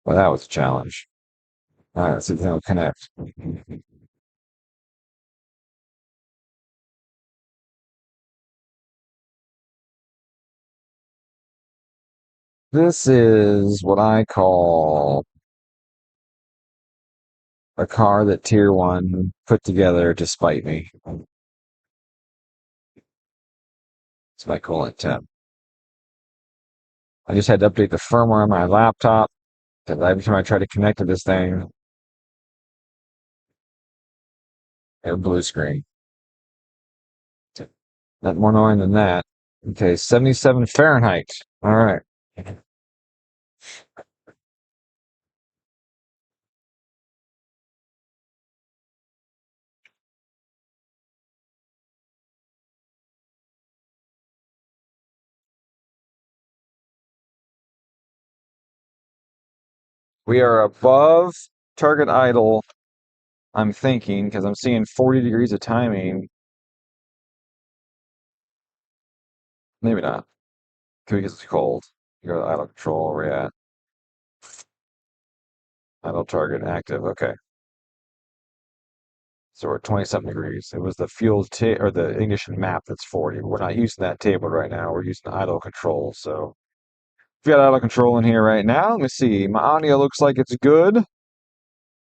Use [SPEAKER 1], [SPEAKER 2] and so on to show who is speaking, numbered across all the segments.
[SPEAKER 1] Well, that was a challenge. All right, let's see if they'll connect. This is what I call a car that Tier 1 put together to spite me. It's my coolant temp. I just had to update the firmware on my laptop because every time I try to connect to this thing, it blue screen. Nothing more annoying than that. Okay, 77 Fahrenheit. All right. We are above target idle, I'm thinking, because I'm seeing 40 degrees of timing. Maybe not. Could be because it's cold. You go to idle control, where we at? Idle target active. Okay. So we're at 27 degrees. It was the fuel or the ignition map that's 40. We're not using that table right now. We're using idle control. So we got idle control in here right now. Let me see. My audio looks like it's good.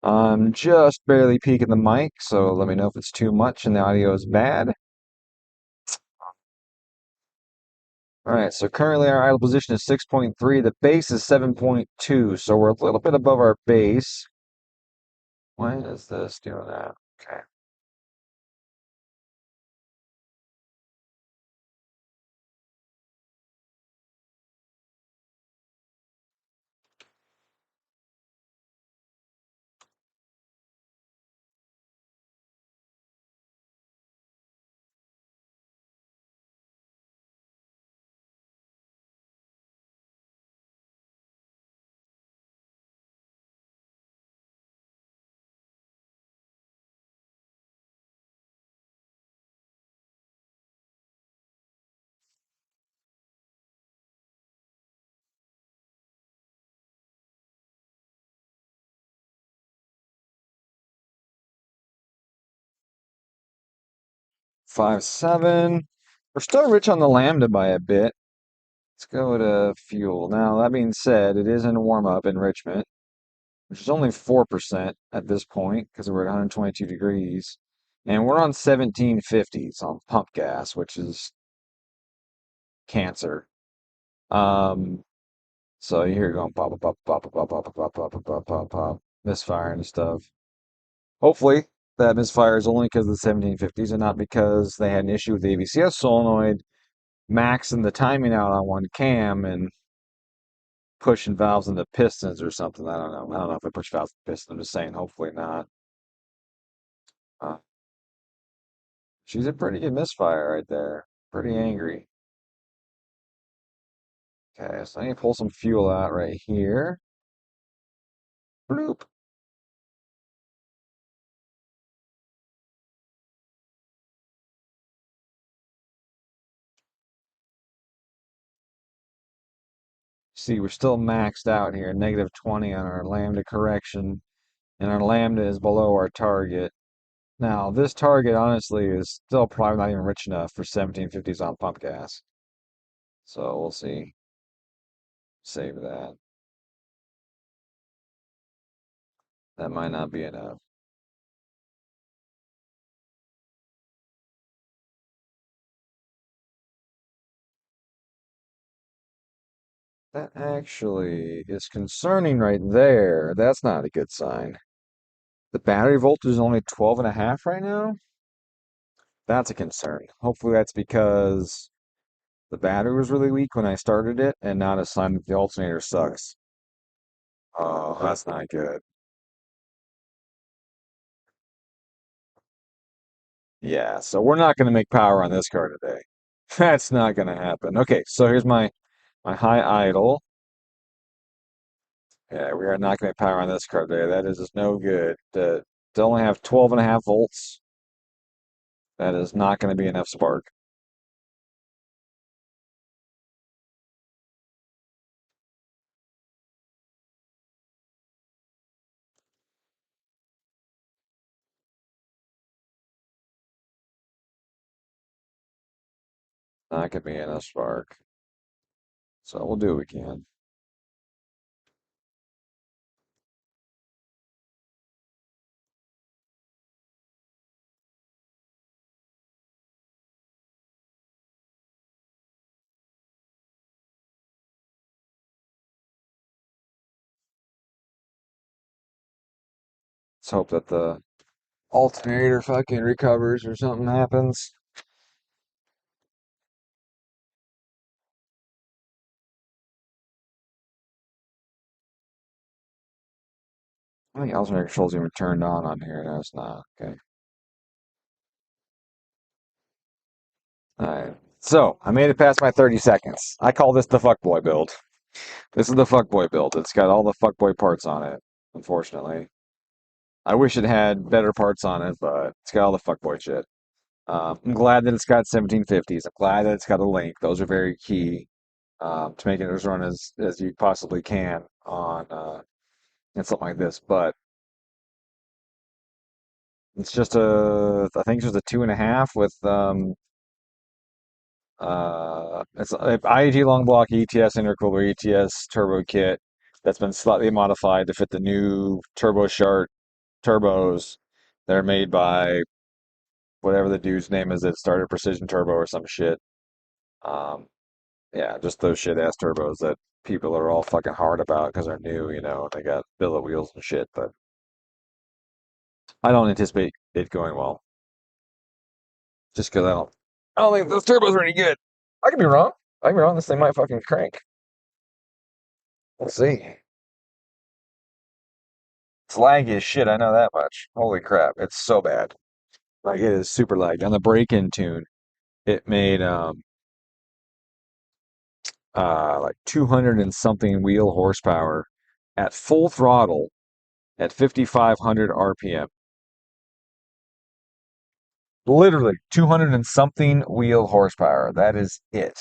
[SPEAKER 1] I'm just barely peaking the mic, so let me know if it's too much and the audio is bad. All right, so currently our idle position is 6.3. The base is 7.2, so we're a little bit above our base. Why is this doing that? Okay. 5.7. We're still rich on the lambda by a bit. Let's go to fuel. Now, that being said, it is in warm-up enrichment, which is only 4% at this point because we're at 122 degrees. And we're on 1750s on pump gas, which is cancer. Um, so you hear it going pop, pop, pop, pop, pop, pop, pop, pop, pop, pop, pop, pop, misfire and stuff. Hopefully, that misfire is only because of the 1750s and not because they had an issue with the ABCS solenoid maxing the timing out on one cam and pushing valves into pistons or something. I don't know. I don't know if I push valves into pistons. I'm just saying, hopefully not. Uh, she's a pretty good misfire right there. Pretty angry. Okay, so I need to pull some fuel out right here. Bloop. See, we're still maxed out here, -20 on our lambda correction, and our lambda is below our target. Now, this target, honestly, is still probably not even rich enough for 1750s on pump gas. So we'll see. Save that. That might not be enough. That actually is concerning right there. That's not a good sign. The battery voltage is only 12 and a half right now. That's a concern. Hopefully that's because the battery was really weak when I started it and not a sign that the alternator sucks. Oh, that's not good. Yeah, so we're not going to make power on this car today. That's not going to happen. Okay, so here's my high idle. Yeah, we are not going to make power on this car today. That is just no good. To only have 12 and a half volts, that is not going to be enough spark. Not gonna be in a spark. So we'll do what we can. Let's hope that the alternator fucking recovers or something happens. I think alternator control's even turned on here. No, it's not. Okay. Alright. So I made it past my 30 seconds. I call this the fuckboy build. This is the fuckboy build. It's got all the fuckboy parts on it, unfortunately. I wish it had better parts on it, but it's got all the fuckboy shit. I'm glad that it's got 1750s. I'm glad that it's got a link. Those are very key to making it as run as you possibly can on and something like this. But it's just I think it's just a 2.5 with it's IEG long block ETS intercooler ETS turbo kit that's been slightly modified to fit the new Turbo Shark turbos. They're made by whatever the dude's name is that started Precision Turbo or some shit. Um, yeah, just those shit ass turbos that people are all fucking hard about because they're new, they got billet wheels and shit, but I don't anticipate it going well. Just because I don't think those turbos are any good. I could be wrong. I could be wrong. This thing might fucking crank. We'll see. It's laggy as shit, I know that much. Holy crap, it's so bad. Like it is super laggy. On the break-in tune, it made like 200 and something wheel horsepower at full throttle at 5,500 RPM. Literally 200 and something wheel horsepower. That is it.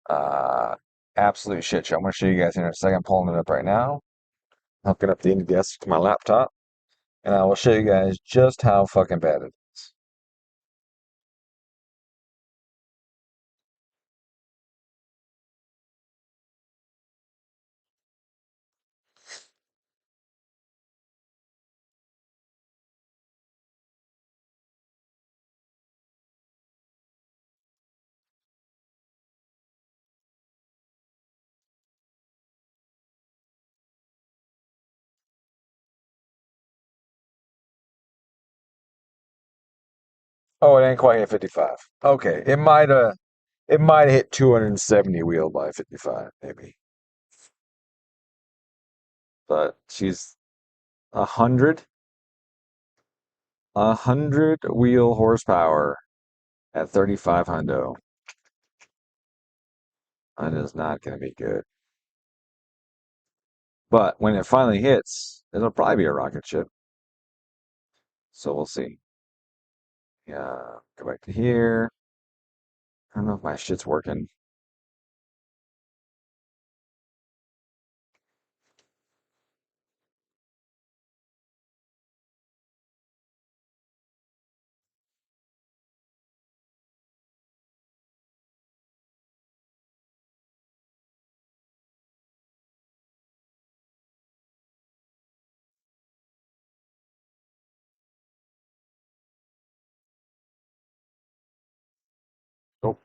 [SPEAKER 1] Uh, absolute shit show. I'm gonna show you guys here in a second. I'm pulling it up right now. Hooking up the NVS to my laptop, and I will show you guys just how fucking bad it is. Oh, it ain't quite hit 55. Okay, it might have hit 270 wheel by 55, maybe. But she's 100, 100 wheel horsepower at 35 hundo. That is not going to be good. But when it finally hits, it'll probably be a rocket ship. So we'll see. Yeah, go back to here. I don't know if my shit's working. Oh,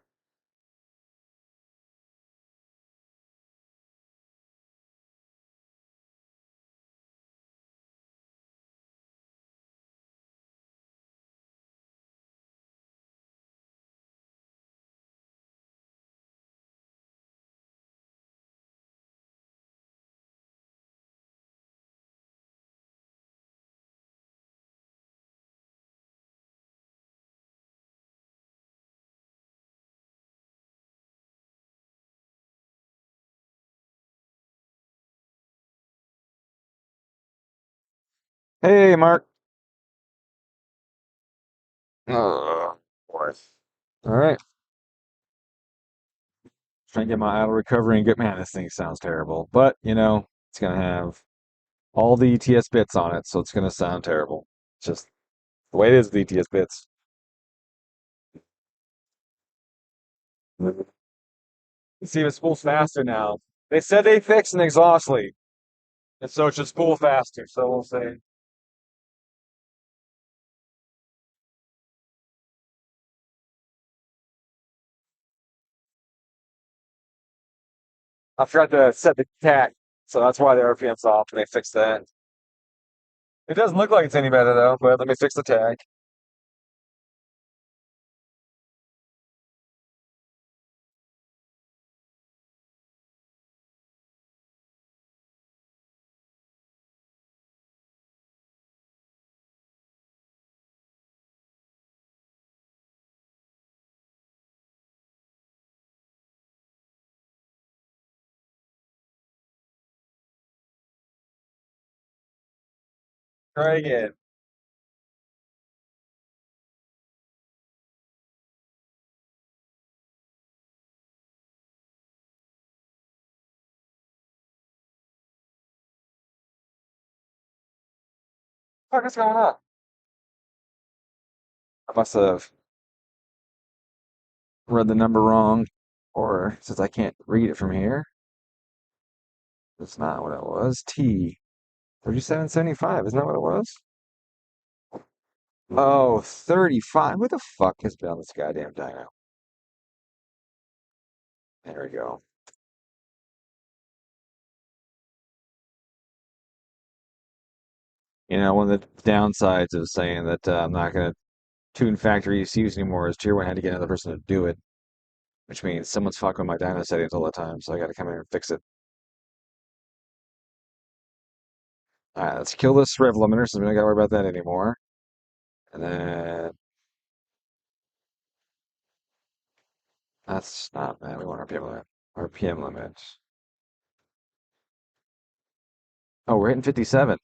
[SPEAKER 1] hey, Mark. Oh, boy. All right. Trying to get my auto recovery and get, man, this thing sounds terrible. But, it's going to have all the ETS bits on it, so it's going to sound terrible. It's just the way it is, the ETS bits. See if it spools faster now. They said they fixed an exhaust leak, and so it should spool faster. So we'll see. I forgot to set the tach, so that's why the RPM's off, and they fixed that. It doesn't look like it's any better though, but let me fix the tach. Try again. What is going on? I must have read the number wrong, or since I can't read it from here, that's not what it was. T 3775, isn't that what it was? Oh, 35. Who the fuck has been on this goddamn dyno? There we go. You know, one of the downsides of saying that I'm not going to tune factory ECUs anymore is Tier 1 had to get another person to do it, which means someone's fucking with my dyno settings all the time, so I got to come in and fix it. All right, let's kill this rev limiter so we don't got to worry about that anymore. And then that's not bad. We want RPM limit. RPM limit. Oh, we're hitting 57.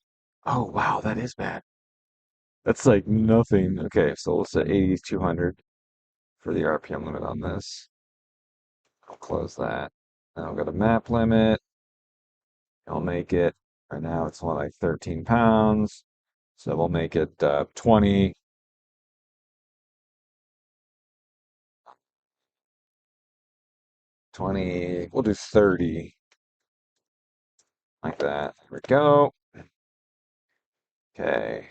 [SPEAKER 1] Oh, wow, that is bad. That's like nothing. Okay, so we'll set 8200 for the RPM limit on this. I'll close that. Now I'll go to map limit. I'll make it, right now it's only like 13 pounds. So we'll make it 20. 20, we'll do 30, like that. There we go. Okay.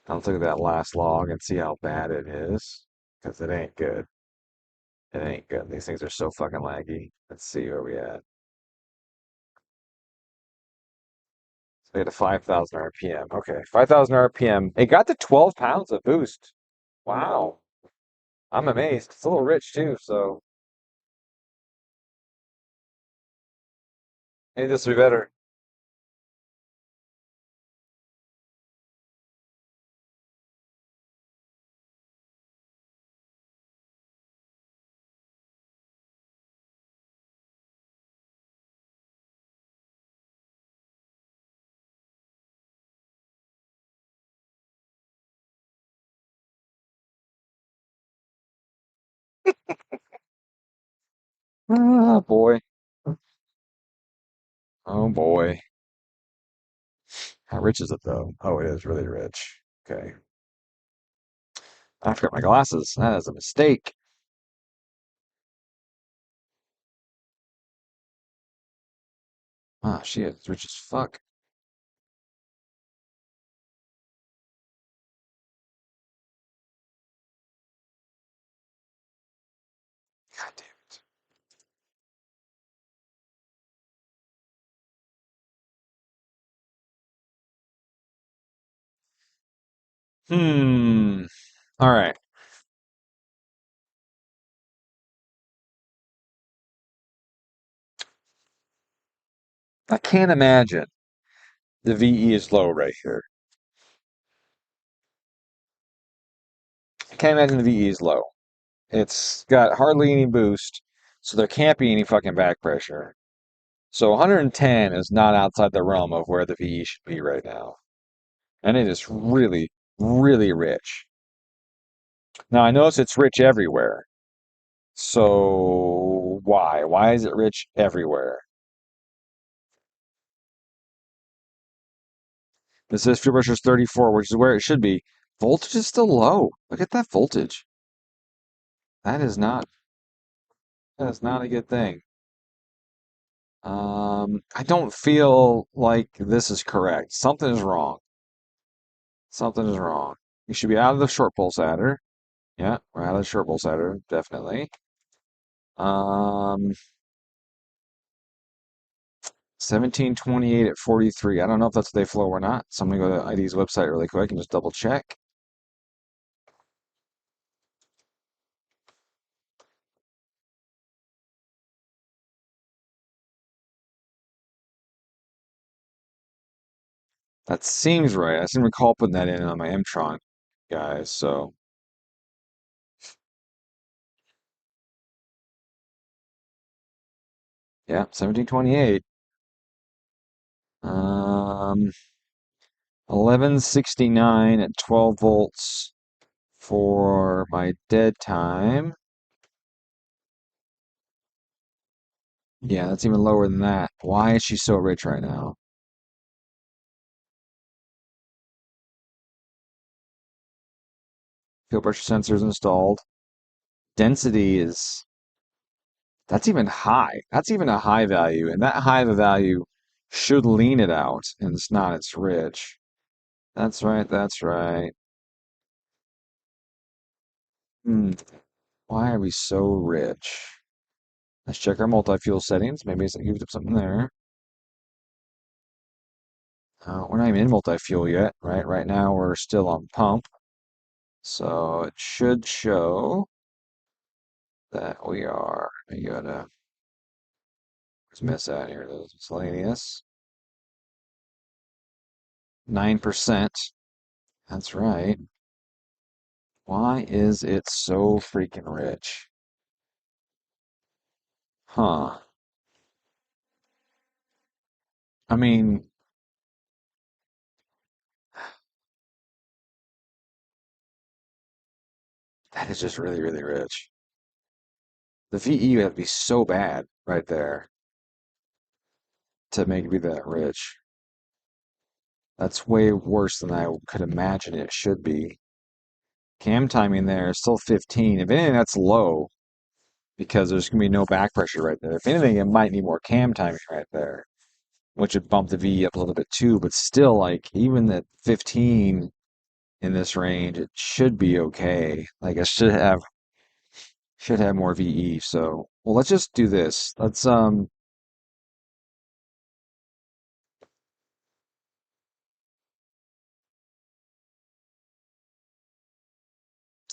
[SPEAKER 1] Now let's look at that last log and see how bad it is, because it ain't good. It ain't good. These things are so fucking laggy. Let's see where we at. So we had a 5,000 RPM. Okay, 5,000 RPM. It got to 12 pounds of boost. Wow. I'm amazed. It's a little rich too, so maybe this will be better. Oh boy. Oh boy. How rich is it though? Oh, it is really rich. Okay. I forgot my glasses. That is a mistake. Ah, she is rich as fuck. God damn it. Hmm. All right. I can't imagine the VE is low right here. I can't imagine the VE is low. It's got hardly any boost, so there can't be any fucking back pressure. So 110 is not outside the realm of where the VE should be right now. And it is really, really rich. Now I notice it's rich everywhere. So why? Why is it rich everywhere? This says fuel pressure is 34, which is where it should be. Voltage is still low. Look at that voltage. That is not. That's not a good thing. I don't feel like this is correct. Something is wrong. Something is wrong. You should be out of the short pulse adder. Yeah, we're out of the short pulse adder, definitely. Um, 1728 at 43. I don't know if that's what they flow or not. So I'm gonna go to ID's website really quick and just double check. That seems right. I seem to recall putting that in on my Mtron guys. So yeah, 1728. Um, 1169 at 12 volts for my dead time. Yeah, that's even lower than that. Why is she so rich right now? Fuel pressure sensors installed. Density is, that's even high. That's even a high value. And that high of a value should lean it out. And it's not, it's rich. That's right, that's right. Hmm, why are we so rich? Let's check our multi-fuel settings. Maybe it's used up something there. We're not even in multi-fuel yet, right? Right now we're still on pump. So it should show that we are, I gotta, where's miss out here? Those miscellaneous. 9%. That's right. Why is it so freaking rich? Huh. I mean, that is just really, really rich. The VE would have to be so bad right there to make it be that rich. That's way worse than I could imagine it should be. Cam timing there is still 15. If anything, that's low because there's going to be no back pressure right there. If anything, it might need more cam timing right there, which would bump the VE up a little bit too. But still, like, even at 15 in this range, it should be okay. Like, I should have more VE. So, well, let's just do this.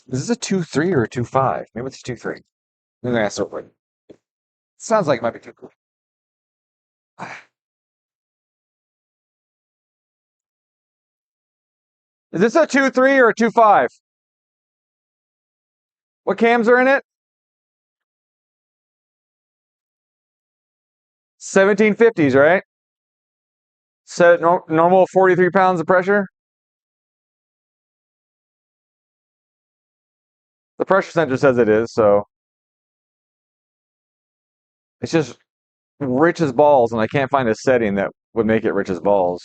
[SPEAKER 1] Is this a 2.3 or a 2.5? Maybe it's a 2.3. I'm gonna ask real quick. Sounds like it might be 2.3. Is this a 2.3 or a 2.5? What cams are in it? 1750s, right? Set normal 43 pounds of pressure. The pressure sensor says it is, so it's just rich as balls, and I can't find a setting that would make it rich as balls.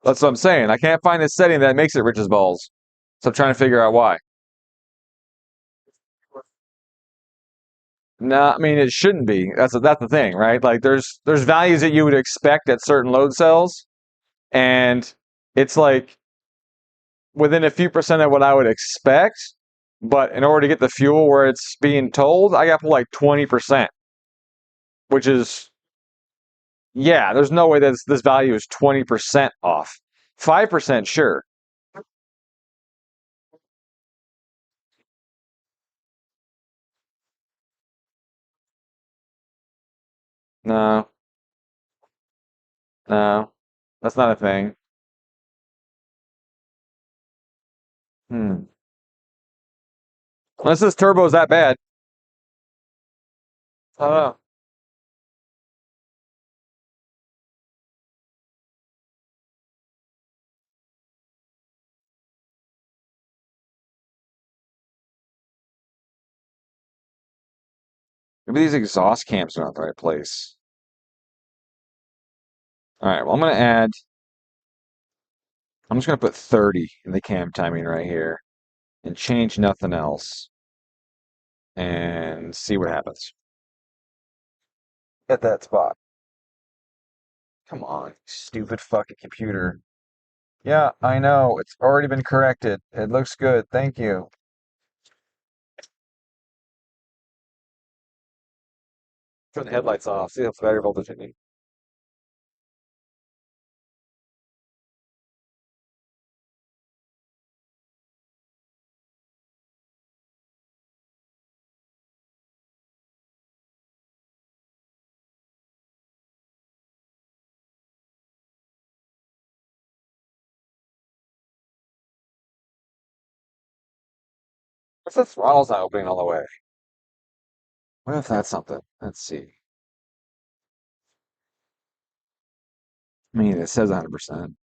[SPEAKER 1] That's what I'm saying. I can't find a setting that makes it rich as balls. So I'm trying to figure out why. No, I mean it shouldn't be. That's the thing, right? Like there's values that you would expect at certain load cells, and it's like within a few percent of what I would expect. But in order to get the fuel where it's being told, I got to put like 20%, which is yeah. There's no way that this value is 20% off. 5%, sure. No, no, that's not a thing. Hmm. Unless this turbo is that bad. I don't know. Maybe these exhaust cams are not the right place. All right, well, I'm just gonna put 30 in the cam timing right here. and change nothing else and see what happens at that spot. Come on, stupid fucking computer. Yeah, I know. It's already been corrected. It looks good. Thank you. Turn the headlights off. See how much battery voltage I need. What's the throttle's not opening all the way? What if that's something? Let's see. I mean, it says 100%.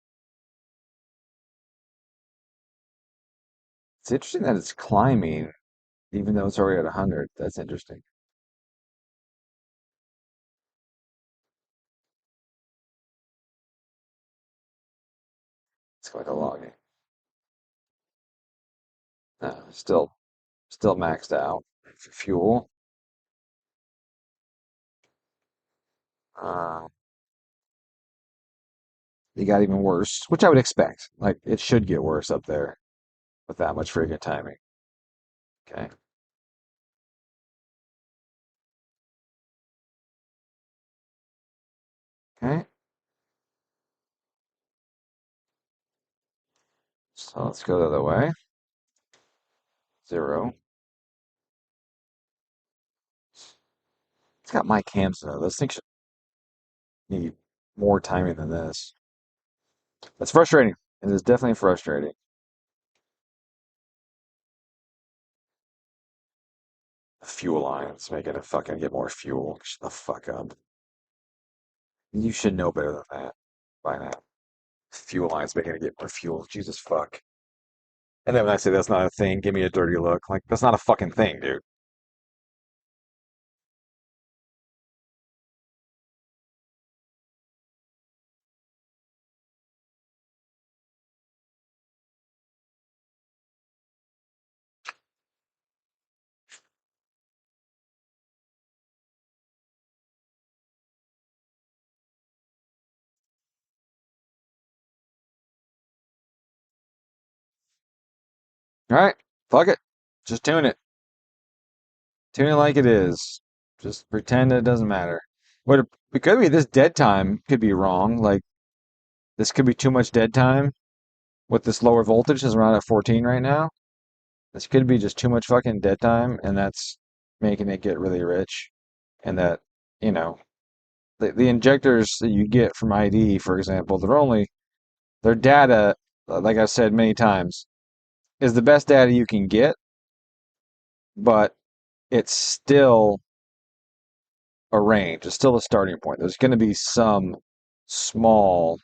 [SPEAKER 1] It's interesting that it's climbing, even though it's already at 100. That's interesting. It's like a logging. Still maxed out. Fuel. Uh, you got even worse, which I would expect. Like, it should get worse up there with that much freaking timing. Okay. Okay. So let's go the other way. 0. It's got my cams though. Those things should need more timing than this. That's frustrating. It is definitely frustrating. The fuel lines making it fucking get more fuel. Shut the fuck up. You should know better than that by now. Fuel lines making it get more fuel. Jesus fuck. And then when I say that's not a thing, give me a dirty look. Like, that's not a fucking thing, dude. Alright, fuck it. Just tune it. Tune it like it is. Just pretend it doesn't matter. What it could be this dead time could be wrong. Like, this could be too much dead time with this lower voltage is around at 14 right now. This could be just too much fucking dead time, and that's making it get really rich. And that, you know, the injectors that you get from ID, for example, their data, like I've said many times, is the best data you can get, but it's still a range. It's still a starting point. There's going to be some small,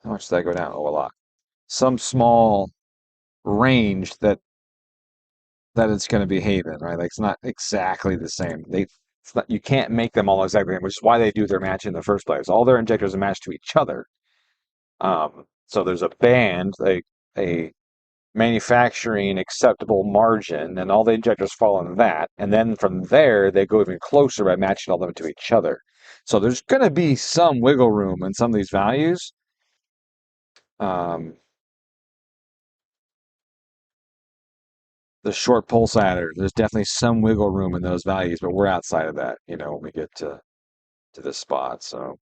[SPEAKER 1] how much did that go down? Oh, a lot. Some small range that it's going to behave in, right? Like it's not exactly the same. It's not, you can't make them all exactly the same, which is why they do their match in the first place. All their injectors are matched to each other. So there's a band, a manufacturing acceptable margin, and all the injectors fall in that. And then from there, they go even closer by matching all of them to each other. So there's going to be some wiggle room in some of these values. Um, the short pulse adder, there's definitely some wiggle room in those values, but we're outside of that, when we get to this spot. So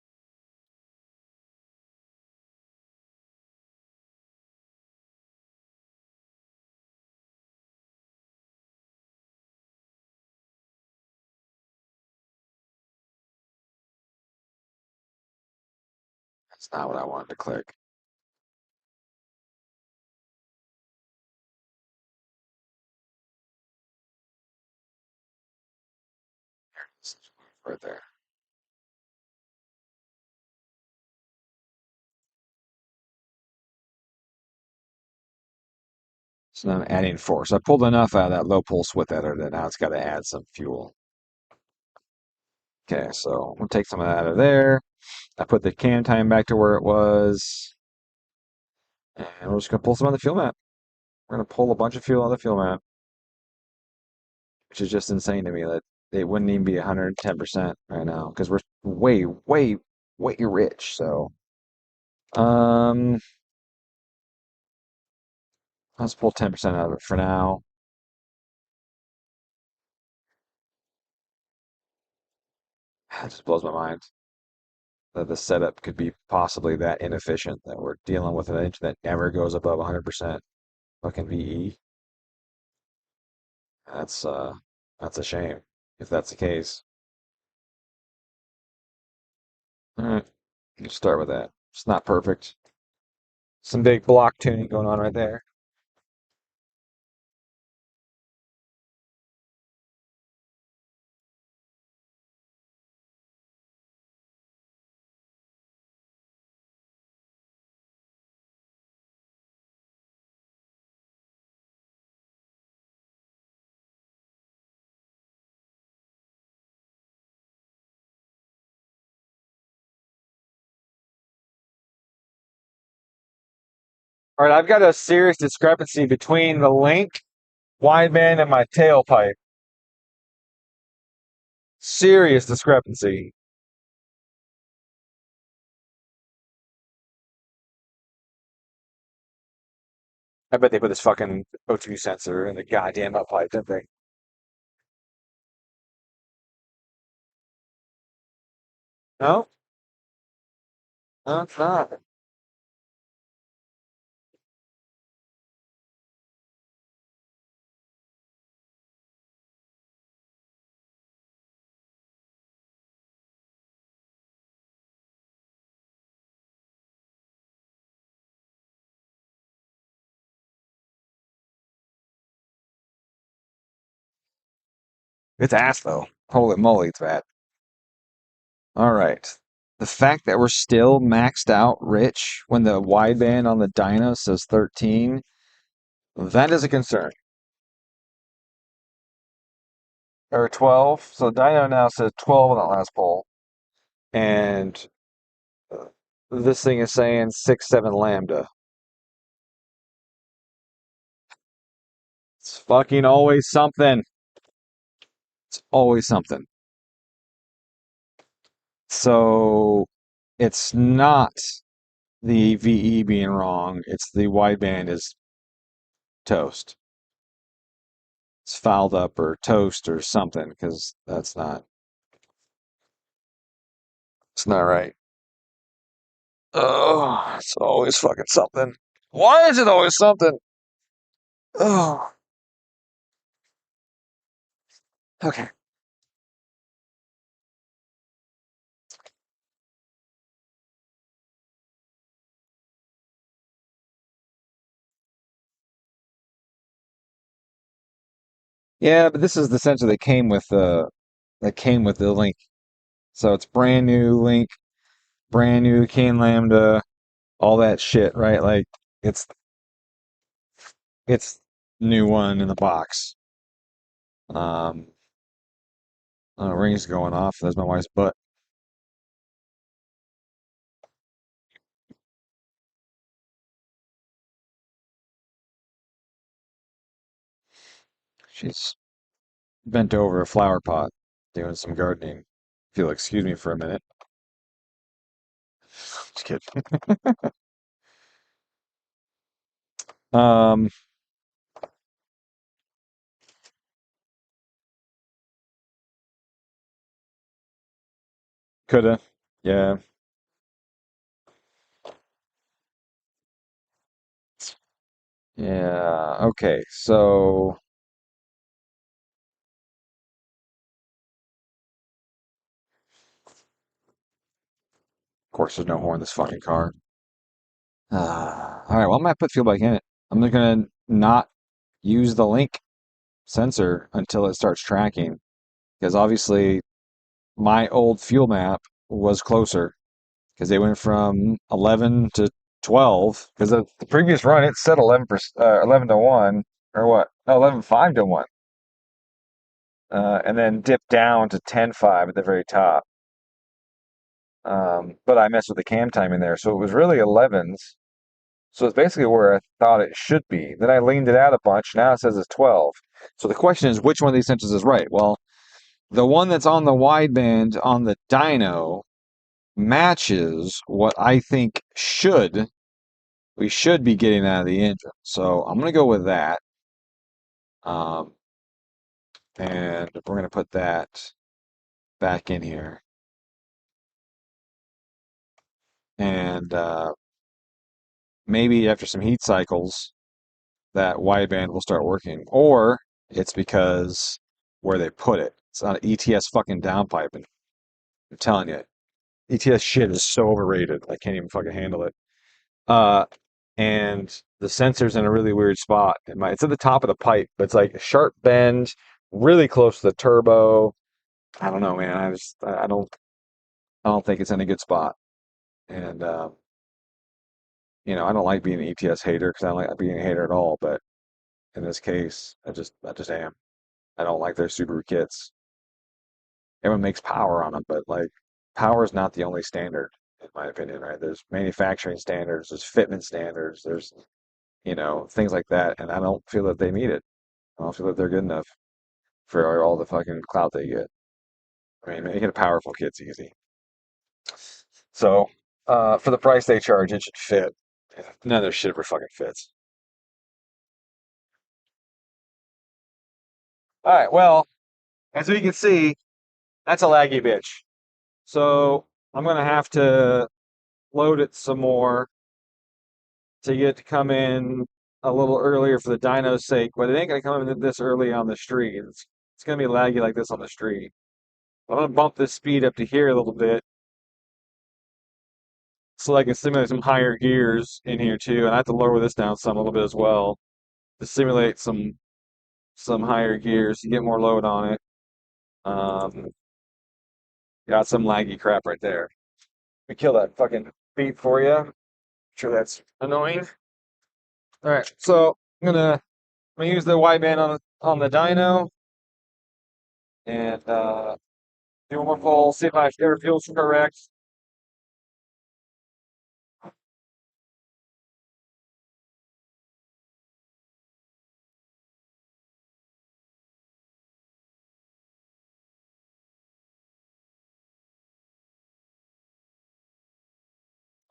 [SPEAKER 1] that's not what I wanted to click. It's right there. So now I'm adding force. I pulled enough out of that low pulse width adder that now it's got to add some fuel. Okay, so we'll take some of that out of there. I put the cam time back to where it was, and we're just gonna pull some on the fuel map. We're gonna pull a bunch of fuel on the fuel map, which is just insane to me that it wouldn't even be 110% right now because we're way, way, way rich. So, um, let's pull 10% out of it for now. It just blows my mind that the setup could be possibly that inefficient that we're dealing with an engine that never goes above 100% fucking VE. That's uh, that's a shame if that's the case. All right, let's start with that. It's not perfect. Some big block tuning going on right there. All right, I've got a serious discrepancy between the link wideband and my tailpipe. Serious discrepancy. I bet they put this fucking O2 sensor in the goddamn pipe, didn't they? No, no, it's not. It's ass though. Holy moly, it's bad. All right. The fact that we're still maxed out rich when the wideband on the dyno says 13, that is a concern. Or 12. So dyno now says 12 on that last poll. And uh, this thing is saying 6, 7 lambda. It's fucking always something. It's always something. So it's not the VE being wrong. It's the wideband is toast. It's fouled up or toast or something because it's not right. Oh, it's always fucking something. Why is it always something? Oh, okay. Yeah, but this is the sensor that came with the link. So it's brand new link, brand new cane lambda, all that shit, right? Like it's it's new one in the box. Um, rings going off. There's my wife's butt. She's bent over a flower pot doing some gardening. If you'll excuse me for a minute. Just kidding. Um, coulda. Yeah. Yeah. Okay. So, of course, there's no horn in this fucking car. All right. Well, I'm gonna put fuel back in it. I'm just gonna not use the link sensor until it starts tracking, because obviously my old fuel map was closer because they went from 11 to 12. Because the previous run it said 11 to 1 or what? No, 11.5 to 1, and then dipped down to 10.5 at the very top. But I messed with the cam time in there, so it was really 11s. So it's basically where I thought it should be. Then I leaned it out a bunch. Now it says it's 12. So the question is, which one of these sensors is right? Well, the one that's on the wideband on the dyno matches what I think we should be getting out of the engine. So I'm going to go with that. Um, and we're going to put that back in here. And maybe after some heat cycles, that wideband will start working. Or it's because where they put it. It's not an ETS fucking downpiping. I'm telling you, ETS shit is so overrated. I can't even fucking handle it. Uh, and the sensor's in a really weird spot. It's at the top of the pipe, but it's like a sharp bend, really close to the turbo. I don't know, man. I don't think it's in a good spot. And I don't like being an ETS hater because I don't like being a hater at all. But in this case, I just am. I don't like their Subaru kits. Everyone makes power on them, but like power is not the only standard, in my opinion, right? There's manufacturing standards, there's fitment standards, there's things like that, and I don't feel that they meet it. I don't feel that they're good enough for all the fucking clout they get. I mean, making a powerful kit's easy. So, for the price they charge, it should fit. None of their shit ever fucking fits. All right, well, as we can see, that's a laggy bitch. So I'm gonna have to load it some more to get to come in a little earlier for the dyno's sake, but it ain't gonna come in this early on the street. It's gonna be laggy like this on the street. I'm gonna bump this speed up to here a little bit so I can simulate some higher gears in here too, and I have to lower this down some a little bit as well to simulate some higher gears to get more load on it. Um, got some laggy crap right there. Let me kill that fucking beep for you. Sure that's annoying. All right, so I'm gonna use the wideband on the dyno and do one more pull, see if my air fuel's correct.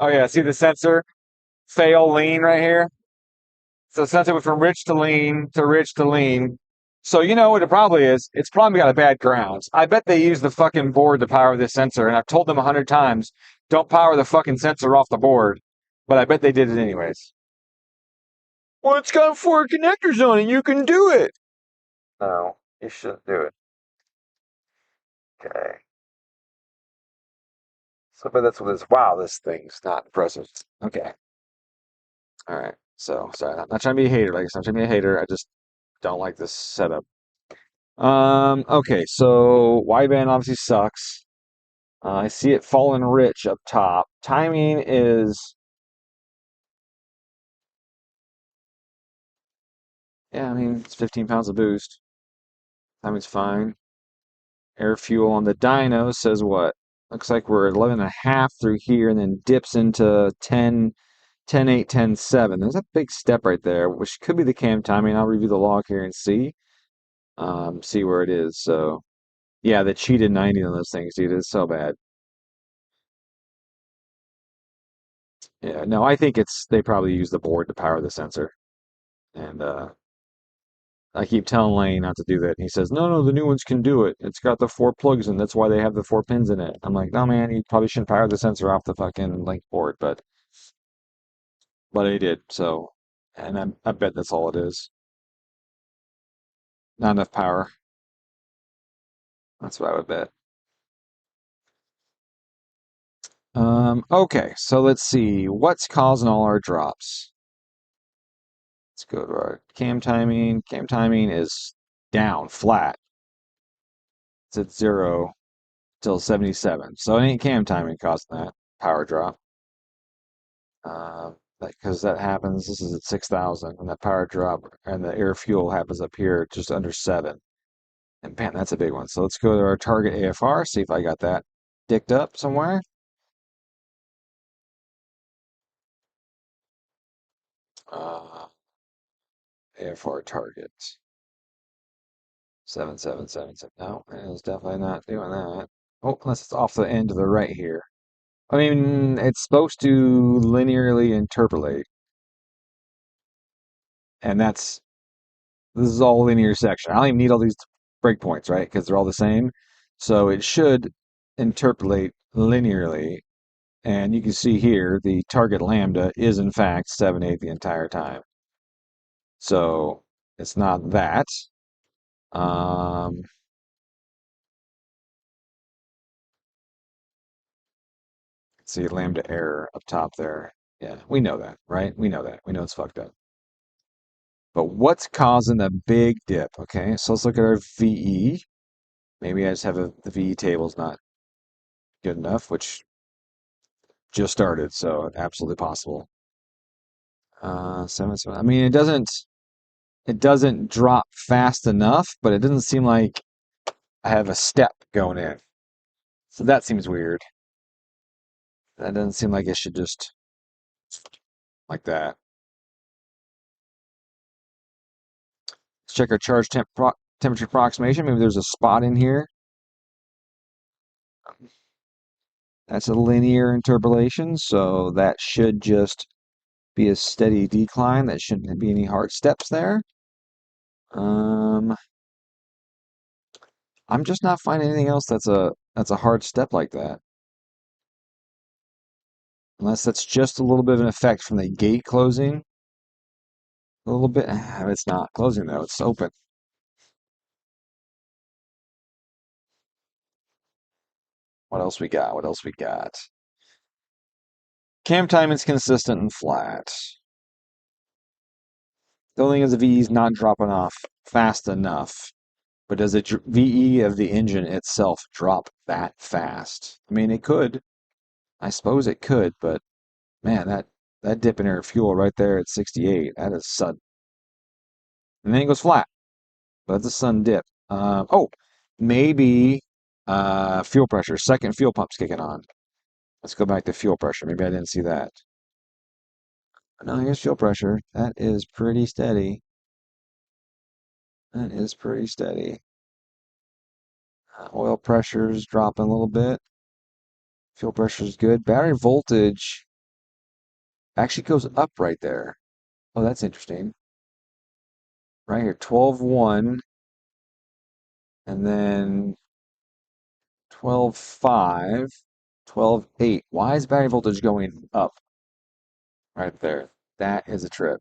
[SPEAKER 1] Oh yeah, see the sensor fail lean right here. So the sensor went from rich to lean to rich to lean. So you know what it probably is? It's probably got a bad grounds. I bet they use the fucking board to power this sensor, and I've told them 100 times, don't power the fucking sensor off the board. But I bet they did it anyways. Well, it's got four connectors on it. You can do it. No, you shouldn't do it. Okay. So, but that's what it is. Wow, this thing's not impressive. Okay. All right. So, sorry, I'm not trying to be a hater. Like, I'm not trying to be a hater. I just don't like this setup. Okay. So, wideband obviously sucks. I see it falling rich up top. Timing is, yeah, I mean, it's 15 pounds of boost. Timing's fine. Air fuel on the dyno says what? Looks like we're 11 and a half through here and then dips into 10, 10, 8, 10, 7. There's a big step right there, which could be the cam timing. I'll review the log here and see where it is. So, yeah, the cheated 90 on those things, dude. It's so bad. Yeah, no, I think they probably use the board to power the sensor. And I keep telling Lane not to do that. And he says, no, no, the new ones can do it. It's got the four plugs in. That's why they have the four pins in it. I'm like, no, man, you probably shouldn't power the sensor off the fucking link board, but he did. So, and I bet that's all it is. Not enough power. That's what I would bet. Okay, so let's see. What's causing all our drops? Let's go to our cam timing. Cam timing is down, flat. It's at 0 till 77. So it ain't cam timing causing that power drop. Because that happens, this is at 6,000, and that power drop and the air fuel happens up here just under 7. And man, that's a big one. So let's go to our target AFR, see if I got that dicked up somewhere. Uh, AFR target 7777. No, it's definitely not doing that. Oh, unless it's off the end to the right here. I mean, it's supposed to linearly interpolate, and this is all linear section. I don't even need all these breakpoints, right? Because they're all the same. So it should interpolate linearly. And you can see here the target lambda is in fact 7/8 the entire time. So it's not that. Um, see lambda error up top there. Yeah, we know that, right? We know that. We know it's fucked up. But what's causing the big dip? Okay, so let's look at our VE. Maybe I just have the VE table's not good enough, which just started, so absolutely possible. 7, 7. I mean, it doesn't drop fast enough, but it doesn't seem like I have a step going in. So that seems weird. That doesn't seem like it should just like that. Let's check our temperature approximation. Maybe there's a spot in here. That's a linear interpolation, so that should just be a steady decline. That shouldn't be any hard steps there. Um, I'm just not finding anything else that's a hard step like that. Unless that's just a little bit of an effect from the gate closing. A little bit. It's not closing though. It's open. What else we got? What else we got? Cam time is consistent and flat. The only thing is the VE is not dropping off fast enough. But does the VE of the engine itself drop that fast? I mean, it could. I suppose it could, but man, that dip in air fuel right there at 68, that is sudden. And then it goes flat. But that's a sudden dip. Oh, maybe fuel pressure. Second fuel pump's kicking on. Let's go back to fuel pressure. Maybe I didn't see that. No, here's fuel pressure. That is pretty steady. That is pretty steady. Oil pressure's dropping a little bit. Fuel pressure is good. Battery voltage actually goes up right there. Oh, that's interesting. Right here, 12.1 and then 12.5, 12.8. Why is battery voltage going up right there? That is a trip.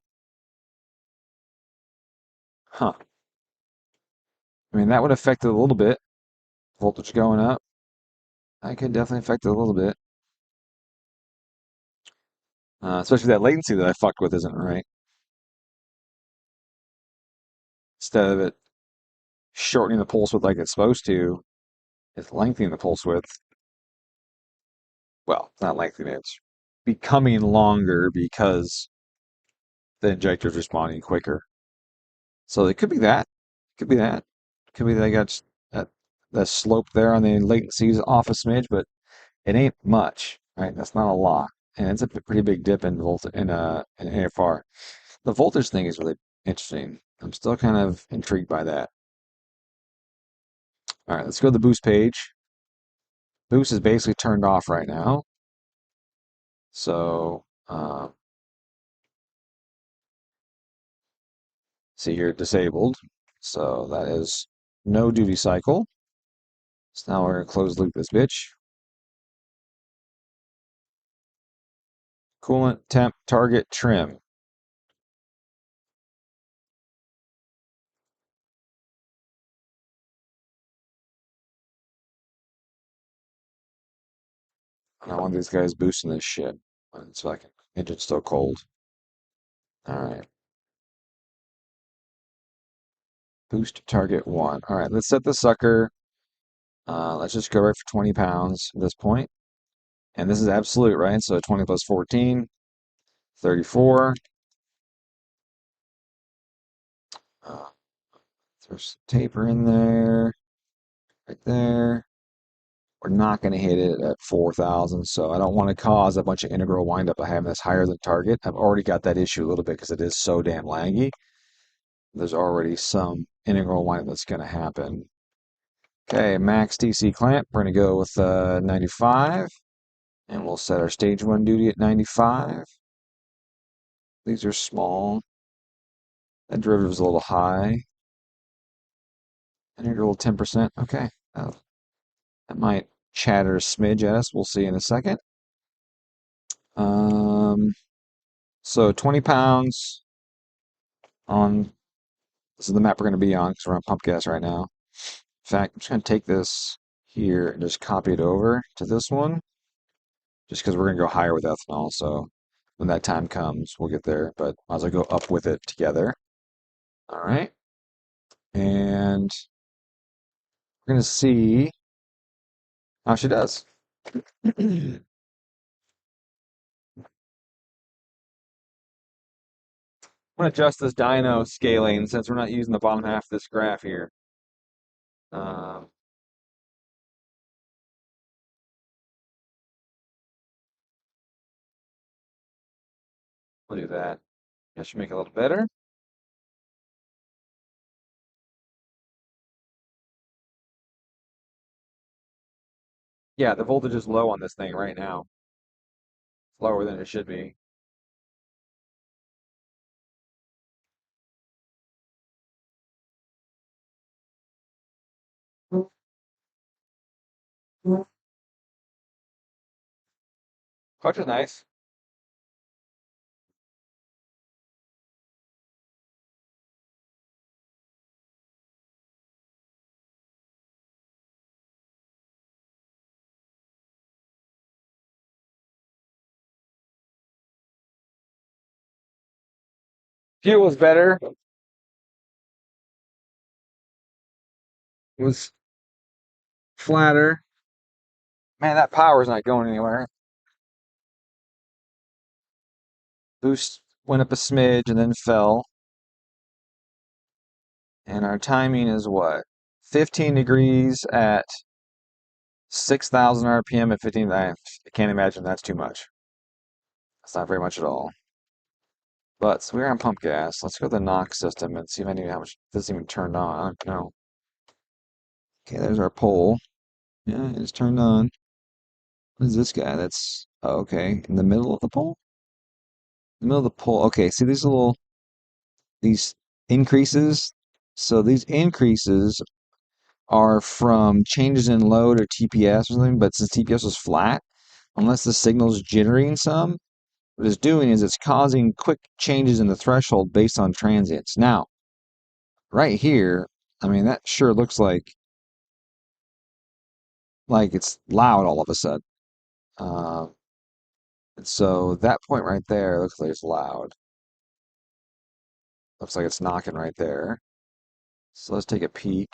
[SPEAKER 1] Huh. I mean, that would affect it a little bit. Voltage going up. That could definitely affect it a little bit. Especially that latency that I fucked with isn't right. Instead of it shortening the pulse width like it's supposed to, it's lengthening the pulse width. Well, not lengthening it. It's becoming longer because the injector's responding quicker. So it could be that. Could be that. Could be they got that slope there on the latencies off a smidge, but it ain't much, right? That's not a lot, and it's a pretty big dip in in AFR. The voltage thing is really interesting. I'm still kind of intrigued by that. All right, let's go to the boost page. Boost is basically turned off right now, so see here disabled. So that is no duty cycle. So now we're gonna close loop this bitch. Coolant, temp, target, trim. I don't want these guys boosting this shit. It's fucking engine's still cold. Alright. Boost target 1. Alright, let's set the sucker. Let's just go right for 20 pounds at this point. And this is absolute, right? So 20 plus 14, 34. Uh, there's some taper in there, right there. We're not going to hit it at 4,000, so I don't want to cause a bunch of integral windup by having this higher than target. I've already got that issue a little bit because it is so damn laggy. There's already some integral windup that's going to happen. Okay, max DC clamp. We're going to go with 95, and we'll set our stage 1 duty at 95. These are small. That derivative's a little high. Integral 10%. Okay, that might chatter a smidge at us. We'll see in a second. Um, so 20 pounds on, this is the map we're going to be on because we're on pump gas right now. In fact, I'm just going to take this here and just copy it over to this one, just because we're going to go higher with ethanol. So when that time comes, we'll get there, but might as well go up with it together. All right. And we're going to see how she does. I'm going to adjust this dyno scaling since we're not using the bottom half of this graph here. Um, we'll do that. That should make it a little better. Yeah, the voltage is low on this thing right now. It's lower than it should be. Clutch is nice. Fuel was better. It was flatter. Man, that power's not going anywhere. Boost went up a smidge and then fell. And our timing is what? 15 degrees at 6,000 RPM at 15. I can't imagine that's too much. That's not very much at all. But so we're on pump gas. Let's go to the NOx system and see if I need how much this is even turned on. I don't know. Okay, there's our pole. Yeah, it's turned on. What is this guy? That's okay. In the middle of the pole? The middle of the pole. Okay, see these increases. So these increases are from changes in load or TPS or something, but since TPS was flat, unless the signal's jittering some, what it's doing is it's causing quick changes in the threshold based on transients. Now, right here, I mean, that sure looks like it's loud all of a sudden. Uh, and so that point right there looks like it's loud. Looks like it's knocking right there. So let's take a peek.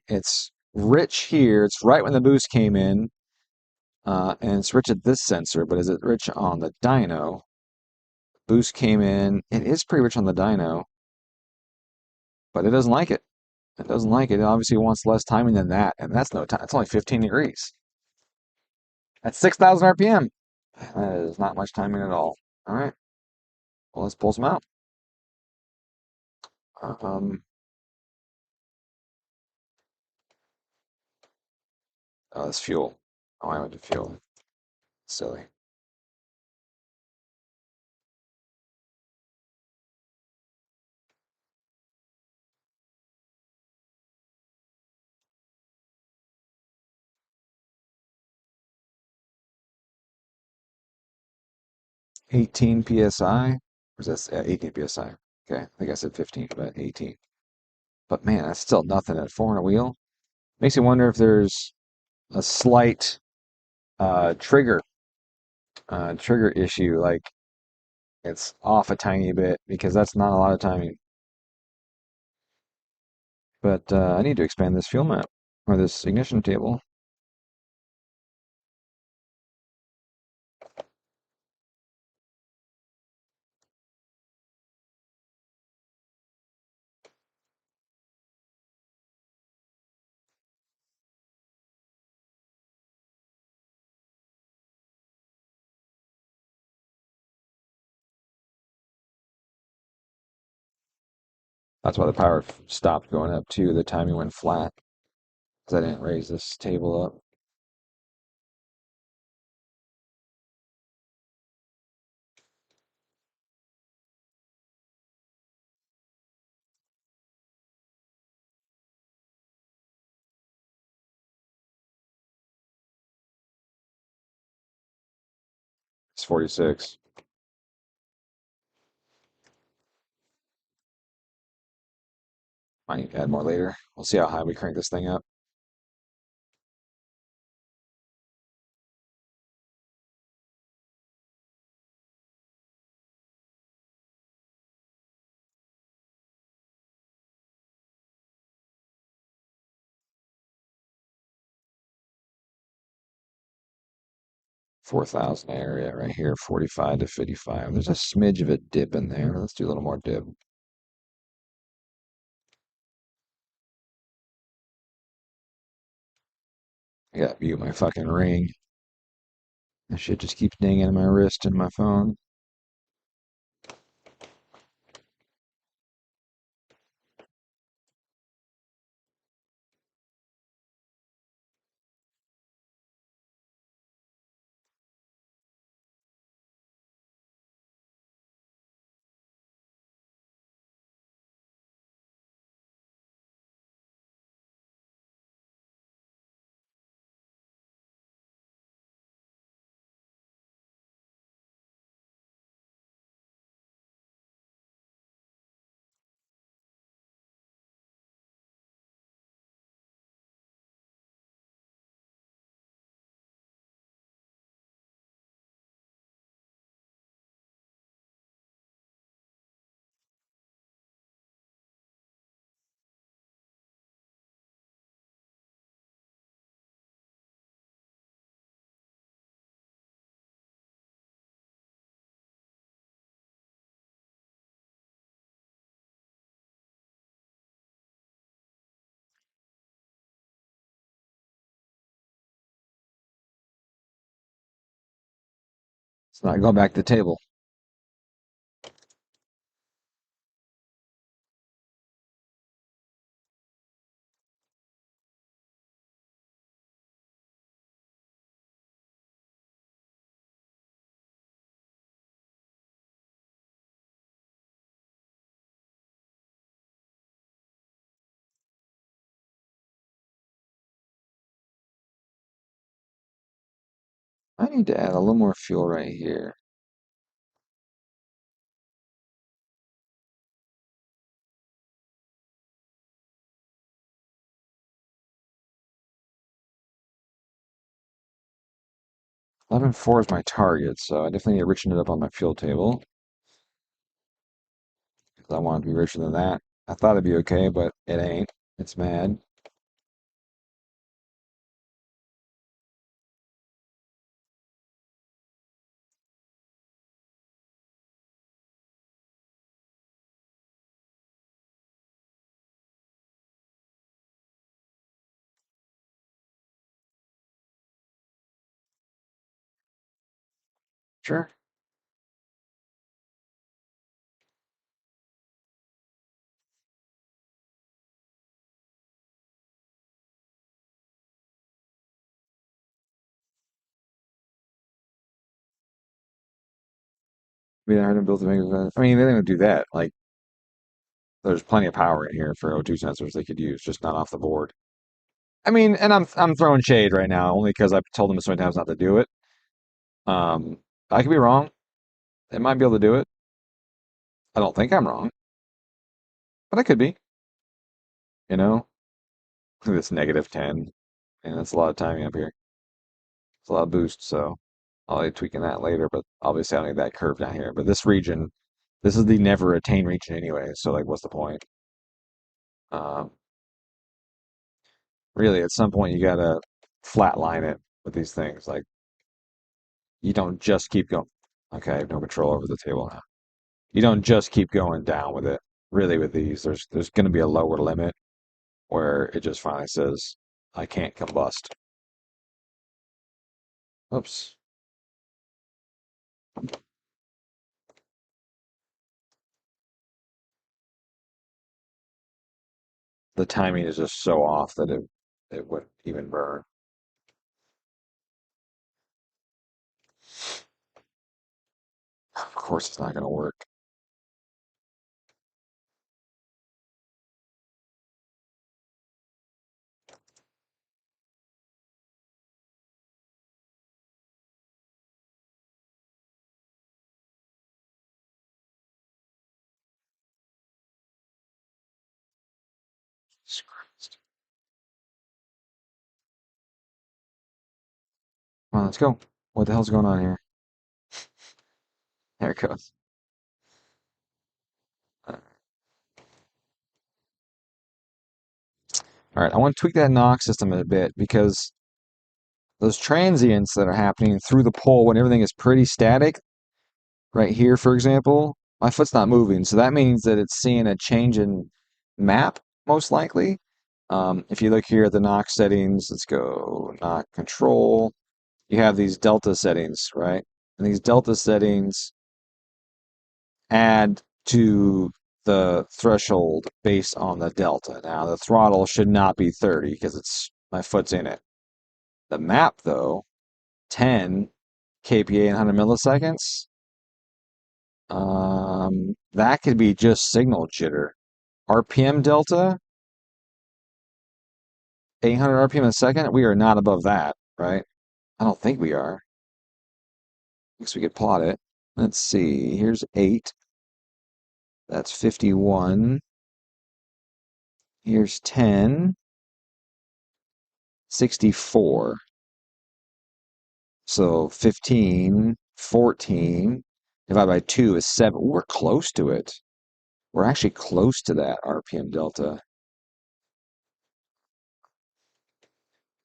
[SPEAKER 1] It's rich here. It's right when the boost came in, and it's rich at this sensor, but is it rich on the dyno? Boost came in. It is pretty rich on the dyno, but it doesn't like it. It doesn't like it. It obviously wants less timing than that, and that's no time. It's only 15 degrees. At 6,000 RPM. That is not much timing at all. All right. Well, let's pull some out. Um, oh, it's fuel. Oh, I went to fuel. Silly. 18 psi. Or is that 18 psi? Okay, I think I said 15, but 18. But man, that's still nothing at 4 on a wheel. Makes you wonder if there's a slight trigger trigger issue, like it's off a tiny bit because that's not a lot of timing. But I need to expand this fuel map or this ignition table. That's why the power stopped going up too. The timing went flat because I didn't raise this table up. It's 46. Might need to add more later. We'll see how high we crank this thing up. $4,000 area right here, 45 to 55. There's a smidge of a dip in there. Let's do a little more dip. I gotta mute my fucking ring. That shit just keeps dinging on my wrist and my phone. It's not going back to the table. I need to add a little more fuel right here. 11.4 is my target, so I definitely need to richen it up on my fuel table. Because I want it to be richer than that. I thought it'd be okay, but it ain't. It's mad. Sure. I mean, I heard them build the mega. I mean, they didn't do that. Like, there's plenty of power in here for O2 sensors they could use, just not off the board. I mean, and I'm throwing shade right now only because I've told them so many times not to do it. Um, I could be wrong. They might be able to do it. I don't think I'm wrong, but I could be. You know, this -10, and that's a lot of timing up here. It's a lot of boost, so I'll be tweaking that later. But obviously, I don't need that curve down here. But this region, this is the never attain region anyway. So like, what's the point? Um, really, at some point, you gotta flatline it with these things. Like, you don't just keep going. Okay, I have no control over the table now. You don't just keep going down with it. Really, with these, there's going to be a lower limit where it just finally says, I can't combust. Oops. the timing is just so off that it wouldn't even burn. Of course, it's not going to work. Jesus Christ. Come on, let's go. What the hell's going on here? There it goes. All right, I want to tweak that knock system a bit because those transients that are happening through the pole when everything is pretty static, right here, for example, my foot's not moving. So that means that it's seeing a change in map, most likely. If you look here at the knock settings, let's go knock control. You have these delta settings, right? And these delta settings add to the threshold based on the delta. Now, the throttle should not be 30 because it's my foot's in it. The map, though, 10 kPa in 100 milliseconds. That could be just signal jitter. RPM delta, 800 RPM a second. We are not above that, right? I don't think we are. I guess we could plot it. Let's see. Here's 8. That's 51. Here's 10. 64. So 15, 14 divided by 2 is 7. We're close to it. We're actually close to that RPM delta.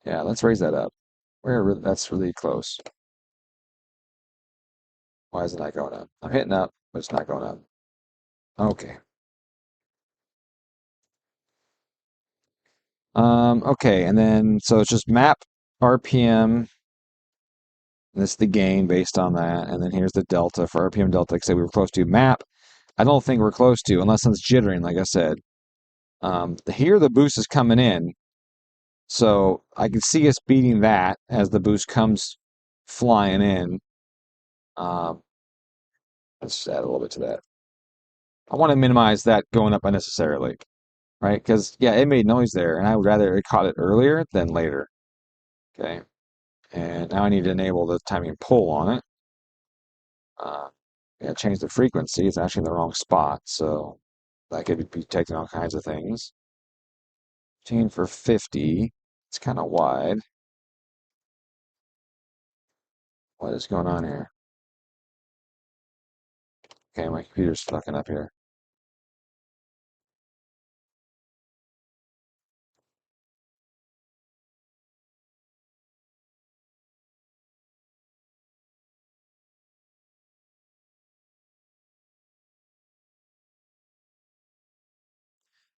[SPEAKER 1] Yeah, let's raise that up. That's really close. Why is it not going up? I'm hitting up, but it's not going up. Okay. Okay, and then so it's just map RPM. This is the gain based on that, and then here's the delta for RPM delta. Like I said, we were close to map. I don't think we're close to, unless it's jittering, like I said. Here the boost is coming in, so I can see us beating that as the boost comes flying in. Um, let's add a little bit to that. I want to minimize that going up unnecessarily, right? Because yeah, it made noise there, and I would rather it caught it earlier than later. Okay, and now I need to enable the timing pull on it. Uh, yeah, change the frequency. It's actually in the wrong spot, so that could be detecting all kinds of things. Tune for 50. It's kind of wide. What is going on here? Okay, my computer's fucking up here.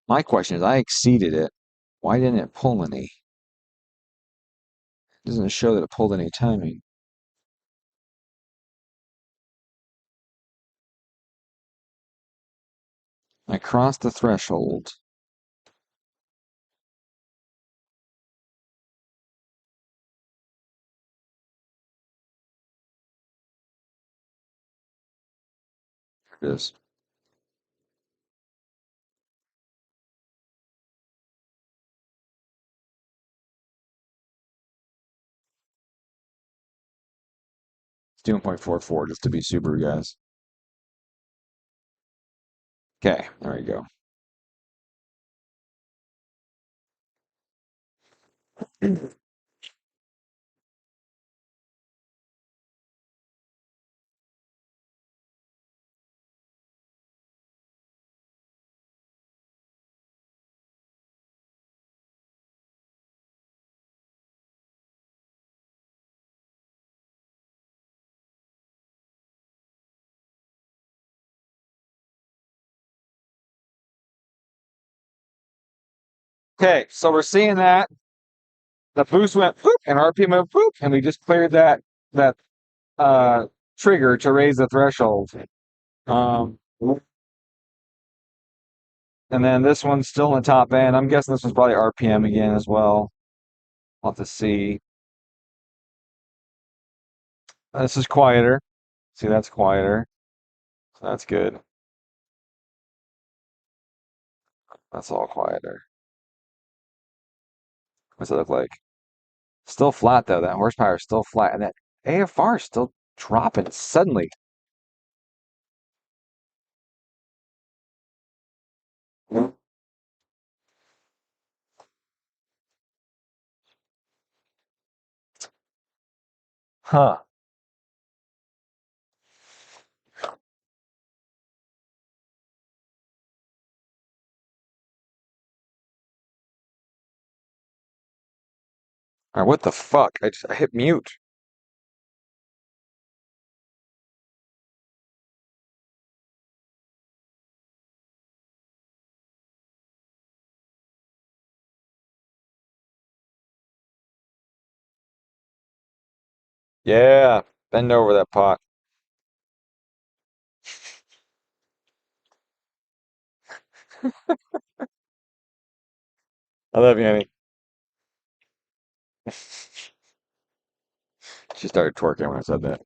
[SPEAKER 1] My question is, I exceeded it. Why didn't it pull any? It doesn't show that it pulled any timing. I crossed the threshold. Here it is. It's doing 0.44 just to be super, guys. Okay, there we go. Okay, so we're seeing that the boost went poop and RPM went poop, and we just cleared that uh, trigger to raise the threshold. Um, And then this one's still in the top end. I'm guessing this one's probably RPM again as well. I'll have to see. This is quieter. See, that's quieter. So that's good. That's all quieter. What's it look like? Still flat though. That horsepower is still flat, and that AFR is still dropping suddenly. Huh. All right, what the fuck? I hit mute. Yeah, bend over that pot. I love you, Annie. She started twerking when I said that.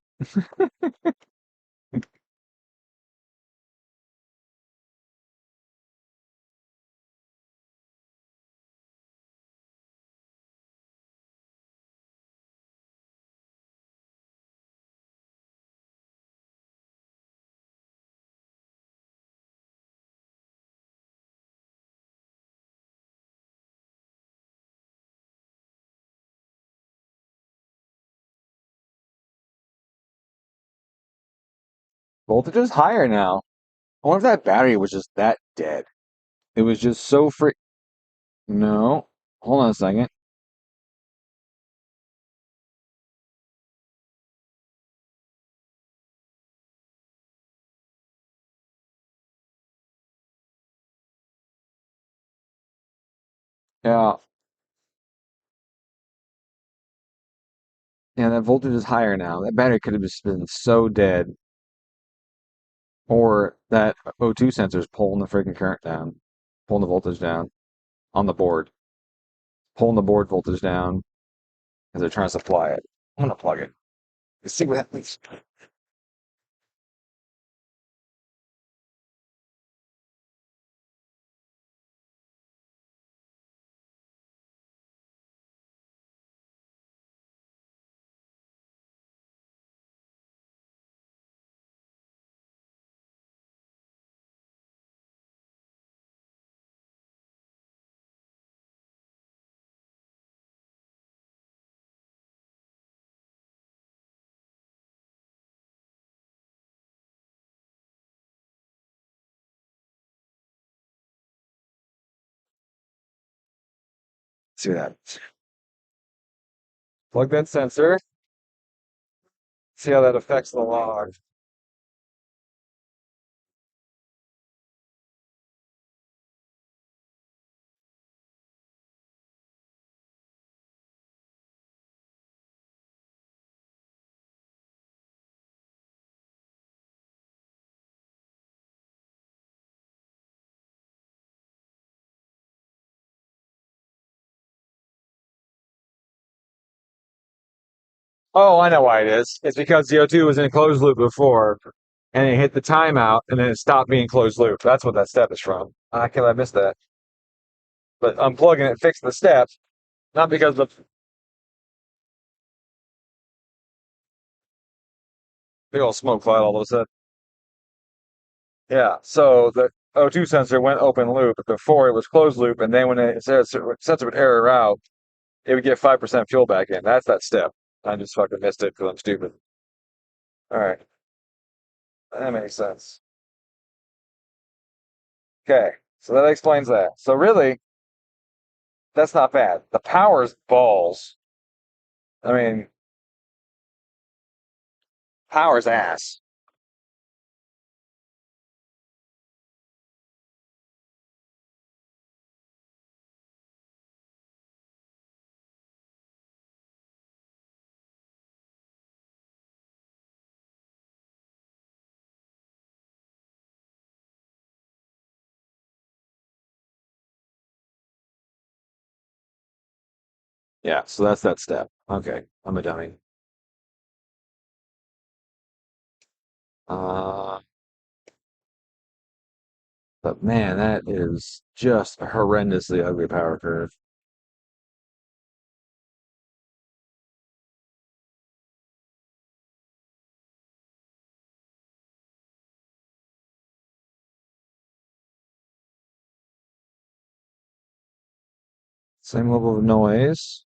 [SPEAKER 1] Voltage is higher now. I wonder if that battery was just that dead. It was just so free. No. Hold on a second. Yeah. Yeah, that voltage is higher now. That battery could have just been so dead. Or that O2 sensor is pulling the freaking current down, pulling the voltage down on the board, pulling the board voltage down as they're trying to supply it. I'm gonna plug it. Let's see what happens. See what happens. Plug that sensor. See how that affects the log. Oh, I know why it is. It's because the O2 was in closed loop before, and it hit the timeout, and then it stopped being closed loop. That's what that step is from. I can't I missed that. But unplugging it fixed the step, not because the big old smoke cloud all of a sudden. Yeah, so the O2 sensor went open loop before it was closed loop, and then when it says sensor would error out, it would get 5% fuel back in. That's that step. I just fucking missed it because I'm stupid. All right, that makes sense. Okay, so that explains that. So really, that's not bad. The power's balls. I mean, power's ass. Yeah, so that's that step. Okay, I'm a dummy. Uh, but man, that is just a horrendously ugly power curve. Same level of noise.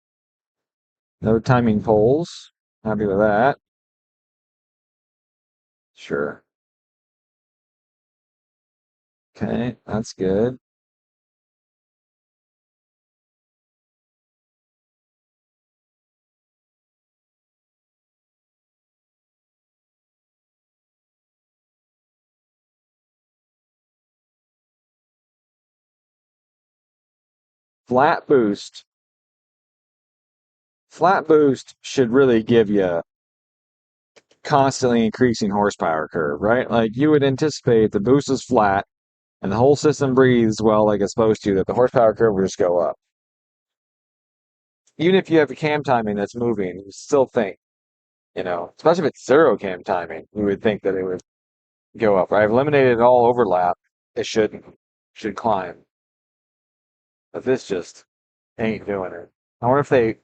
[SPEAKER 1] No timing poles. Happy with that. Sure. Okay, that's good. Flat boost. Flat boost should really give you constantly increasing horsepower curve, right? Like you would anticipate the boost is flat and the whole system breathes well like it's supposed to, that the horsepower curve will just go up. Even if you have a cam timing that's moving, you still think, especially if it's zero cam timing, you would think that it would go up. I've eliminated all overlap. It should climb. But this just ain't doing it. I wonder if they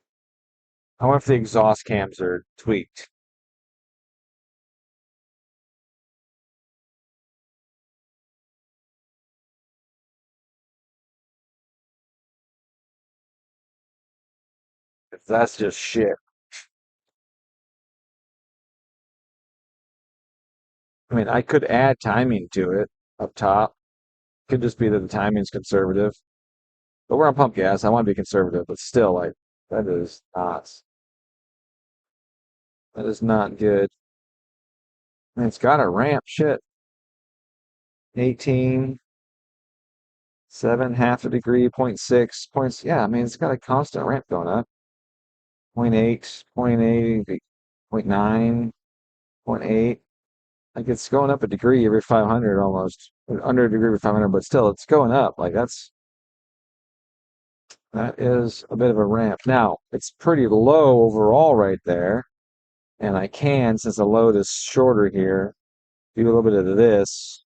[SPEAKER 1] I wonder if the exhaust cams are tweaked. If that's just shit. I mean, I could add timing to it up top. Could just be that the timing's conservative. But we're on pump gas. I want to be conservative, but still, like, that is not that is not good. I mean, it's got a ramp. Shit. 18, 7, half a degree, point 0.6, points. Yeah, I mean, it's got a constant ramp going up. Point 0.8, point 0.8, point 0.9, point 0.8. Like it's going up a degree every 500 almost. Under a degree every 500, but still it's going up. Like that is a bit of a ramp. Now, it's pretty low overall right there. And I can, since the load is shorter here, do a little bit of this.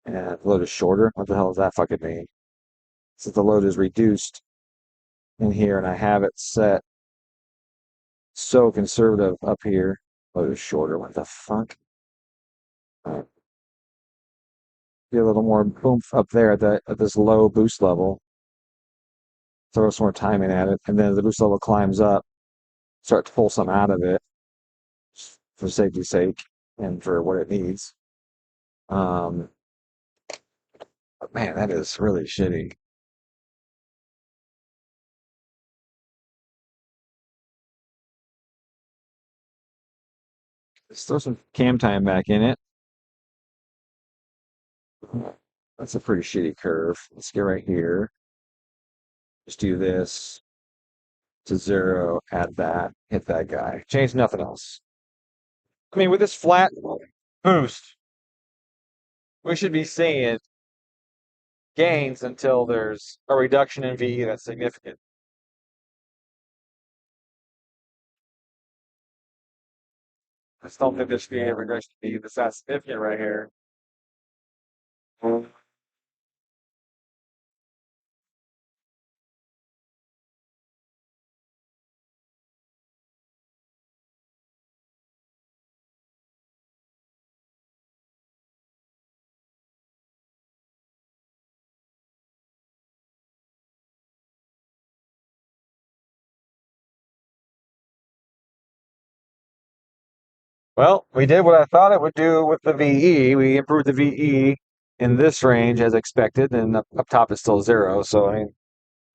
[SPEAKER 1] And the load is shorter. What the hell does that fucking mean? Since the load is reduced in here and I have it set so conservative up here. Load is shorter. What the fuck? Get a little more oomph up there at this low boost level. Throw some more timing at it, and then as the boost level climbs up, start to pull some out of it for safety's sake and for what it needs. Um, but man, that is really shitty. Let's throw some cam time back in it. That's a pretty shitty curve. Let's get right here. Just do this to zero, add that, hit that guy. Change nothing else. I mean, with this flat boost, we should be seeing gains until there's a reduction in VE that's significant. I just don't think there should be a regression to VE that's that significant right here. Well, we did what I thought it would do with the VE. We improved the VE in this range as expected, and up top is still zero. So, I mean,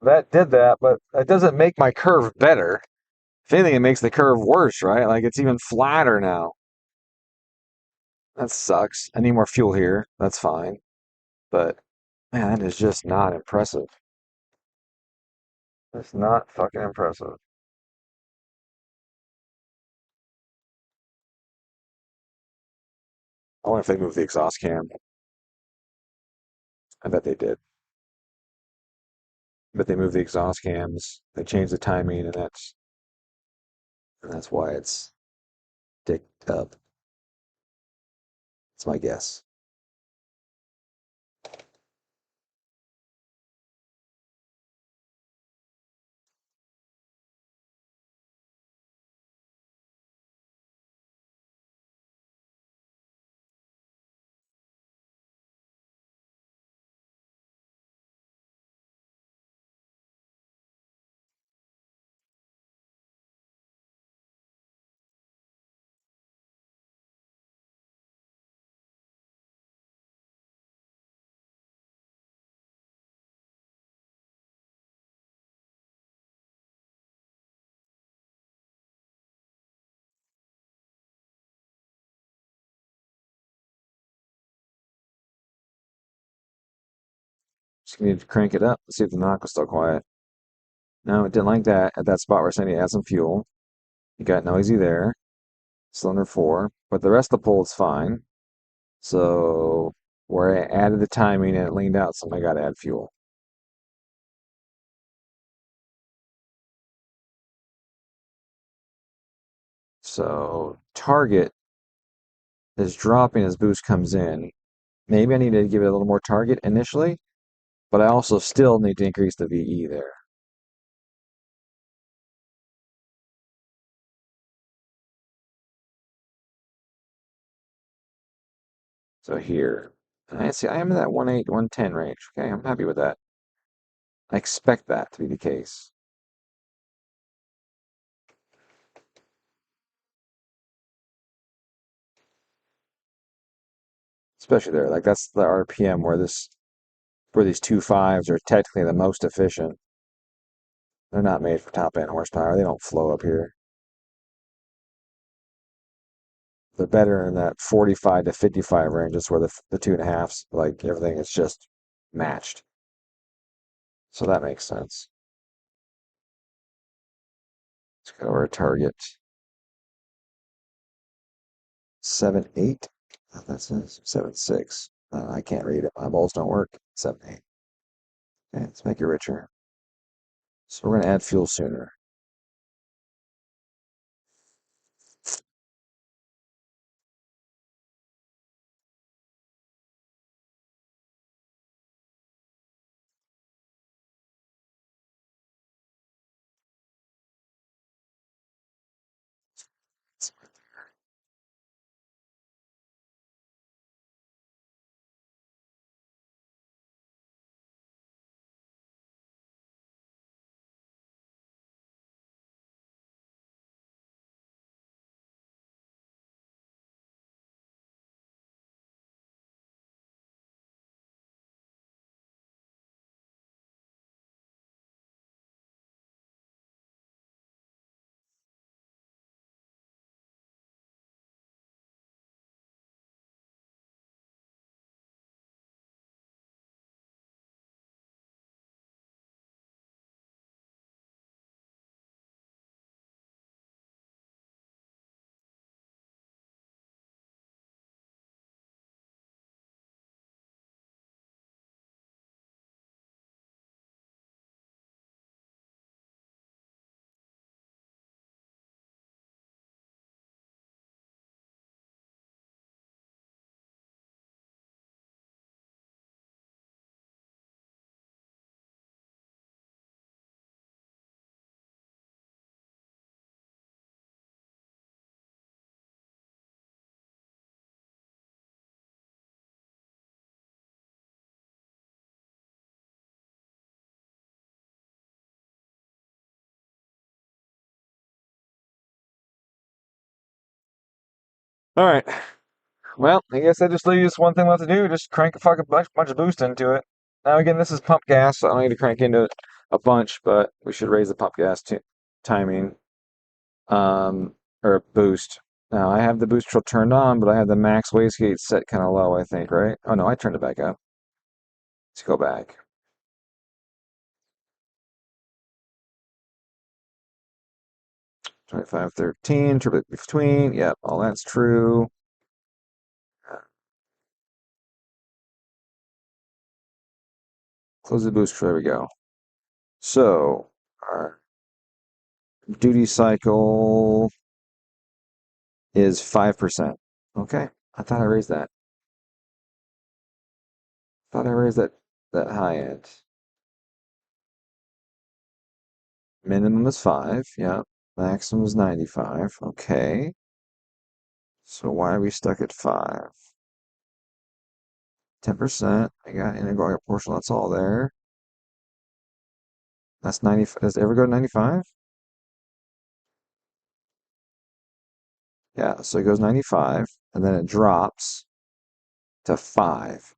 [SPEAKER 1] that did that, but that doesn't make my curve better. If anything, it makes the curve worse, right? Like it's even flatter now. That sucks. I need more fuel here. That's fine. But, man, that is just not impressive. That's not fucking impressive. I wonder if they moved the exhaust cam. I bet they did. but they moved the exhaust cams. They changed the timing, and that's why it's dicked up. That's my guess. Just need to crank it up. Let's see if the knock was still quiet. No, it didn't like that. At that spot, we're saying to add some fuel. You got noisy there. Cylinder 4, but the rest of the pull is fine. So where I added the timing and it leaned out, so I got to add fuel. So target is dropping as boost comes in. Maybe I need to give it a little more target initially, but I also still need to increase the VE there. So here, I see I am in that 1.8, 110 range. Okay, I'm happy with that. I expect that to be the case. Especially there. Like that's the RPM where these 2.5s are technically the most efficient. They're not made for top end horsepower. They don't flow up here. They're better in that 45 to 55 range. That's where the 2.5s, like everything is just matched. So that makes sense. Let's go over a target. 7.8. That says 7.6. I can't read it. My balls don't work. 7.8. Okay, let's make it richer. So we're going to add fuel sooner. All right. Well, I guess that just leaves one thing left to do. Just crank a fucking bunch of boost into it. Now, again, this is pump gas, so I don't need to crank into it a bunch, but we should raise the pump gas timing. Um, or boost. Now, I have the boost control turned on, but I have the max wastegate set kind of low, I think, right? Oh, no, I turned it back up. Let's go back. 2513, turbo between. Yep, all that's true. Close the boost. There we go. So our duty cycle is 5%. Okay, I thought I raised that. Thought I raised that high end. Minimum is 5. Yeah. Maximum is 95. Okay. So why are we stuck at 5? 10%. I got integral, I got portion. That's all there. That's 90. Does it ever go to 95? Yeah. So it goes 95, and then it drops to 5.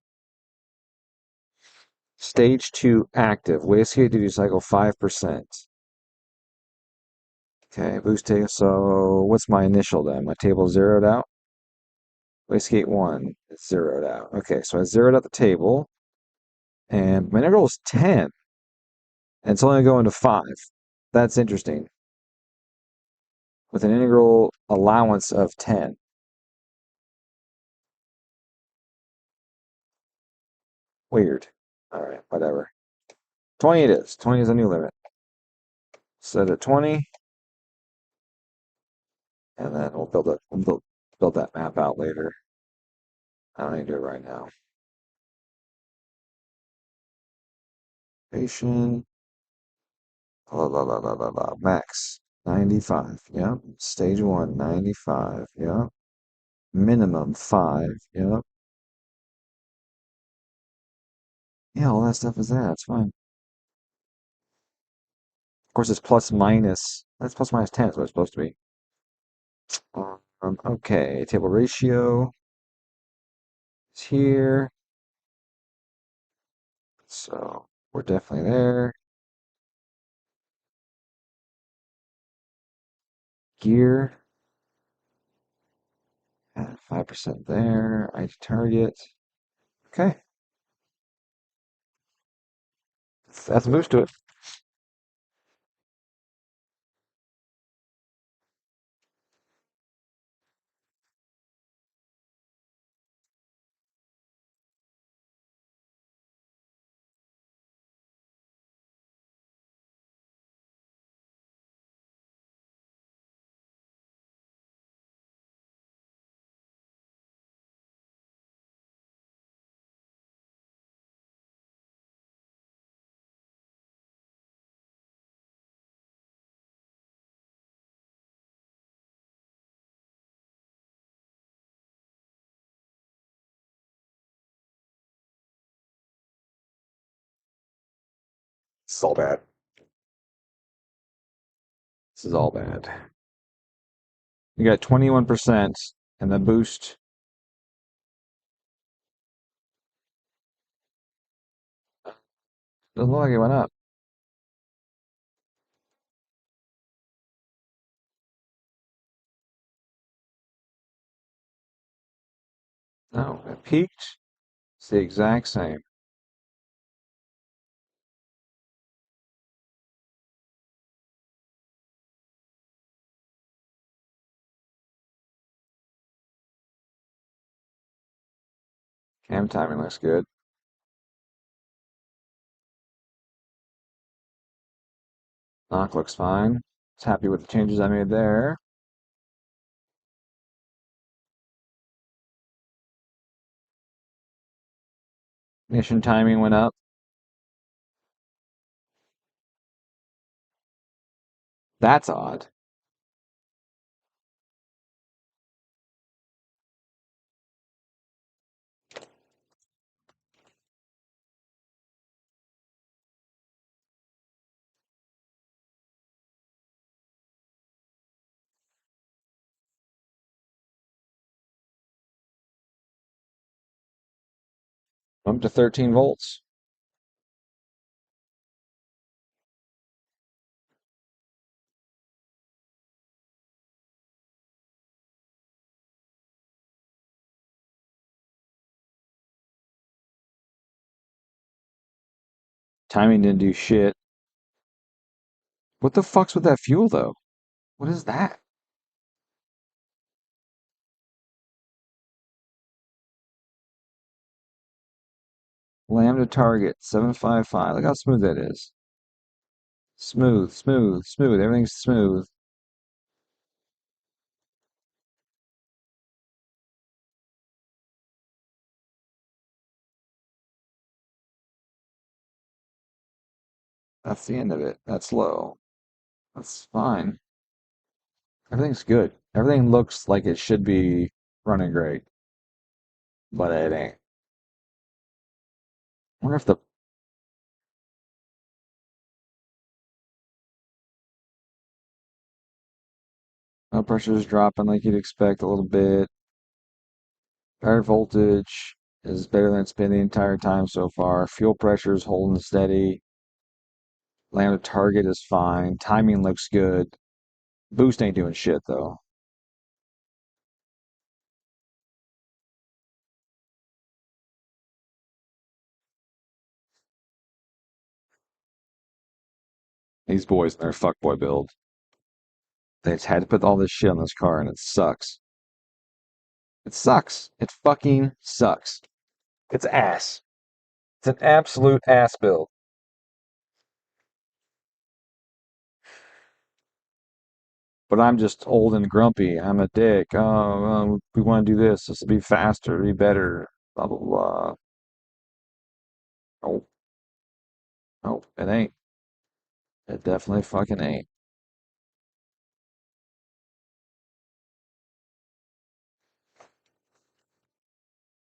[SPEAKER 1] Stage 2 active. Wastegate duty cycle 5%. Okay. Boost table. So what's my initial then? My table zeroed out. Wastegate 1 is zeroed out. Okay. So I zeroed out the table, and my integral is 10. And it's only going to 5. That's interesting. With an integral allowance of 10. Weird. All right, whatever. 20 it is. 20 is a new limit. Set at 20, and then we'll build that map out later. I don't need to do it right now. Patient. Max. 95. Yep. Stage 1, 95. Yep. Minimum 5. Yep. Yeah, all that stuff is there. That's fine. Of course, it's plus minus. That's plus minus 10 is what it's supposed to be. Okay, table ratio is here. So we're definitely there. Gear, 5% there. ID target. Okay, that's a boost to it. This is all bad. This is all bad. You got 21%, and the boost. Doesn't look like it went up. No, it peaked. It's the exact same. Cam timing looks good. Knock looks fine. It's happy with the changes I made there. Mission timing went up. That's odd. Up to 13 volts. Timing didn't do shit. What the fuck's with that fuel though? What is that? Lambda target 755. Look how smooth that is. Smooth, smooth, smooth. Everything's smooth. That's the end of it. That's low. That's fine. Everything's good. Everything looks like it should be running great, but it ain't. I wonder if the oil pressure is dropping like you'd expect a little bit. Tire voltage is better than it's been the entire time so far. Fuel pressure is holding steady. Lambda target is fine. Timing looks good. Boost ain't doing shit though. These boys and their fuckboy build. They just had to put all this shit on this car and it sucks. It sucks. It fucking sucks. It's ass. It's an absolute ass build. But I'm just old and grumpy. I'm a dick. Oh, we want to do this. This will be faster, be better. Blah blah blah. Oh, no, it ain't. It definitely fucking ain't.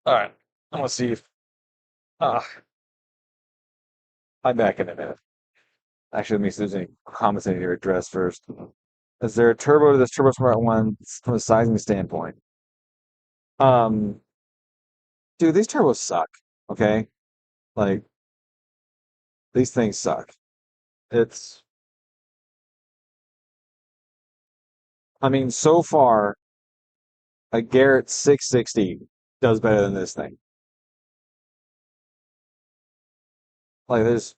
[SPEAKER 1] All right, I'm gonna see if. Ah, I'm back in a minute. Actually, let me see if there's any comments I need to address first. Is there a turbo to this Turbosmart one from a sizing standpoint? Um, dude, these turbos suck. Okay, like these things suck. It's. I mean, so far, a Garrett 660 does better than this thing. Like there's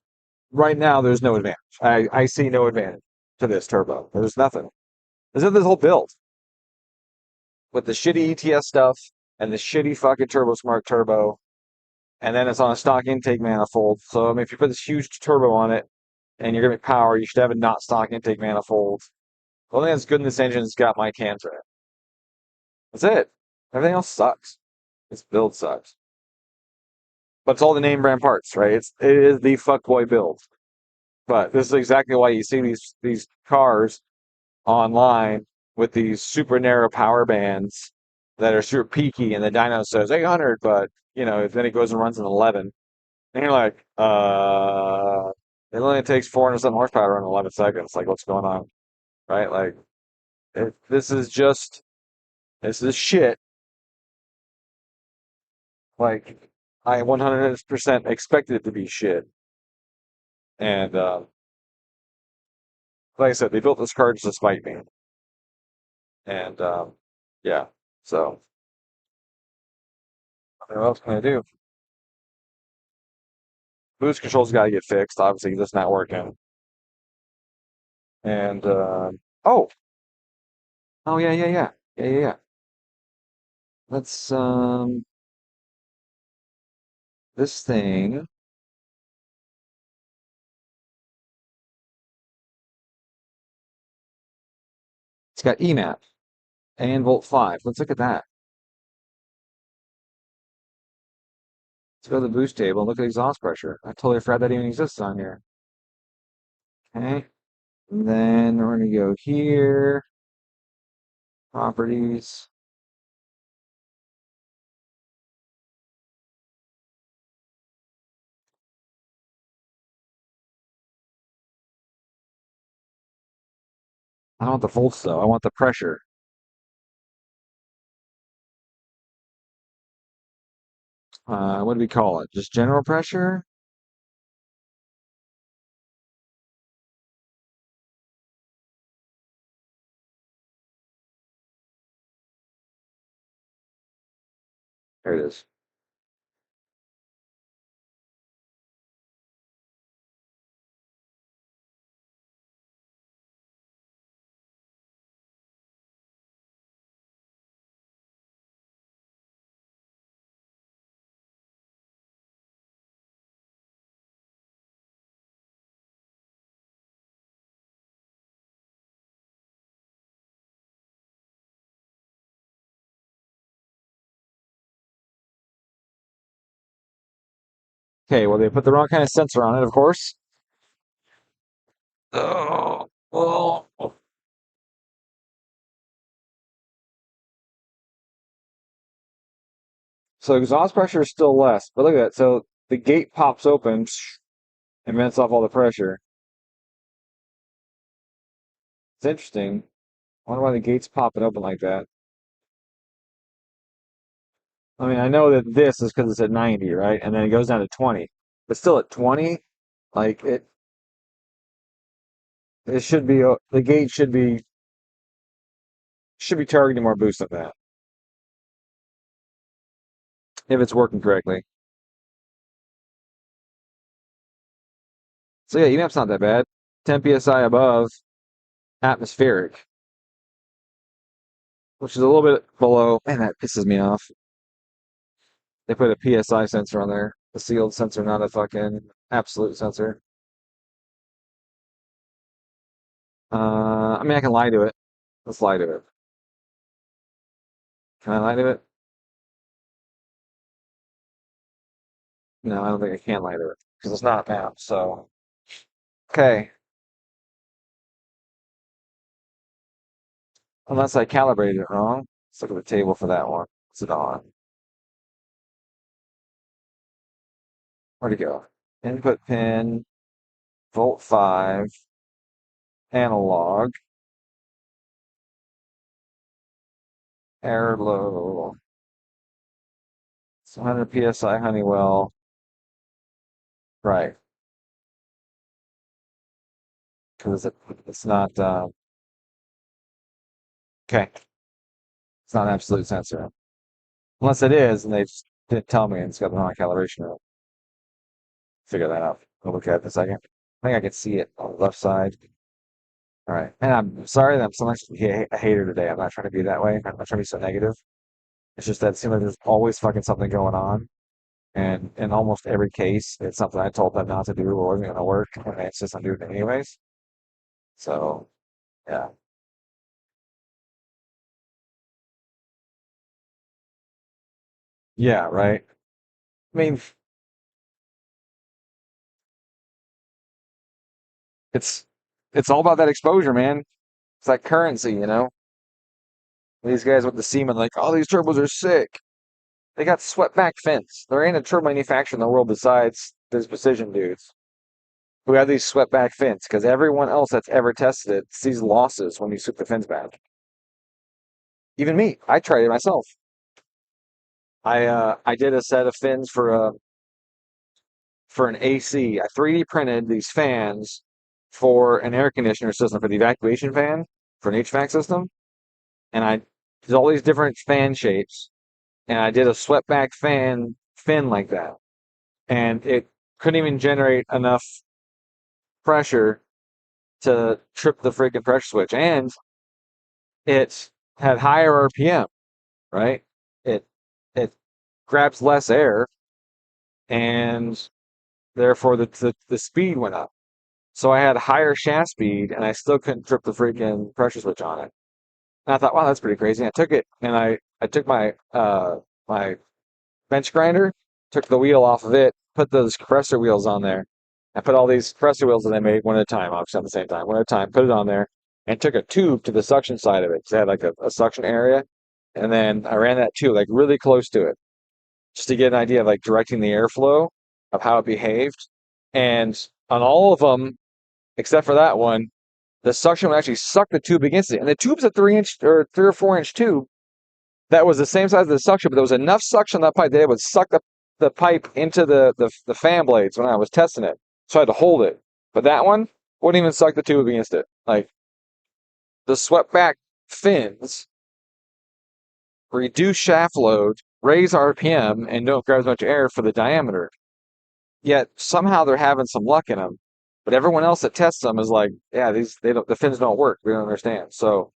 [SPEAKER 1] right now, there's no advantage. I see no advantage to this turbo. There's nothing. There's this whole build with the shitty ETS stuff and the shitty fucking Turbosmart Turbo, and then it's on a stock intake manifold. So I mean, if you put this huge turbo on it and you're gonna make power, you should have a not stock intake manifold. The only thing that's good in this engine is it's got my cams in it. That's it. Everything else sucks. This build sucks. But it's all the name brand parts, right? It is the fuckboy build. But this is exactly why you see these cars online with these super narrow power bands that are super peaky, and the dyno says 800, but then it goes and runs an 11, and you're like, it only takes 400 something horsepower in 11 seconds. Like, what's going on, right? Like, this is just this is shit. Like, I 100% expected it to be shit, and like I said, they built this car just to spite me, and yeah. So, what else can I do? Boost control's got to get fixed. Obviously, that's not working. And oh, oh yeah, yeah, yeah, yeah, yeah, yeah. Let's this thing. It's got EMAP and volt 5. Let's look at that. Let's go to the boost table and look at exhaust pressure. I totally forgot that even exists on here. Okay. And then we're gonna go here, properties. I don't want the volts though. I want the pressure. What do we call it? Just general pressure? There it is. Okay, well, they put the wrong kind of sensor on it, of course. Oh, oh. So exhaust pressure is still less, but look at that. So the gate pops open and vents off all the pressure. It's interesting. I wonder why the gate's popping open like that. I mean, I know that this is because it's at 90, right? And then it goes down to 20. But still at 20, like it should be the gate should be targeting more boost than that if it's working correctly. So yeah, EMAP's not that bad. 10 psi above atmospheric, which is a little bit below. Man, that pisses me off. They put a PSI sensor on there, a sealed sensor, not a fucking absolute sensor. I mean, I can lie to it. Let's lie to it. Can I lie to it? No, I don't think I can lie to it because it's not a map. So, okay, unless I calibrated it wrong. Let's look at the table for that one. What's it on? Where'd it go? Input pin, volt 5, analog, error low. It's 100 psi Honeywell. Right, because it's not. Okay, it's not an absolute sensor. Unless it is, and they just didn't tell me, and it's got the wrong calibration. I'll figure that out. I'll look at it in a second. I think I can see it on the left side. All right. And I'm sorry that I'm so much a hater today. I'm not trying to be that way. I'm not trying to be so negative. It's just that it seems like there's always fucking something going on. And in almost every case, it's something I told them not to do or wasn't going to work. And they insist on doing it anyways. So, yeah. Yeah, right. I mean, it's it's all about that exposure, man. It's like currency, you know? These guys with the semen, like, oh, these turbos are sick. They got swept back fins. There ain't a turbo manufacturer in the world besides those precision dudes who have these swept back fins because everyone else that's ever tested it sees losses when you sweep the fins back. Even me, I tried it myself. I did a set of fins for an AC. I 3D printed these fans for an air conditioner system for the evacuation fan for an HVAC system, and I did all these different fan shapes, and I did a swept back fan fin like that, and it couldn't even generate enough pressure to trip the freaking pressure switch, and it had higher RPM, right? It it grabs less air, and therefore the speed went up. So I had higher shaft speed, and I still couldn't trip the freaking pressure switch on it. And I thought, wow, that's pretty crazy. And I took it, and I took my bench grinder, took the wheel off of it, put those compressor wheels on there. I put all these compressor wheels that I made one at a time, obviously at the same time, one at a time, put it on there, and took a tube to the suction side of it. So I had like a suction area, and then I ran that tube like really close to it, just to get an idea of like directing the airflow of how it behaved. And on all of them, except for that one, the suction would actually suck the tube against it. And the tube's a 3 inch or 3 or 4 inch tube that was the same size as the suction, but there was enough suction on that pipe that it would suck the pipe into the fan blades when I was testing it. So I had to hold it. But that one wouldn't even suck the tube against it. Like the swept back fins reduce shaft load, raise RPM, and don't grab as much air for the diameter. Yet somehow they're having some luck in them. But everyone else that tests them is like, yeah, the fins don't work. We don't understand. So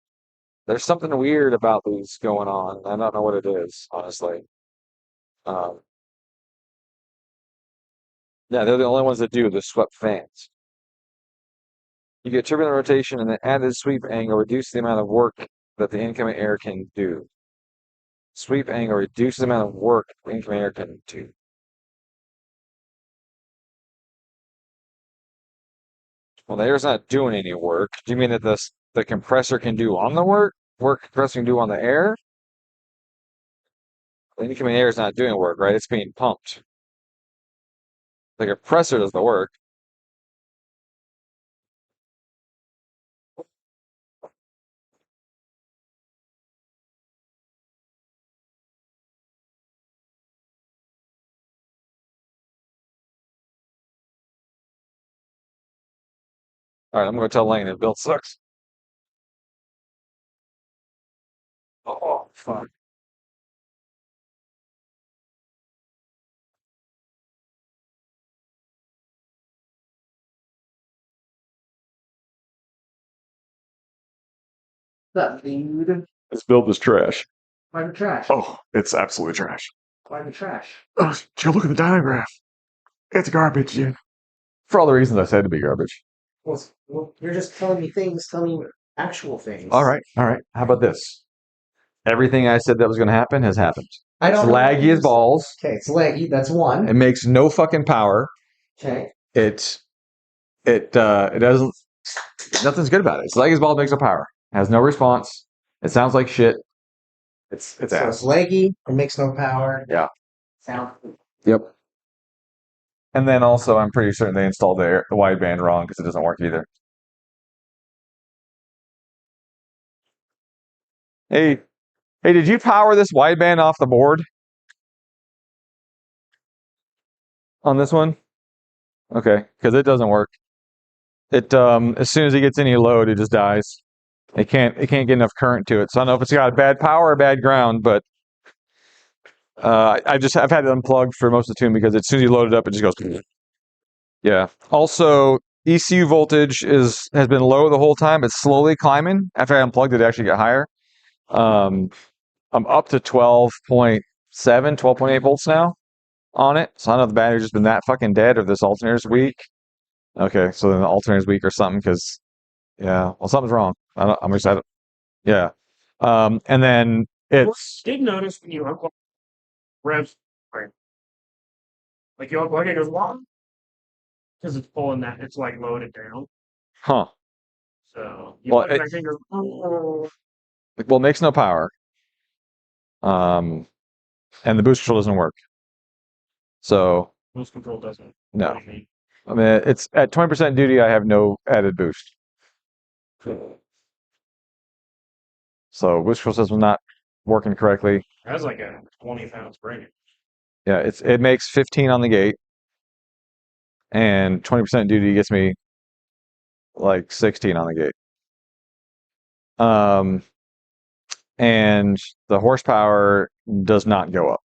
[SPEAKER 1] there's something weird about these going on. I don't know what it is, honestly. Um, yeah, they're the only ones that do the swept fans. You get turbulent rotation and the added sweep angle reduce the amount of work that the incoming air can do. Sweep angle reduces the amount of work the incoming air can do. Well, the air's not doing any work. Do you mean that the compressor can do on the work compressor can do on the air? The incoming air is not doing work, right? It's being pumped. The compressor does the work. All right, I'm going to tell Lane that build sucks. Oh, fuck.
[SPEAKER 2] That dude.
[SPEAKER 1] This build is trash.
[SPEAKER 2] Why the trash?
[SPEAKER 1] Oh, it's absolute trash.
[SPEAKER 2] Why the trash?
[SPEAKER 1] Oh, Joe, look at the diagram. It's garbage, dude. For all the reasons I said to be garbage.
[SPEAKER 2] Well, you're just telling me things, telling me actual things.
[SPEAKER 1] All right, all right. How about this? Everything I said that was going to happen has happened.
[SPEAKER 2] I
[SPEAKER 1] It's
[SPEAKER 2] don't know what
[SPEAKER 1] laggy
[SPEAKER 2] you
[SPEAKER 1] as balls.
[SPEAKER 2] Okay, it's laggy. That's one.
[SPEAKER 1] It makes no fucking power.
[SPEAKER 2] Okay.
[SPEAKER 1] It doesn't. Nothing's good about it. It's laggy as balls, makes no power. Has no response. It sounds like shit. It's
[SPEAKER 2] So it's
[SPEAKER 1] ass.
[SPEAKER 2] laggy. It makes no power.
[SPEAKER 1] Yeah.
[SPEAKER 2] Sound.
[SPEAKER 1] Yep. And then also, I'm pretty certain they installed the wideband wrong because it doesn't work either. Hey, hey, did you power this wideband off the board on this one? Okay, because it doesn't work. It as soon as it gets any load, it just dies. It can't get enough current to it. So I don't know if it's got bad power or bad ground, but I've had it unplugged for most of the tune because as soon as you load it up, it just goes. Yeah. Also, ECU voltage has been low the whole time. It's slowly climbing. After I unplugged it, it actually got higher. Um, I'm up to 12.7, 12.8 volts now on it. So I don't know if the battery's just been that fucking dead or this alternator's weak. Okay, so then the alternator's weak or something because, yeah, well, something's wrong. I'm excited. Yeah. And then it's,
[SPEAKER 2] Did notice when you unplug revs, like you unplug it, it goes long because it's pulling that. It's like loaded down.
[SPEAKER 1] huh.
[SPEAKER 2] So you
[SPEAKER 1] Well,
[SPEAKER 2] put it back in, it goes. Oh.
[SPEAKER 1] well, it makes no power. Um, and the boost control doesn't work. So,
[SPEAKER 2] Boost control doesn't.
[SPEAKER 1] no.
[SPEAKER 2] What do you mean?
[SPEAKER 1] I mean, it's at 20% duty, I have no added boost. So boost control system not working correctly.
[SPEAKER 2] That's like a 20-pound spring.
[SPEAKER 1] Yeah, it makes 15 on the gate, and 20% duty gets me like 16 on the gate. Um, and the horsepower does not go up.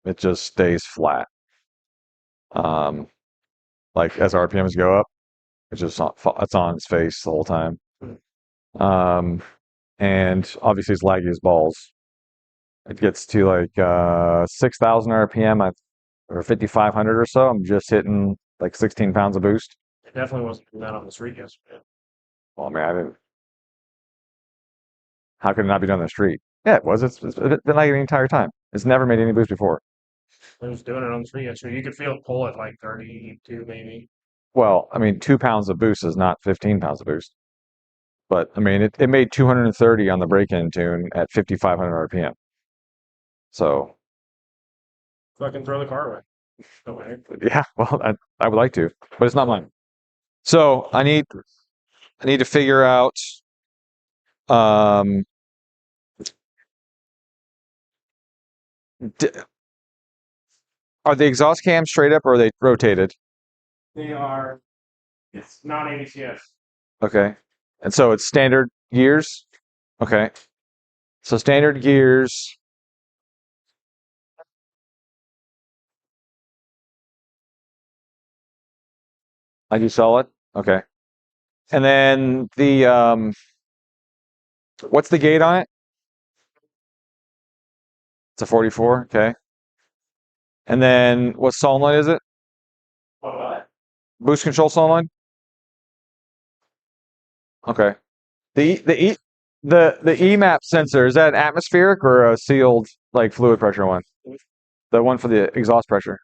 [SPEAKER 1] It just stays flat. Um, like as RPMs go up, it's on its face the whole time. Um, and obviously it's laggy as balls. It gets to like 6,000 RPM or 5,500 or so. I'm just hitting like 16 pounds of boost.
[SPEAKER 2] It definitely wasn't doing that on the street yesterday.
[SPEAKER 1] Well, I mean, I didn't. How could it not be done on the street? Yeah, it was. It's been like the entire time. It's never made any boost before.
[SPEAKER 2] It was doing it on the street yesterday. You could feel it pull at like 32, maybe.
[SPEAKER 1] Well, I mean, 2 pounds of boost is not 15 pounds of boost. But I mean, it made 230 on the break-in tune at 5,500 RPM. So
[SPEAKER 2] Fucking throw the car away. No way.
[SPEAKER 1] yeah, well, I would like to, but it's not mine. So I need to figure out um d are the exhaust cams straight up or are they rotated?
[SPEAKER 2] They are. It's not ABCS.
[SPEAKER 1] Okay. And so it's standard gears? Okay. So standard gears. I do solid. Okay. And then what's the gate on it? It's a 44. Okay. And then what solenoid is it?
[SPEAKER 2] What?
[SPEAKER 1] Boost control solenoid? Okay. The EMAP sensor, is that atmospheric or a sealed like fluid pressure one? The one for the exhaust pressure.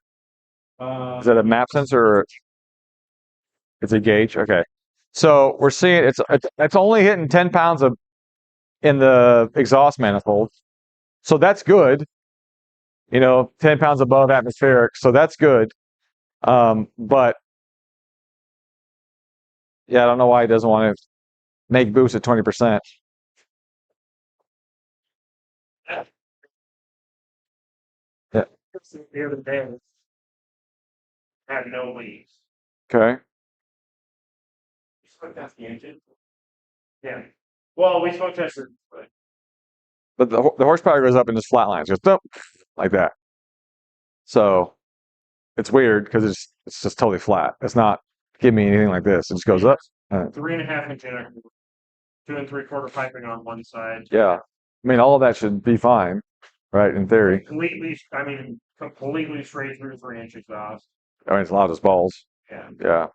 [SPEAKER 1] Is that a map sensor or It's a gauge. Okay. So we're seeing it's only hitting 10 pounds of in the exhaust manifold. So that's good. 10 pounds above atmospheric. So that's good. But yeah, I don't know why he doesn't want to make boost at 20%. Yeah.
[SPEAKER 2] The other day, had no leaves.
[SPEAKER 1] Okay.
[SPEAKER 2] We smoke test the engine. Yeah. Well, we smoke tested, but
[SPEAKER 1] But the horsepower goes up and just flatlines, just up like that. So it's weird because it's just totally flat. It's not giving me anything like this. It just goes up.
[SPEAKER 2] 3.5 inch inner, 2 3/4 piping on one side.
[SPEAKER 1] Yeah. I mean, all of that should be fine, right? In theory.
[SPEAKER 2] Completely straight through 3 inch exhaust.
[SPEAKER 1] I mean, it's loud as balls.
[SPEAKER 2] Yeah.
[SPEAKER 1] Yeah.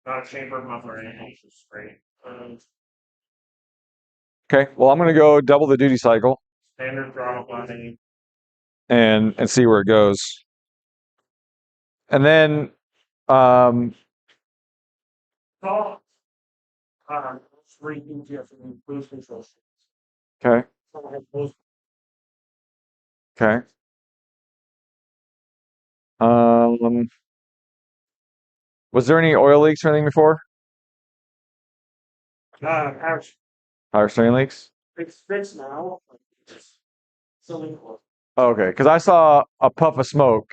[SPEAKER 2] Not a chamber muffler or anything, it's just straight.
[SPEAKER 1] Okay. Well, I'm gonna go double the duty cycle
[SPEAKER 2] Standard throttle body.
[SPEAKER 1] and see where it goes. And then um
[SPEAKER 2] Oh, three EGF and boost control.
[SPEAKER 1] okay.
[SPEAKER 2] Boost.
[SPEAKER 1] Okay. Um was there any oil leaks or anything before?
[SPEAKER 2] Ouch.
[SPEAKER 1] Power steering leaks?
[SPEAKER 2] It's fixed now. It's still close.
[SPEAKER 1] Oh, okay, because I saw a puff of smoke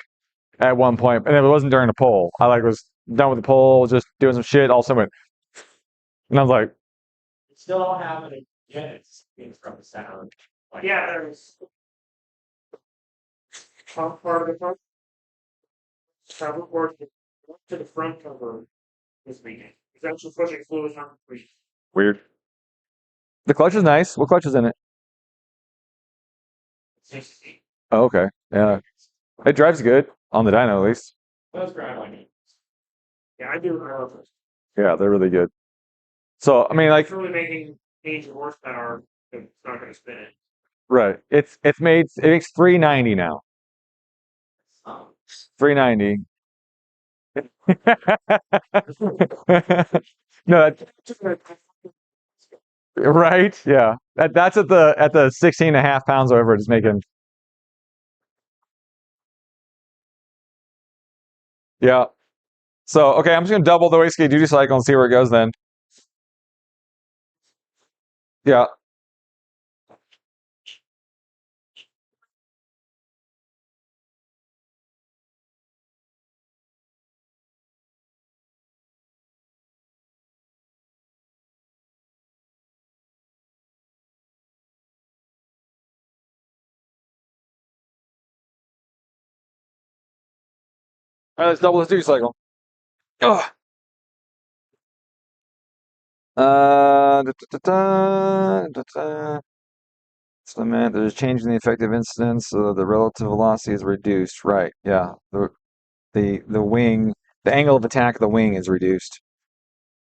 [SPEAKER 1] at one point, and it wasn't during the poll. I like was done with the poll, just doing some shit. All of a sudden, went, and I was like,
[SPEAKER 2] It's still all happening. Yeah, it's from the sound. Yeah, there's top part of the front travel port to the front cover is leaking. It's actually pushing fluid on the free.
[SPEAKER 1] weird. The clutch is nice. What clutch is in it?
[SPEAKER 2] 60.
[SPEAKER 1] Oh, okay. Yeah, it drives good on the dyno at least.
[SPEAKER 2] That's great. Yeah, I do remember this.
[SPEAKER 1] Yeah, they're really good. So I mean, like,
[SPEAKER 2] It's really making 80 horsepower. It's not going to spin it.
[SPEAKER 1] right? It makes 390 now.
[SPEAKER 2] Um,
[SPEAKER 1] 390. No, right? Yeah. That's at the 16 and a half pounds over it's making. Yeah. So okay, I'm just gonna double the wastegate duty cycle and see where it goes then. Yeah. All right, let's double this duty cycle. Ugh. So man, there's a change in the effective incidence, so the relative velocity is reduced. Right. Yeah. The wing, the angle of attack of the wing is reduced.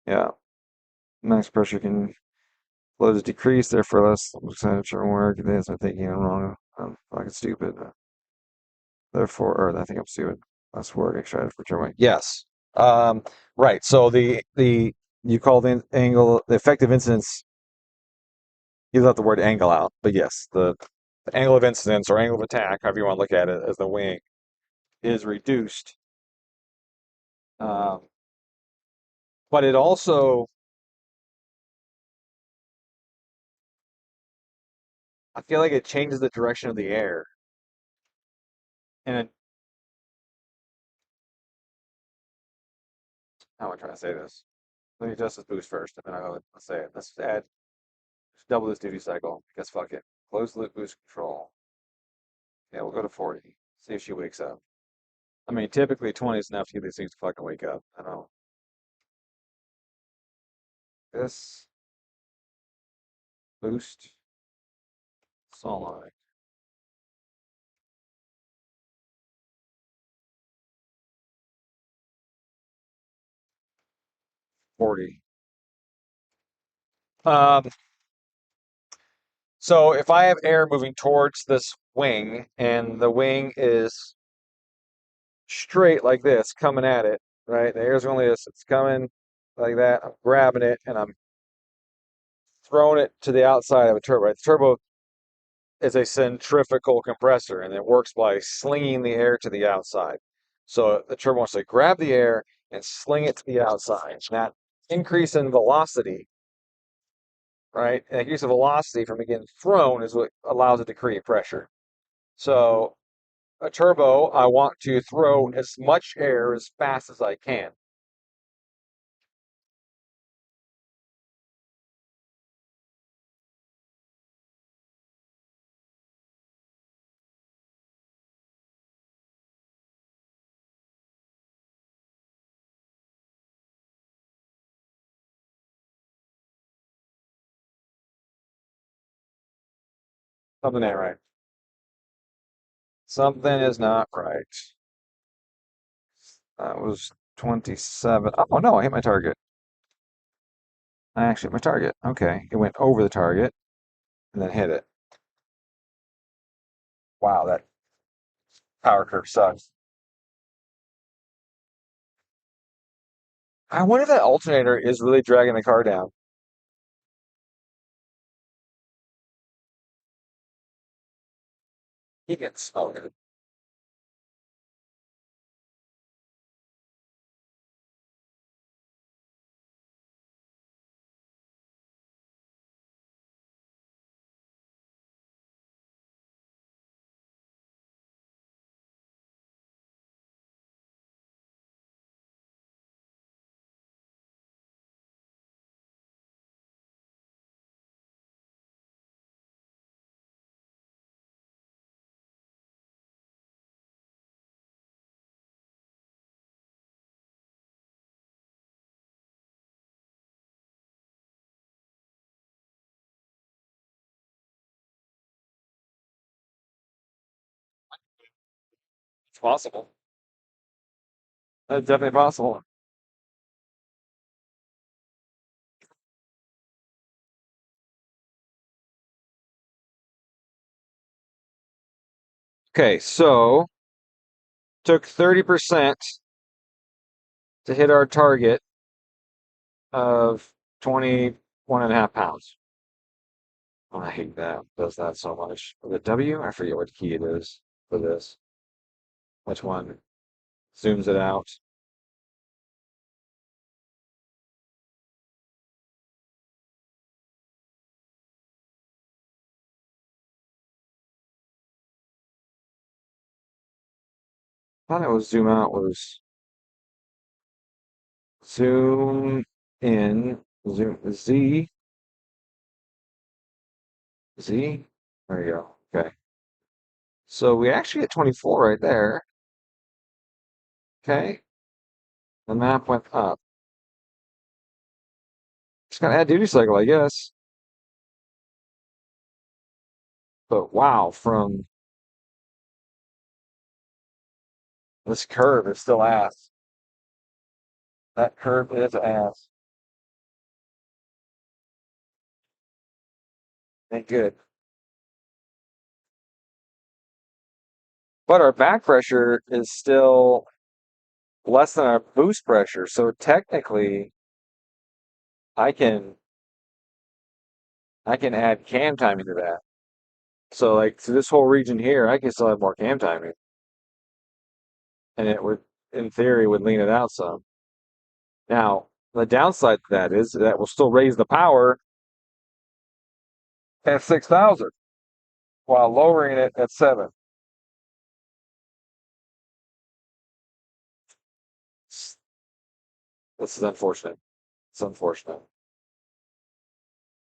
[SPEAKER 1] Yeah. Max pressure can load is decreased, therefore less percentage of work. This I'm thinking I'm wrong. I'm fucking stupid. Therefore, or I think I'm stupid. Less work extracted for turn wing. Yes. Um, right. So the you call the angle the effective incidence. You left the word angle out, but yes, the angle of incidence or angle of attack, however you want to look at it, as the wing is reduced. Um, but it also, I feel like it changes the direction of the air. And how am I trying to say this? Let me adjust this boost first, and then let's say it. Let's double this duty cycle because fuck it. Closed loop boost control. Yeah, we'll go to 40. See if she wakes up. I mean, typically 20 is enough to get these things to fucking wake up. I know. This boost solenoid. 40. Um, so if I have air moving towards this wing and the wing is straight like this coming at it, right? The air's going like this. It's coming like that. I'm grabbing it and I'm throwing it to the outside of a turbo. Right? The turbo is a centrifugal compressor and it works by slinging the air to the outside. So the turbo wants to grab the air and sling it to the outside. And that increase in velocity, right? And increase of velocity from it getting thrown is what allows it to create pressure. So a turbo, I want to throw as much air as fast as I can. Something ain't right. Something is not right. That was 27. Oh no, I hit my target. I actually hit my target. Okay, it went over the target and then hit it. Wow, that power curve sucks. I wonder if that alternator is really dragging the car down. He gets smoked. It's possible. That's definitely possible. Okay, so took 30% to hit our target of 21.5 pounds. Oh, I hate that. Does that so much. The W? I forget what key it is for this. Which one zooms it out? I thought it was zoom out was zoom in, zoom Z, Z. There you go. Okay. So we actually hit 24 right there. Okay. The map went up. Just gotta add duty cycle, I guess. But wow, from this curve is still ass. That curve is ass. Ain't good. But our back pressure is still less than our boost pressure. So technically I can I can add cam timing to that. So like to this whole region here, I can still have more cam timing. And it would in theory would lean it out some. Now, the downside to that is that will still raise the power at 6,000 while lowering it at 7. This is unfortunate. It's unfortunate.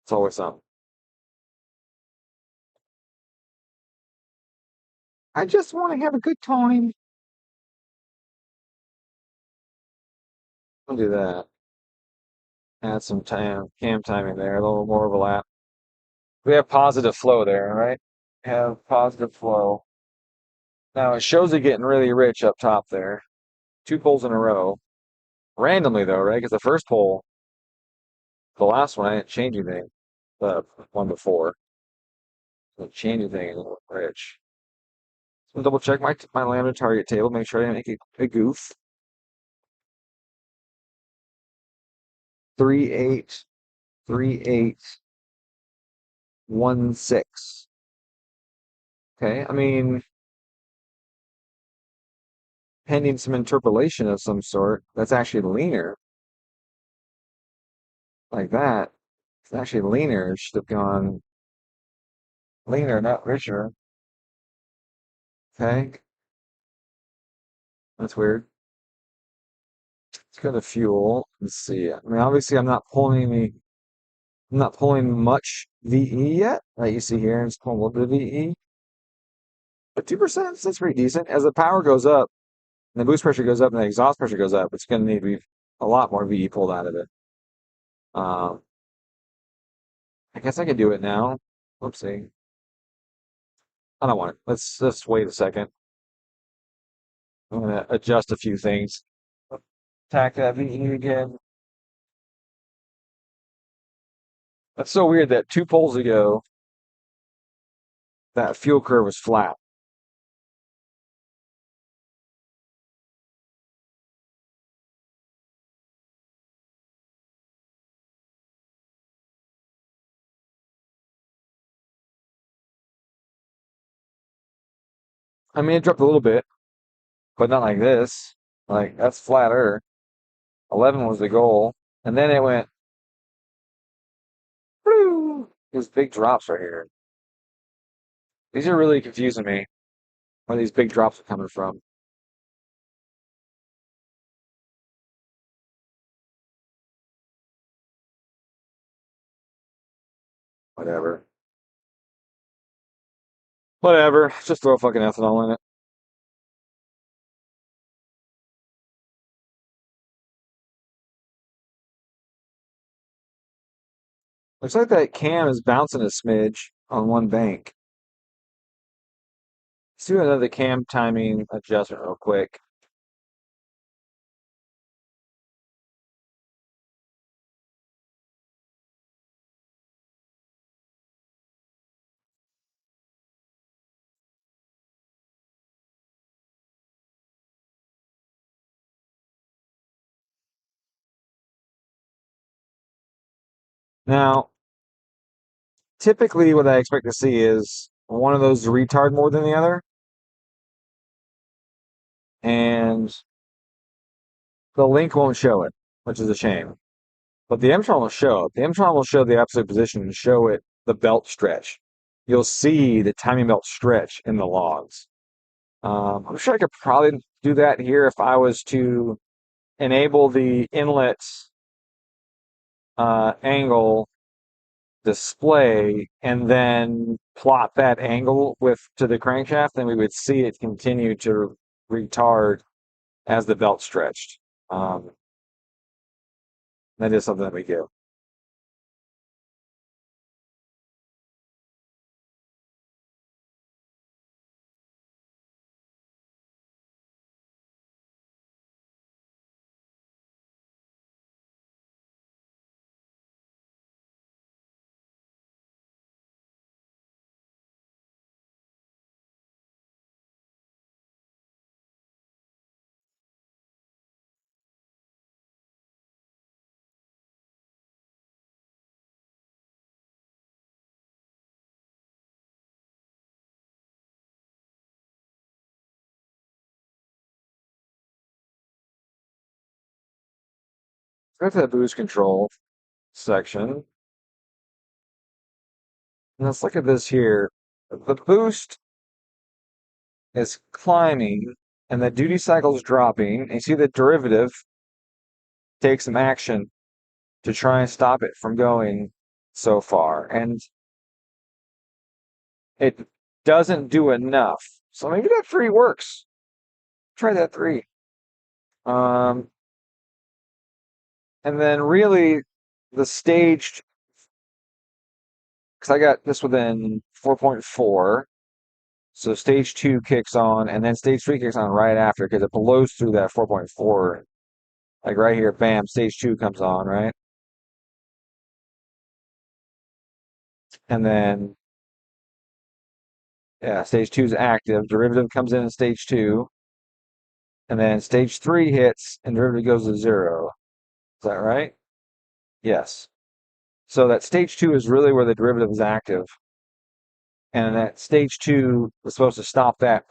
[SPEAKER 1] It's always something. I just want to have a good time. I'll do that. Add some time, cam timing there, a little more overlap. We have positive flow there, right? Have positive flow. Now it shows it getting really rich up top there. 2 poles in a row. Randomly though, right? Because the first pole, the last one, I didn't change anything. The one before. Didn't change anything, it looked rich. So double check my lambda target table, make sure I didn't make a goof. 383816. Okay, I mean, pending some interpolation of some sort, that's actually leaner, like that. It's actually leaner. It should have gone leaner, not richer. Okay, that's weird. Let's go to fuel. Let's see. I mean, obviously, I'm not pulling much VE yet. Like you see here, I'm just pulling a little bit of VE, but 2%, that's pretty decent. As the power goes up, and the boost pressure goes up, and the exhaust pressure goes up, it's going to need to be a lot more VE pulled out of it. Um, I guess I could do it now. Oopsie. I don't want it. Let's wait a second. I'm gonna adjust a few things. Attack that VE again. That's so weird that 2 polls ago, that fuel curve was flat. I mean, it dropped a little bit, but not like this. Like, that's flatter. 11 was the goal. And then it went, woo, these big drops right here. These are really confusing me, where these big drops are coming from. Whatever. Whatever. Just throw fucking ethanol in it. Looks like that cam is bouncing a smidge on one bank. Let's do another cam timing adjustment real quick. Now, typically what I expect to see is one of those to retard more than the other, and the link won't show it, which is a shame. But the Mtron will show it. The Mtron will show the absolute position and show it the belt stretch. You'll see the timing belt stretch in the logs. I'm sure I could probably do that here if I was to enable the inlet angle display and then plot that angle with to the crankshaft, then we would see it continue to retard as the belt stretched. Um, that is something that we do. Go to the boost control section. And let's look at this here. The boost is climbing and the duty cycle is dropping. And you see the derivative takes some action to try and stop it from going so far. And it doesn't do enough. So maybe that 3 works. Try that 3. Um, and then really the staged, because I got this within 4.4. So stage 2 kicks on, and then stage 3 kicks on right after because it blows through that 4.4. Like right here, bam, stage 2 comes on, right? And then, yeah, stage 2 is active. Derivative comes in stage 2. And then stage 3 hits, and derivative goes to 0. Is that right? Yes. So that stage two is really where the derivative is active, and that stage two was supposed to stop that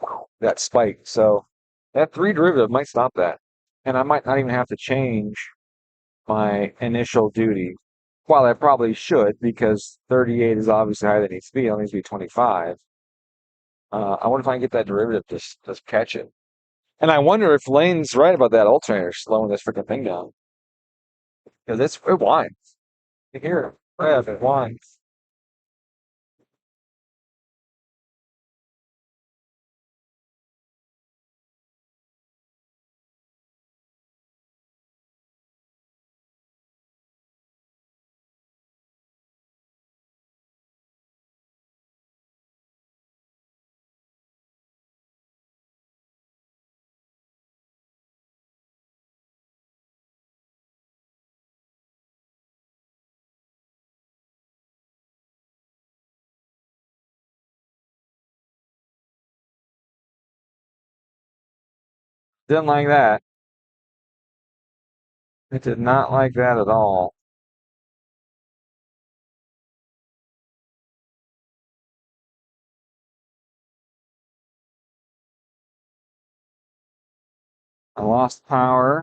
[SPEAKER 1] spike. So that three derivative might stop that, and I might not even have to change my initial duty. While I probably should, because 38 is obviously higher than it needs to be. It only needs to be 25. I wonder if I can get that derivative to just catch it. And I wonder if Lane's right about that alternator slowing this freaking thing down. Because it whines. You hear it. Rev, it whines. Didn't like that. It did not like that at all. I lost power,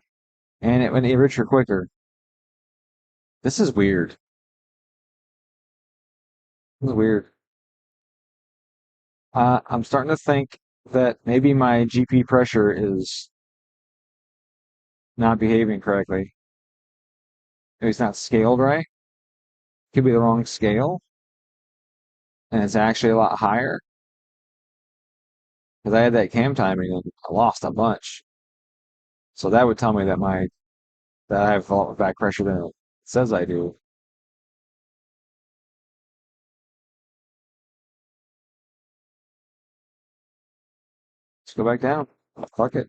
[SPEAKER 1] and it went richer quicker. This is weird. This is weird. I'm starting to think that maybe my GP pressure is not behaving correctly. Maybe it's not scaled right. Could be the wrong scale, and it's actually a lot higher. Because I had that cam timing and I lost a bunch. So that would tell me that I have a lot more back pressure than it says I do. Let's go back down. Fuck it.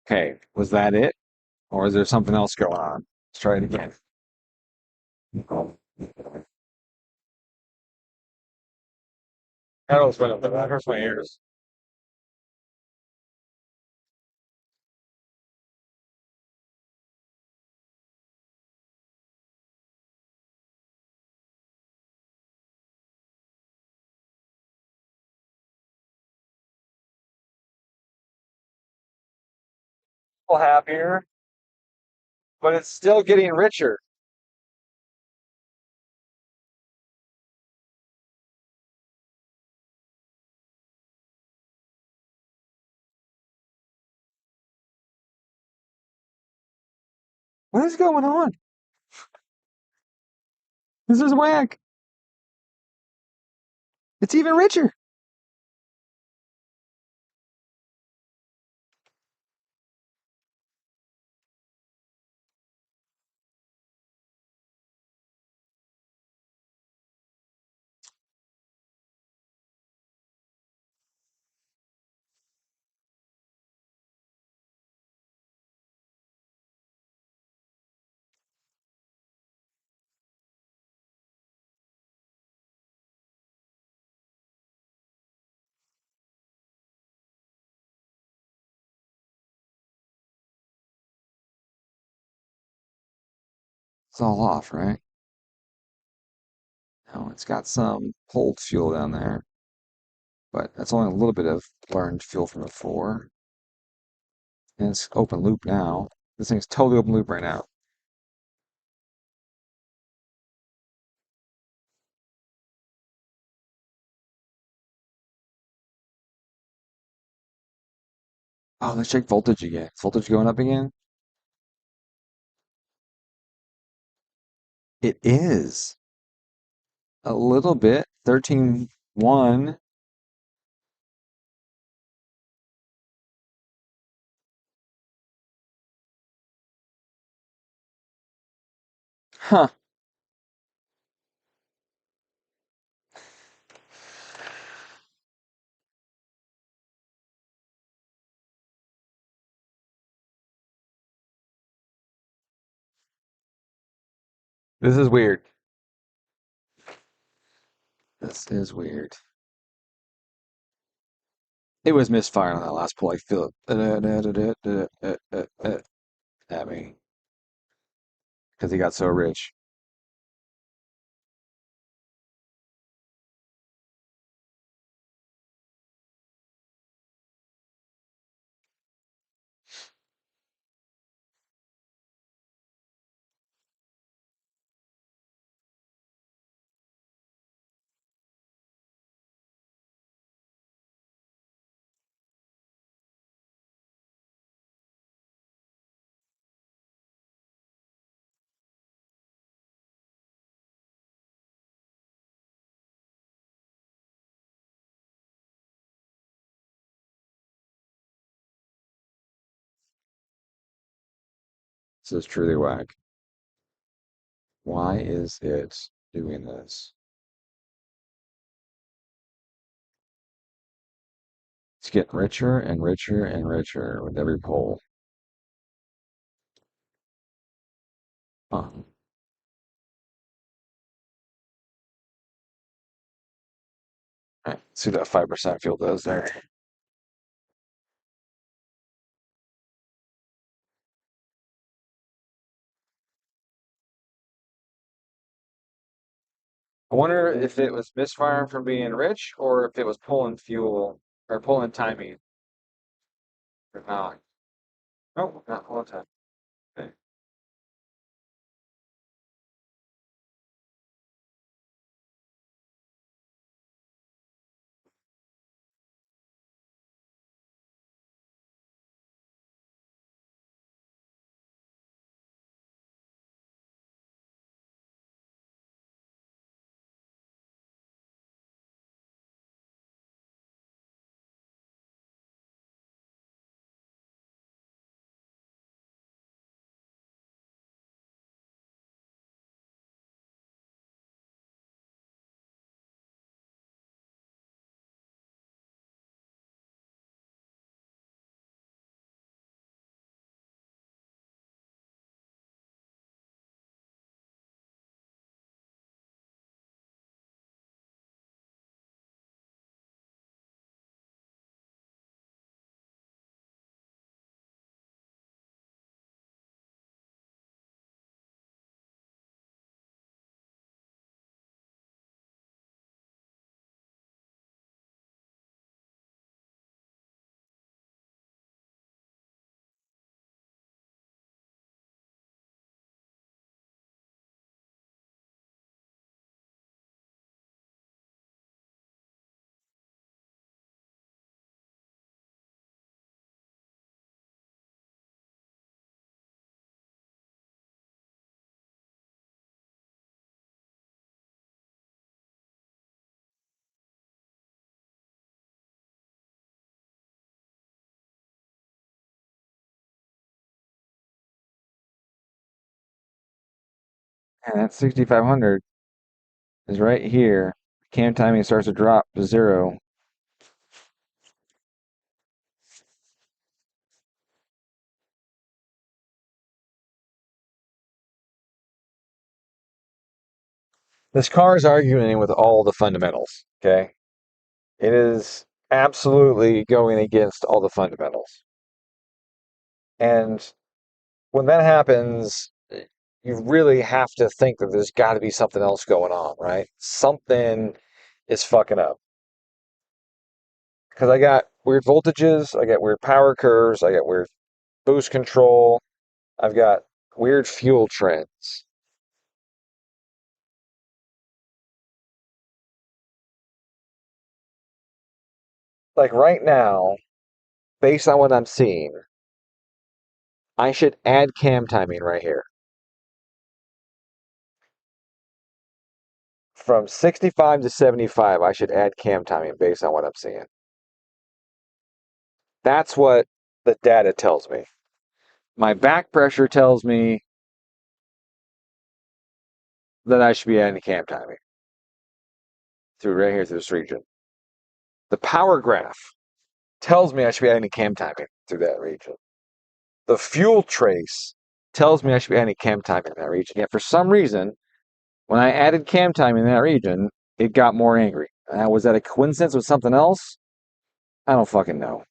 [SPEAKER 1] Okay, was that it? Or is there something else going on? Let's try it again. That was better. That hurts my ears. A little happier, but it's still getting richer. What is going on? This is whack. It's even richer. It's all off, right? Oh, it's got some pulled fuel down there, but that's only a little bit of burned fuel from before. And it's open loop now. This thing's totally open loop right now. Oh, let's check voltage again. Is voltage going up again? It is. A little bit. 13.1. Huh. This is weird. This is weird. It was misfiring on that last pull. I feel it at me because he got so rich. This is truly whack. Why is it doing this? It's getting richer and richer and richer with every pull. Huh. Right. See what that 5% fuel does there. I wonder if it was misfiring from being rich or if it was pulling fuel or pulling timing or not. No, not pulling time. Okay. And that 6,500 is right here. Cam timing starts to drop to zero. This car is arguing with all the fundamentals. Okay. It is absolutely going against all the fundamentals. And when that happens, you really have to think that there's got to be something else going on, right? Something is fucking up. Because I got weird voltages, I got weird power curves, I got weird boost control, I've got weird fuel trends. Like right now, based on what I'm seeing, I should add cam timing right here. From 65 to 75, I should add cam timing based on what I'm seeing. That's what the data tells me. My back pressure tells me that I should be adding cam timing through right here through this region. The power graph tells me I should be adding cam timing through that region. The fuel trace tells me I should be adding cam timing in that region. Yet for some reason, When I added cam time in that region, it got more angry. Was that a coincidence with something else? I don't fucking know.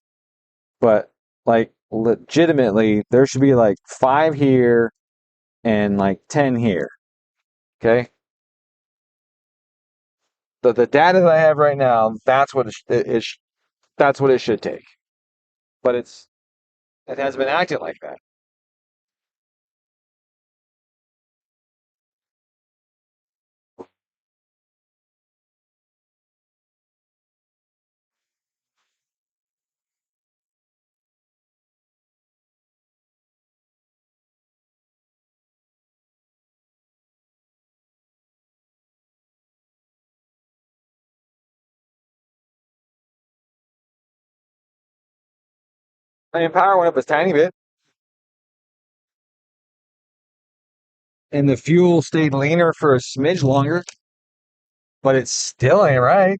[SPEAKER 1] But like legitimately, there should be like 5 here and like 10 here. Okay. The data that I have right now, that's what that's what it should take. But it has been acting like that. I mean, power went up a tiny bit, and the fuel stayed leaner for a smidge longer, but it still ain't right.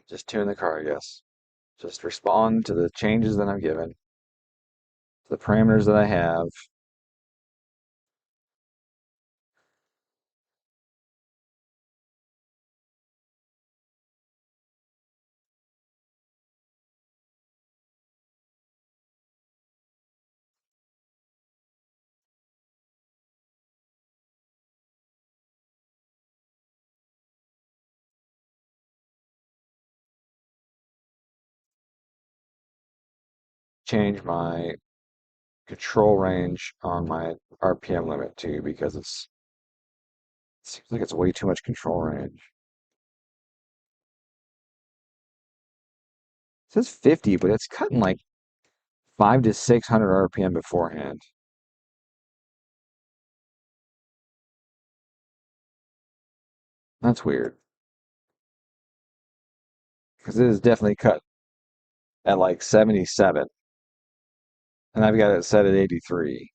[SPEAKER 1] Just tune the car, I guess. Just respond to the changes that I'm given, to the parameters that I have. Change my control range on my RPM limit too, because it seems like it's way too much control range. It says 50, but it's cutting like 5 to 600 RPM beforehand. That's weird, because it is definitely cut at like 77, and I've got it set at 83.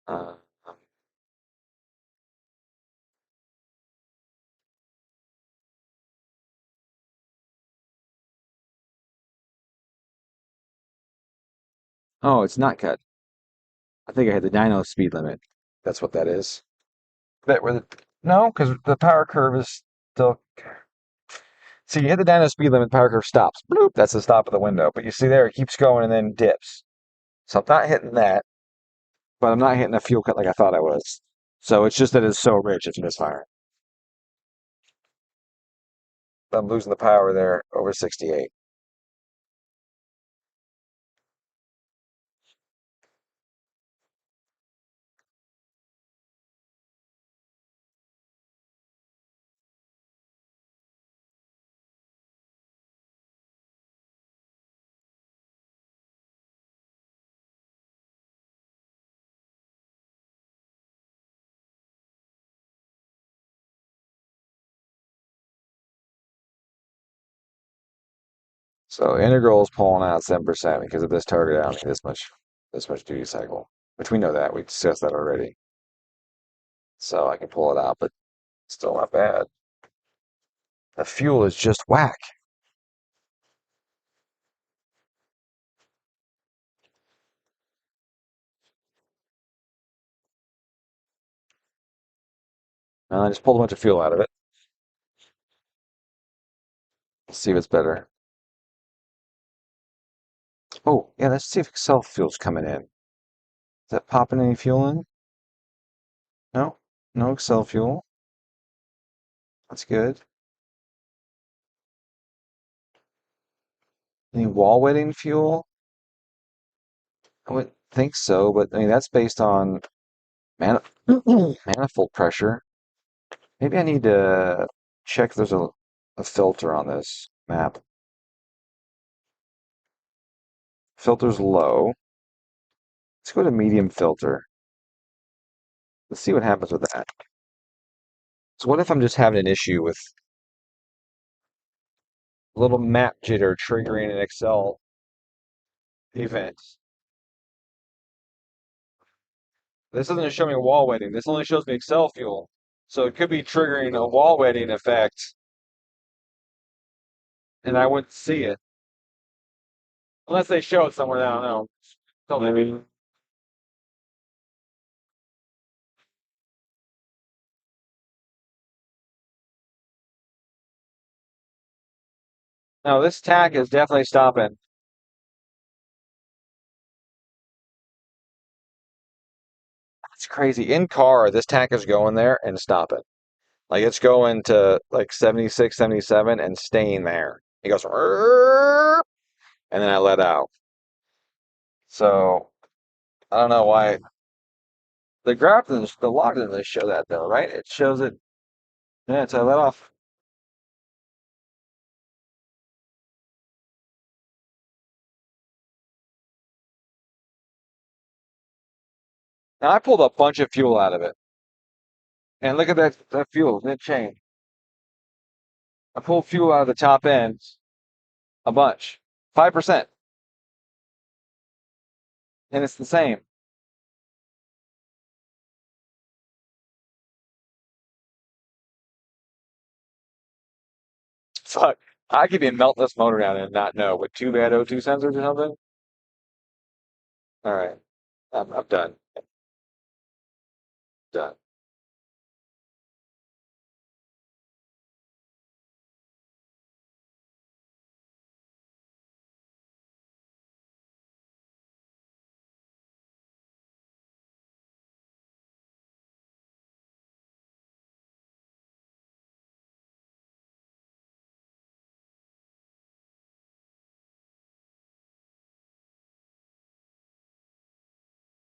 [SPEAKER 1] Uh, oh, it's not cut. I think I hit the dyno speed limit. That's what that is. That where the no, because the power curve is still. See, you hit the dyno speed limit, the power curve stops. Bloop, that's the stop of the window. But you see there, it keeps going and then dips. So I'm not hitting that, but I'm not hitting a fuel cut like I thought I was. So it's just that it's so rich, it's misfiring. I'm losing the power there over 68. So integral is pulling out 7% because of this target. I don't need this much duty cycle, which we know that we discussed that already. So I can pull it out, but still not bad. The fuel is just whack. And I just pulled a bunch of fuel out of it. Let's see if it's better. Oh, yeah, let's see if Excel fuel's coming in. Is that popping any fuel in? No, no Excel fuel. That's good. Any wall wetting fuel? I would think so, but I mean that's based on man manifold pressure. Maybe I need to check if there's a filter on this map. Filter's low. Let's go to medium filter. Let's see what happens with that. So what if I'm just having an issue with a little map jitter triggering an Excel event? This doesn't show me wall wetting. This only shows me Excel fuel. So it could be triggering a wall wetting effect, and I wouldn't see it unless they show it somewhere. I don't know. So maybe. No, this tack is definitely stopping. It's crazy. In car, this tack is going there and stopping. Like it's going to like 76, 77 and staying there. It goes, "Rrrr," and then I let out. So I don't know why. The graph, the log doesn't show that though, right? It shows it. Yeah, so I let off. Now I pulled a bunch of fuel out of it. And look at that fuel, mid chain. I pulled fuel out of the top end a bunch. 5%. And it's the same. Fuck. I could be melting this motor down and not know with two bad O2 sensors or something. All right. I'm done. Done.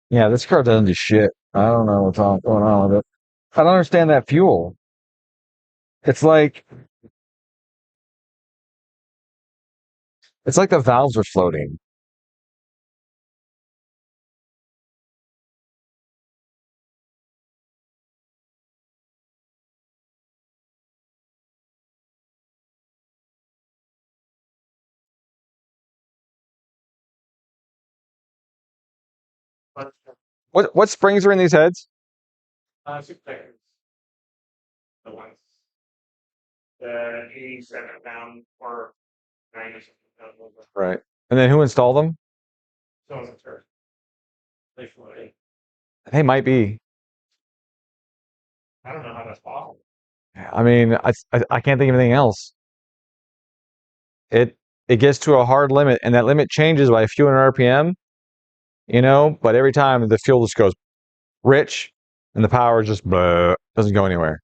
[SPEAKER 1] Yeah, this car doesn't do shit. I don't know what's going on with it. I don't understand that fuel. It's like the valves are floating.
[SPEAKER 2] But
[SPEAKER 1] What springs are in these heads?
[SPEAKER 2] super players, the ones, the 87 pound or 90 something pound.
[SPEAKER 1] Right. And then who installed them?
[SPEAKER 2] So it's a turd. They floated.
[SPEAKER 1] They might be.
[SPEAKER 2] I don't know how that's possible.
[SPEAKER 1] I mean, I can't think of anything else. It it gets to a hard limit, and that limit changes by a few hundred RPM, but every time the fuel just goes rich and the power just doesn't go anywhere.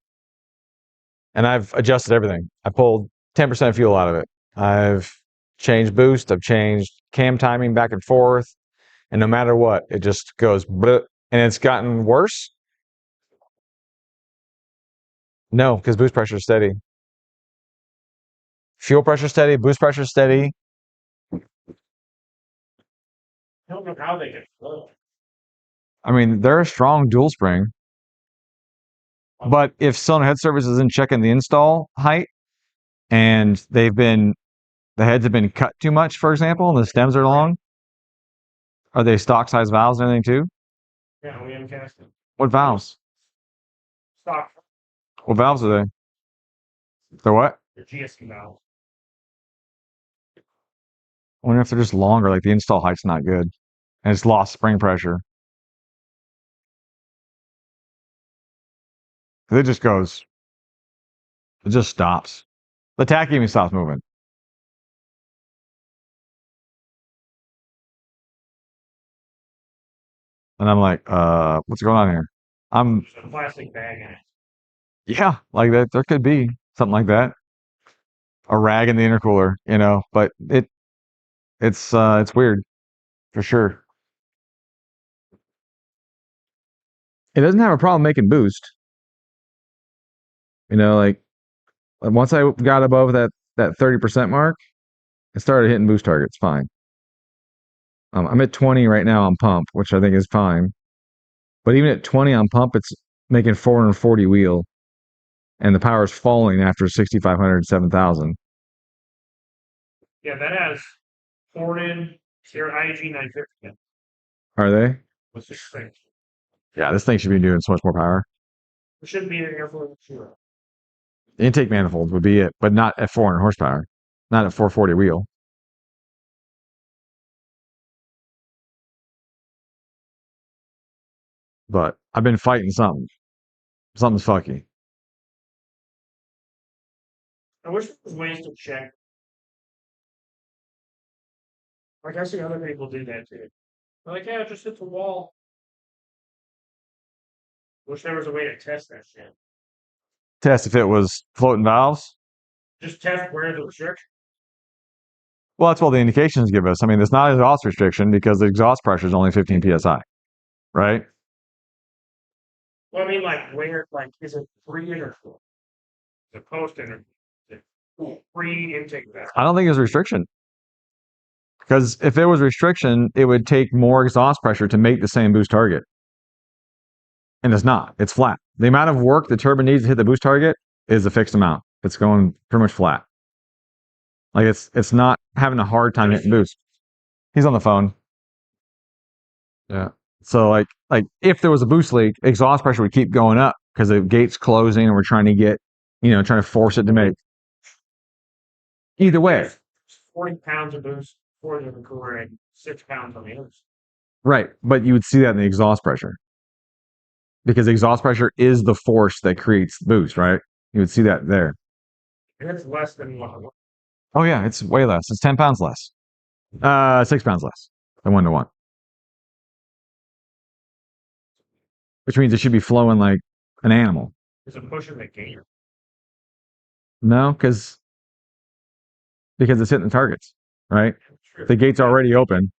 [SPEAKER 1] And I've adjusted everything. I pulled 10% fuel out of it. I've changed boost, I've changed cam timing back and forth, and no matter what, it just goes bleh, and it's gotten worse. No, because boost pressure is steady. Fuel pressure steady, boost pressure steady.
[SPEAKER 2] I don't know how they get float.
[SPEAKER 1] I mean, they're a strong dual spring. But if cylinder head service isn't checking the install height and the heads have been cut too much, for example, and the stems are long, are they stock size valves and everything too?
[SPEAKER 2] Yeah, we have casting.
[SPEAKER 1] What valves?
[SPEAKER 2] Stock.
[SPEAKER 1] What valves are they? They're what?
[SPEAKER 2] The GSC valve.
[SPEAKER 1] I wonder if they're just longer, like the install height's not good. And it's lost spring pressure. It just goes, it just stops. The tack even stops moving. And I'm like, what's going on here? I'm
[SPEAKER 2] There's a plastic bag in it.
[SPEAKER 1] Yeah, like that there could be something like that. A rag in the intercooler, but it's weird for sure. It doesn't have a problem making boost. Like once I got above that 30% mark, it started hitting boost targets fine. I'm at 20 right now on pump, which I think is fine. But even at 20 on pump, it's making 440 wheel, and the power is falling after 6,500, 7,000.
[SPEAKER 2] Yeah, that has ported your IG 950
[SPEAKER 1] Are they?
[SPEAKER 2] with 6 springs.
[SPEAKER 1] Yeah, this thing should be doing so much more power.
[SPEAKER 2] It should be an airflow zero.
[SPEAKER 1] Intake manifold would be it, but not at 400 horsepower, not at 440 wheel. But I've been fighting something. Something's fucky.
[SPEAKER 2] I wish there was ways to check. Like I see other people do that too. They're like, yeah, it just hit the wall. Wish there was a way to test that shit.
[SPEAKER 1] Test if it was floating valves.
[SPEAKER 2] Just test where the restriction.
[SPEAKER 1] Well, that's what the indications give us. I mean, there's not exhaust restriction because the exhaust pressure is only 15 psi, right?
[SPEAKER 2] Well, I mean, like where, like, is it pre-interval? Is it post-interval? Is it pre-intake valve?
[SPEAKER 1] I don't think it's restriction because if there was restriction, it would take more exhaust pressure to make the same boost target, and it's not. It's flat. The amount of work the turbine needs to hit the boost target is a fixed amount. It's going pretty much flat. Like it's not having a hard time hitting boost. He's on the phone. Yeah. So like if there was a boost leak, exhaust pressure would keep going up because the gate's closing and we're trying to get, trying to force it to make. Either way.
[SPEAKER 2] 40 pounds of boost for the cooler and 6 pounds on the others.
[SPEAKER 1] Right. But you would see that in the exhaust pressure. Because exhaust pressure is the force that creates boost, right? You would see that there.
[SPEAKER 2] And it's less than one.
[SPEAKER 1] Oh yeah, it's way less. It's 10 pounds less. 6 pounds less than 1 to 1. Which means it should be flowing like an animal.
[SPEAKER 2] Is it pushing the gate?
[SPEAKER 1] No, because it's hitting the targets, right? The gate's already open.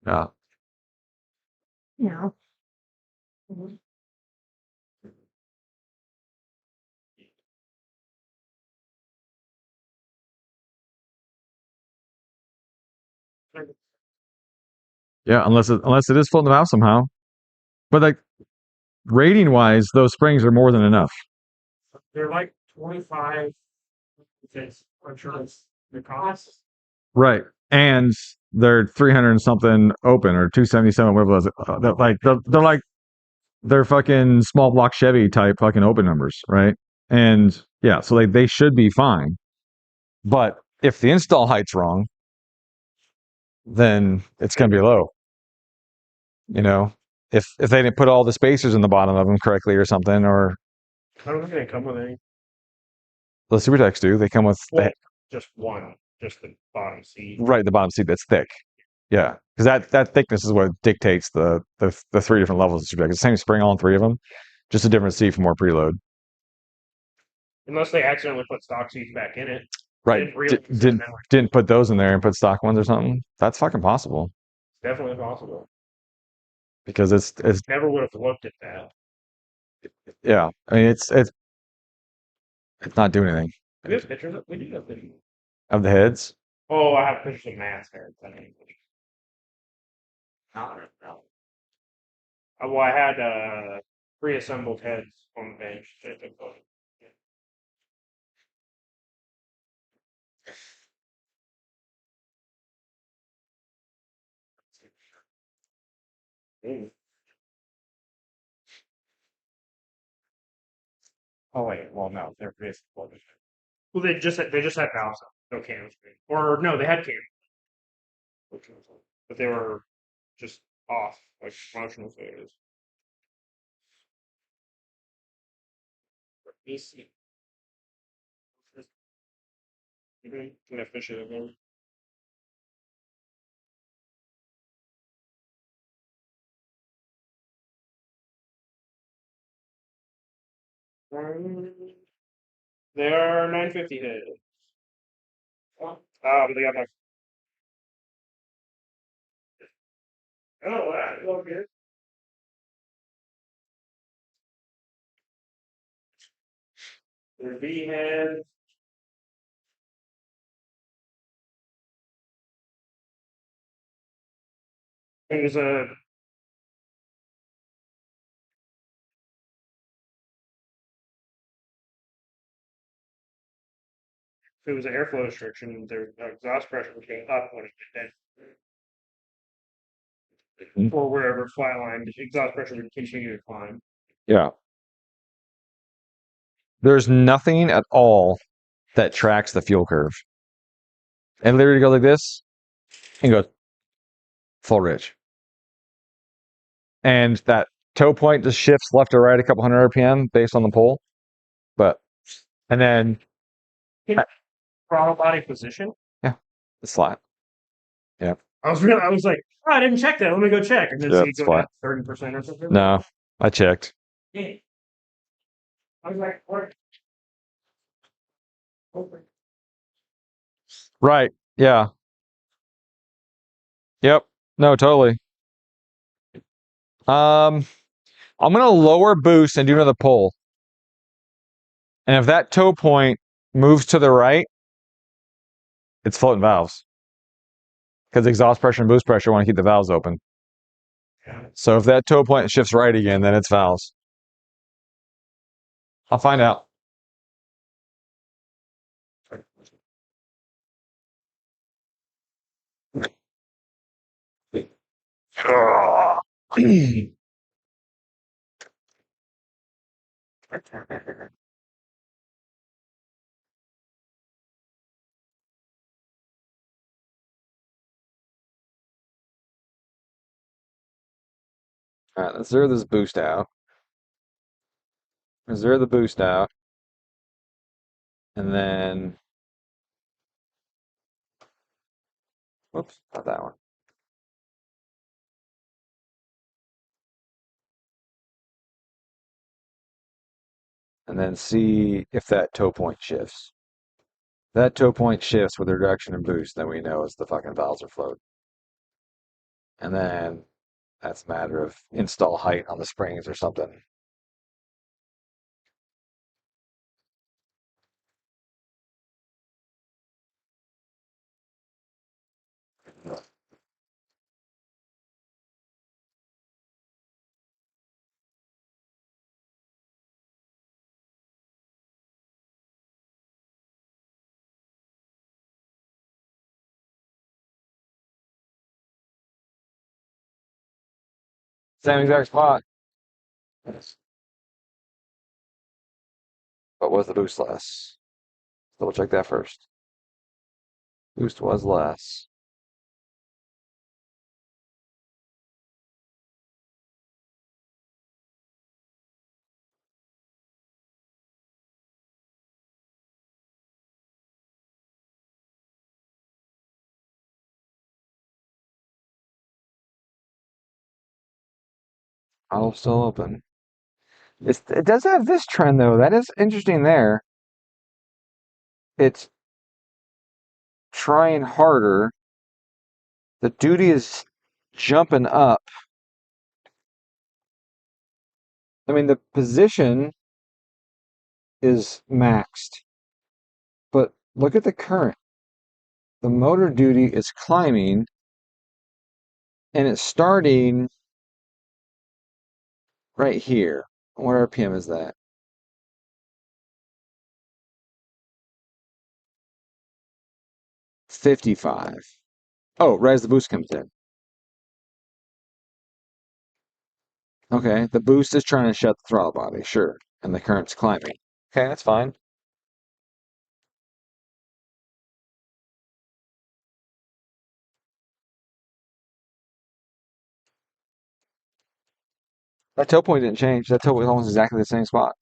[SPEAKER 1] Yeah.
[SPEAKER 2] Yeah.
[SPEAKER 1] Yeah, unless it is floating the valve somehow. But like rating wise, those springs are more than enough.
[SPEAKER 2] They're like 25. I'm sure it's the cost.
[SPEAKER 1] Right. And they're 300 and something open or 277, whatever it was. They're fucking small block Chevy type fucking open numbers, right? And yeah, so they should be fine. But if the install height's wrong, then it's going to be low. You know, if they didn't put all the spacers in the bottom of them correctly or something, or
[SPEAKER 2] I don't think they come with any.
[SPEAKER 1] the SuperTechs do. They come with
[SPEAKER 2] Just one, just the bottom seat.
[SPEAKER 1] right, the bottom seat that's thick. Yeah, because that thickness is what dictates the three different levels of SuperTech. It's the same spring on three of them, just a different seat for more preload.
[SPEAKER 2] Unless they accidentally put stock seats back in it.
[SPEAKER 1] Right. Didn't put those in there and put stock ones or something. That's fucking possible.
[SPEAKER 2] It's definitely possible.
[SPEAKER 1] Because it's
[SPEAKER 2] never would have looked at that.
[SPEAKER 1] Yeah, I mean it's not doing anything.
[SPEAKER 2] We have pictures of, we do have pictures
[SPEAKER 1] of the heads.
[SPEAKER 2] Oh, I have pictures of Matt's heads. I mean, no. Well, I had pre-assembled heads on the bench. Mm. Oh wait, well no, they're pre-assembled. Well, they just had valves, no cams, or no, they had cams, but they were just off, like functional failures. Let me see. Gonna fish it again. They are 950 hit. They got like oh wow, okay. Their V head. It was if it was an airflow restriction, their exhaust pressure would go up when it went down. Or wherever flatlined, exhaust pressure would continue to climb.
[SPEAKER 1] Yeah. There's nothing at all that tracks the fuel curve. And literally goes like this and goes full rich. And that toe point just shifts left or right a couple hundred RPM based on the pole. But, and then,
[SPEAKER 2] Throttle body position.
[SPEAKER 1] yeah, it's flat. Yeah.
[SPEAKER 2] I was like, oh, I didn't check that. Let me go check. And then
[SPEAKER 1] Yeah,
[SPEAKER 2] see it
[SPEAKER 1] it's
[SPEAKER 2] go down
[SPEAKER 1] flat.
[SPEAKER 2] 30% or something.
[SPEAKER 1] No, I checked.
[SPEAKER 2] Yeah. I was like, what?
[SPEAKER 1] Right. Yeah. Yep. No, totally. I'm gonna lower boost and do another pull. And if that toe point moves to the right, it's floating valves. Because exhaust pressure and boost pressure want to keep the valves open. So if that toe point shifts right again, then it's valves. I'll find out. All right, let's zero this boost out. Let's zero the boost out. And then, whoops, not that one. And then see if that toe point shifts. If that toe point shifts with the reduction in boost, then we know it's the fucking valves are float. And then that's a matter of install height on the springs or something. Same exact spot. But was the boost less? Double check that first. Boost was less. Bottle's still open. It does have this trend though. That is interesting there. It's trying harder. The duty is jumping up. I mean, the position is maxed, but look at the current. The motor duty is climbing and it's starting right here. What RPM is that? 55. Oh, right as the boost comes in. Okay, the boost is trying to shut the throttle body, sure, and the current's climbing. Okay, that's fine. That toe point didn't change. That toe point is almost exactly the same spot.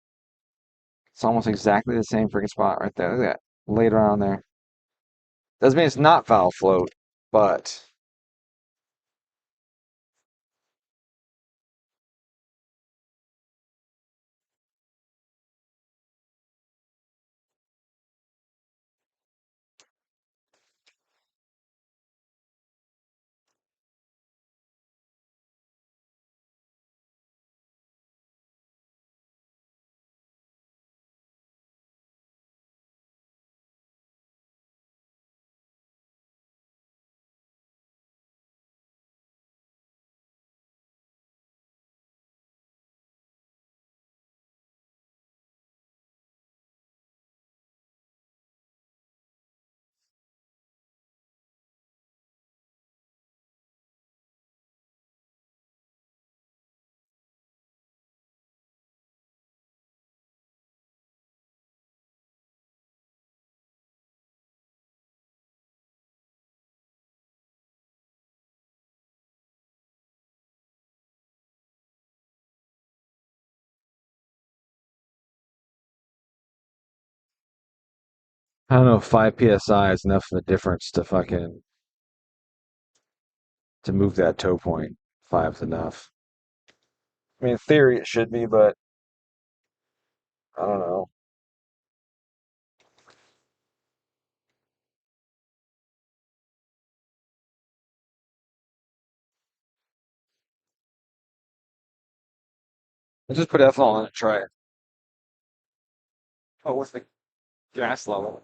[SPEAKER 1] It's almost exactly the same freaking spot right there. Look at that. Later on there. Doesn't mean it's not valve float, but I don't know if 5 psi is enough of a difference to fucking to move that tow point. Five's enough. I mean, in theory it should be, but I don't know. Let's just put ethanol in and try it. Oh, what's the gas level?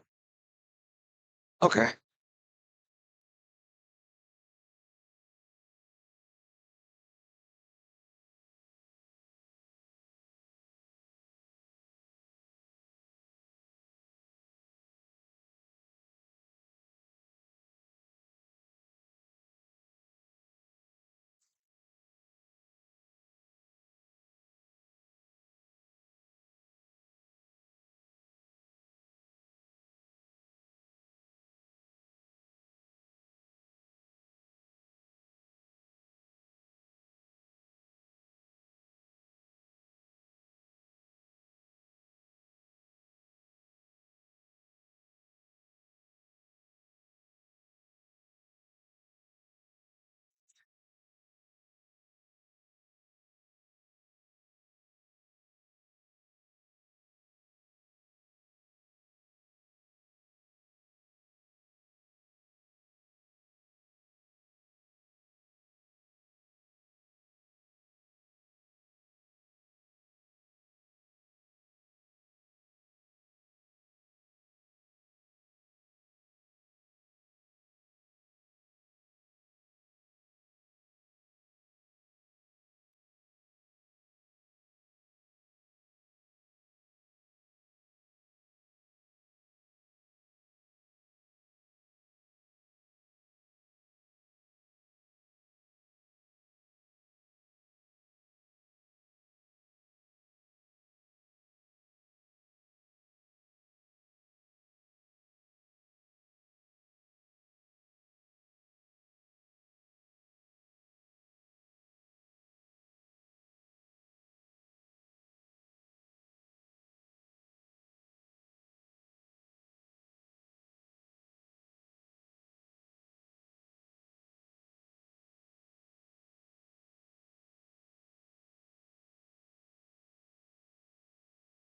[SPEAKER 1] Okay.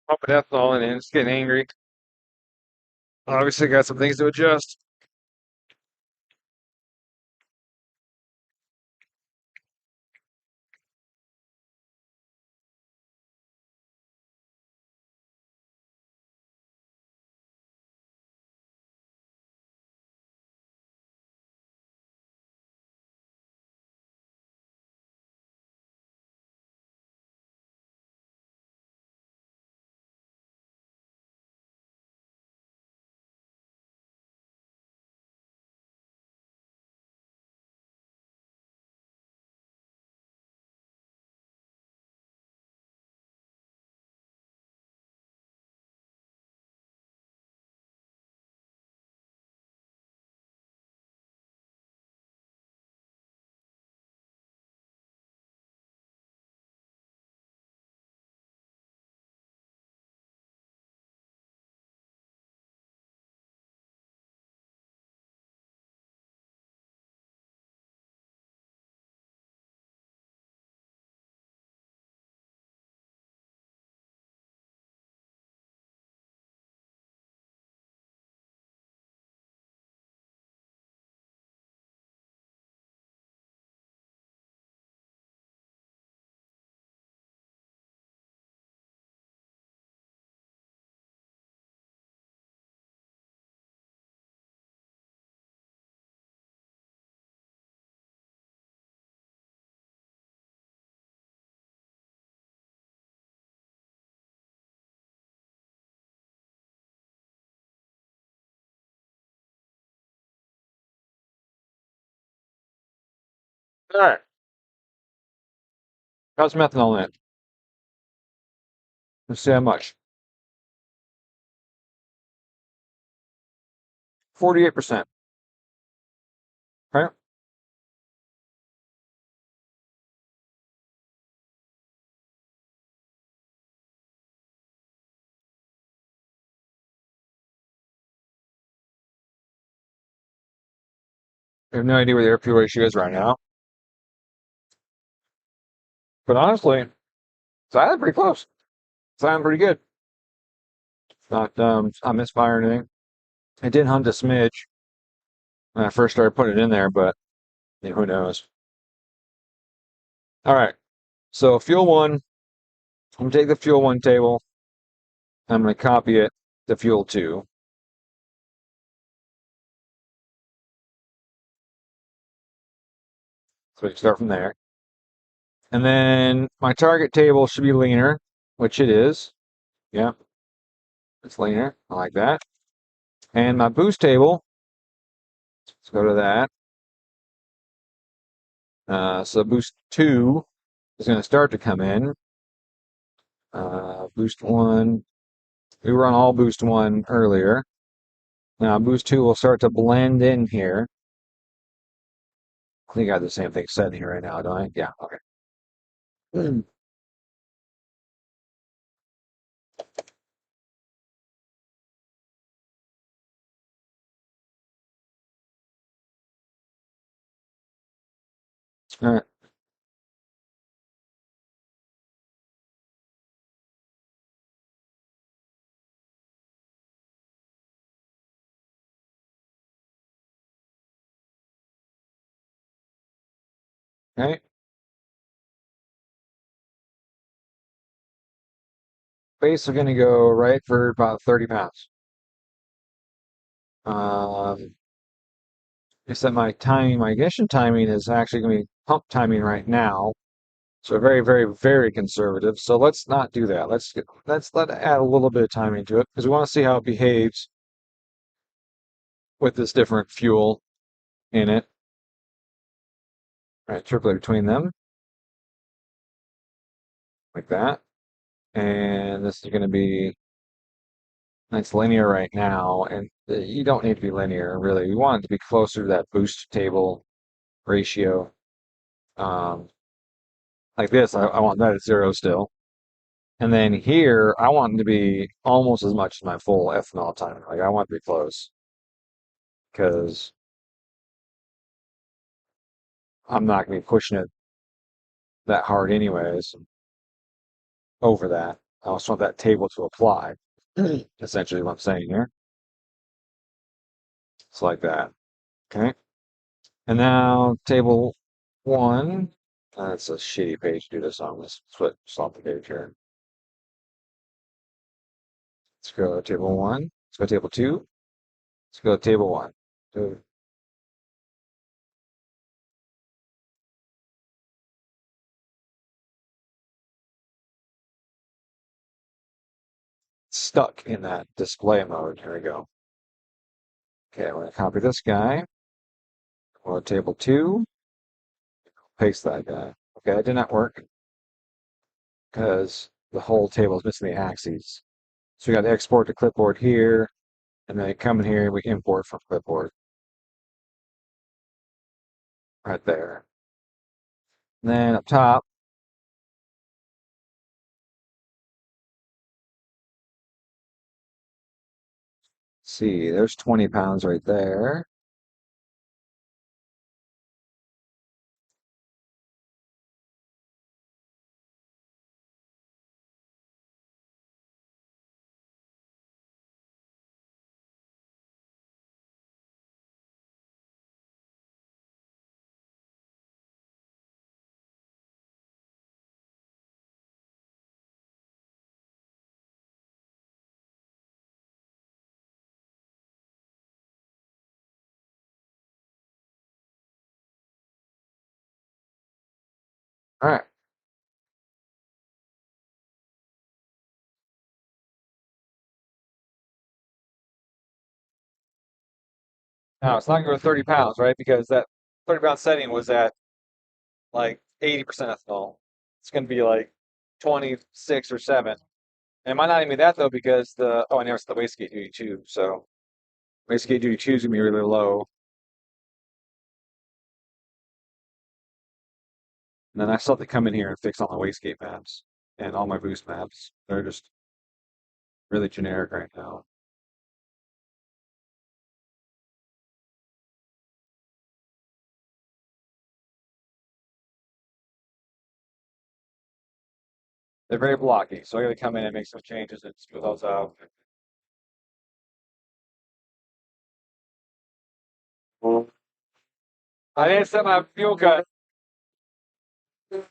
[SPEAKER 1] Pumping ethanol in and it's getting angry. Obviously, got some things to adjust. All right. How's methanol in it? Let's see how much. 48%. Right? I have no idea where the air fuel ratio is right now. But honestly, it's sounding pretty close. Sounding pretty good. It's not misfiring anything. It did hunt a smidge when I first started putting it in there, but who knows? All right. So fuel one, I'm gonna take the fuel one table. I'm gonna copy it to fuel two. So we can start from there. And then my target table should be leaner, which it is. Yeah, it's leaner. I like that. And my boost table, let's go to that. So boost two is going to start to come in. Boost one, we were on all boost one earlier. Now boost two will start to blend in here. I think I have the same thing set here right now, don't I? Yeah, okay. All right. Okay. Base are going to go right for about 30 pounds. Um, I said my timing, my ignition timing is actually going to be pump timing right now. So very, very, very conservative. So let's not do that. Let's let add a little bit of timing to it because we want to see how it behaves with this different fuel in it. All right, circulate between them like that. And this is going to be nice linear right now. And you don't need to be linear, really. We want it to be closer to that boost table ratio. Um, like this, I want that at zero still. And then here, I want it to be almost as much as my full ethanol timing. Like I want it to be close because I'm not going to be pushing it that hard anyways over that. I just want that table to apply. Essentially what I'm saying here. It's like that. Okay. And now table one. That's a shitty page to do this on. Let's swap the page here. Let's go to table one. Let's go to table two. Let's go to table one. Dude, stuck in that display mode. Here we go. Okay, I'm going to copy this guy. Go to table two. Paste that guy. Okay, that did not work because the whole table is missing the axes. So we got to export to clipboard here, and then come in here, we import from clipboard right there. And then up top, see, there's 20 pounds right there. All right. Now it's not going to go 30 pounds, right? Because that 30-pound setting was at like 80% ethanol. It's going to be like 26 or 7. And it might not even be that though, because I know it's the wastegate duty too. So wastegate duty 2 is going to be really low. And then I still have to come in here and fix all my wastegate maps and all my boost maps. They're just really generic right now. They're very blocky, so I gotta come in and make some changes and smooth those out. I didn't set my fuel cut. I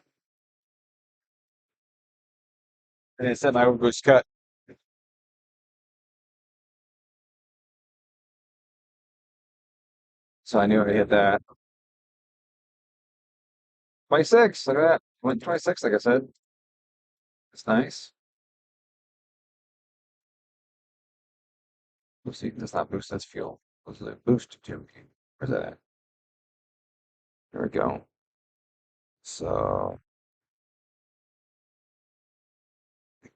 [SPEAKER 1] didn't set my boost cut, so I knew I would hit that. 26, look at that. Went 26, like I said. It's nice. Let's see, that's not boost, that's fuel. What's the boost to? Where's that at? There we go. So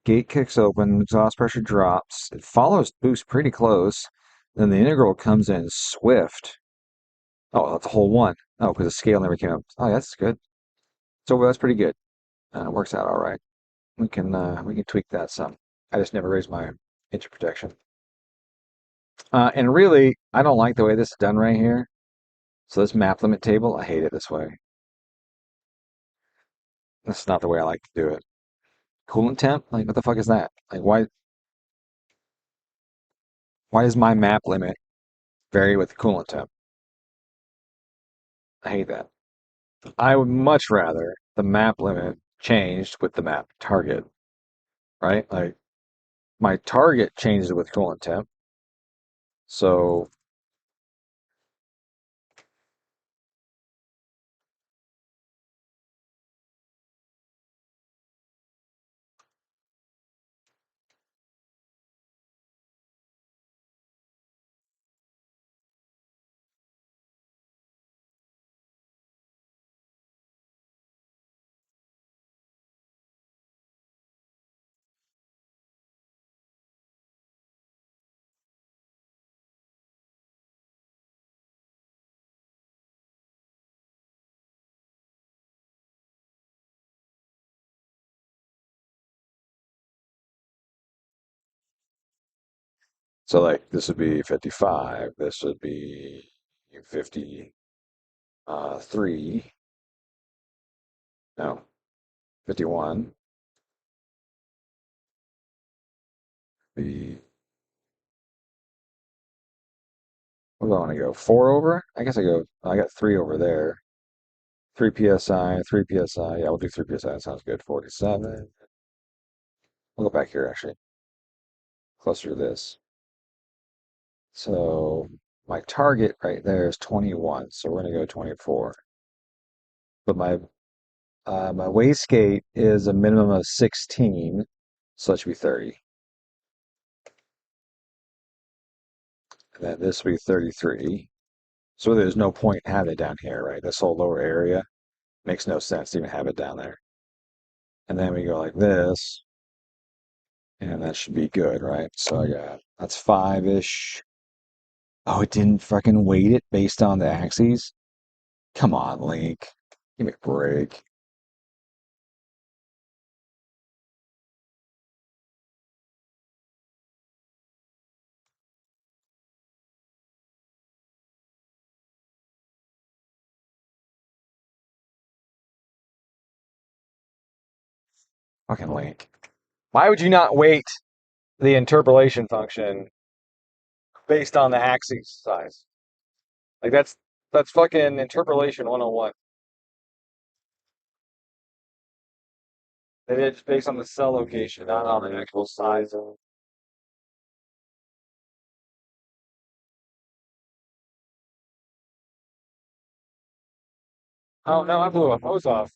[SPEAKER 1] gate kicks open, exhaust pressure drops. It follows boost pretty close. Then the integral comes in swift. Oh, that's a whole one. Oh, because the scale never came up. Oh, that's good. So that's pretty good. It works out all right. We can tweak that some. I just never raised my engine protection. And really, I don't like the way this is done right here. So this map limit table, I hate it this way. This is not the way I like to do it. Coolant temp? Like, what the fuck is that? Like, why does my map limit vary with the coolant temp? I hate that. I would much rather the map limit changed with the map target, right? Like, my target changes with coolant temp. So, so like, this would be 55. This would be 53. No, 51. The What do I want to go? 4 over? I got 3 over there. 3 psi, 3 psi. Yeah, we'll do 3 psi. That sounds good. 47. We'll go back here actually, closer to this. So my target right there is 21. So we're gonna go 24. But my wastegate is a minimum of 16, so that should be 30. And then this will be 33. So there's no point in having it down here, right? This whole lower area makes no sense to even have it down there. And then we go like this, and that should be good, right? So I got that's 5-ish. Oh, it didn't fucking weight it based on the axes? Come on, Link. Give me a break. Fucking Link. Why would you not weight the interpolation function based on the axis size? Like that's fucking interpolation 101. They did it just based on the cell location, not on the actual size of. Oh no, I blew a hose off.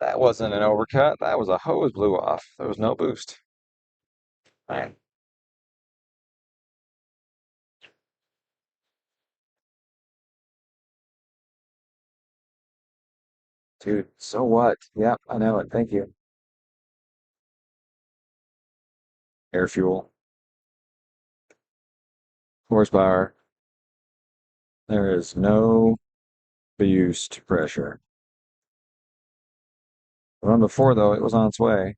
[SPEAKER 1] That wasn't an overcut. That was a hose blew off. There was no boost. Man, dude, so what? Yep, I know it. Thank you. Air fuel, horsepower. There is no boost pressure. The one before, though, it was on its way.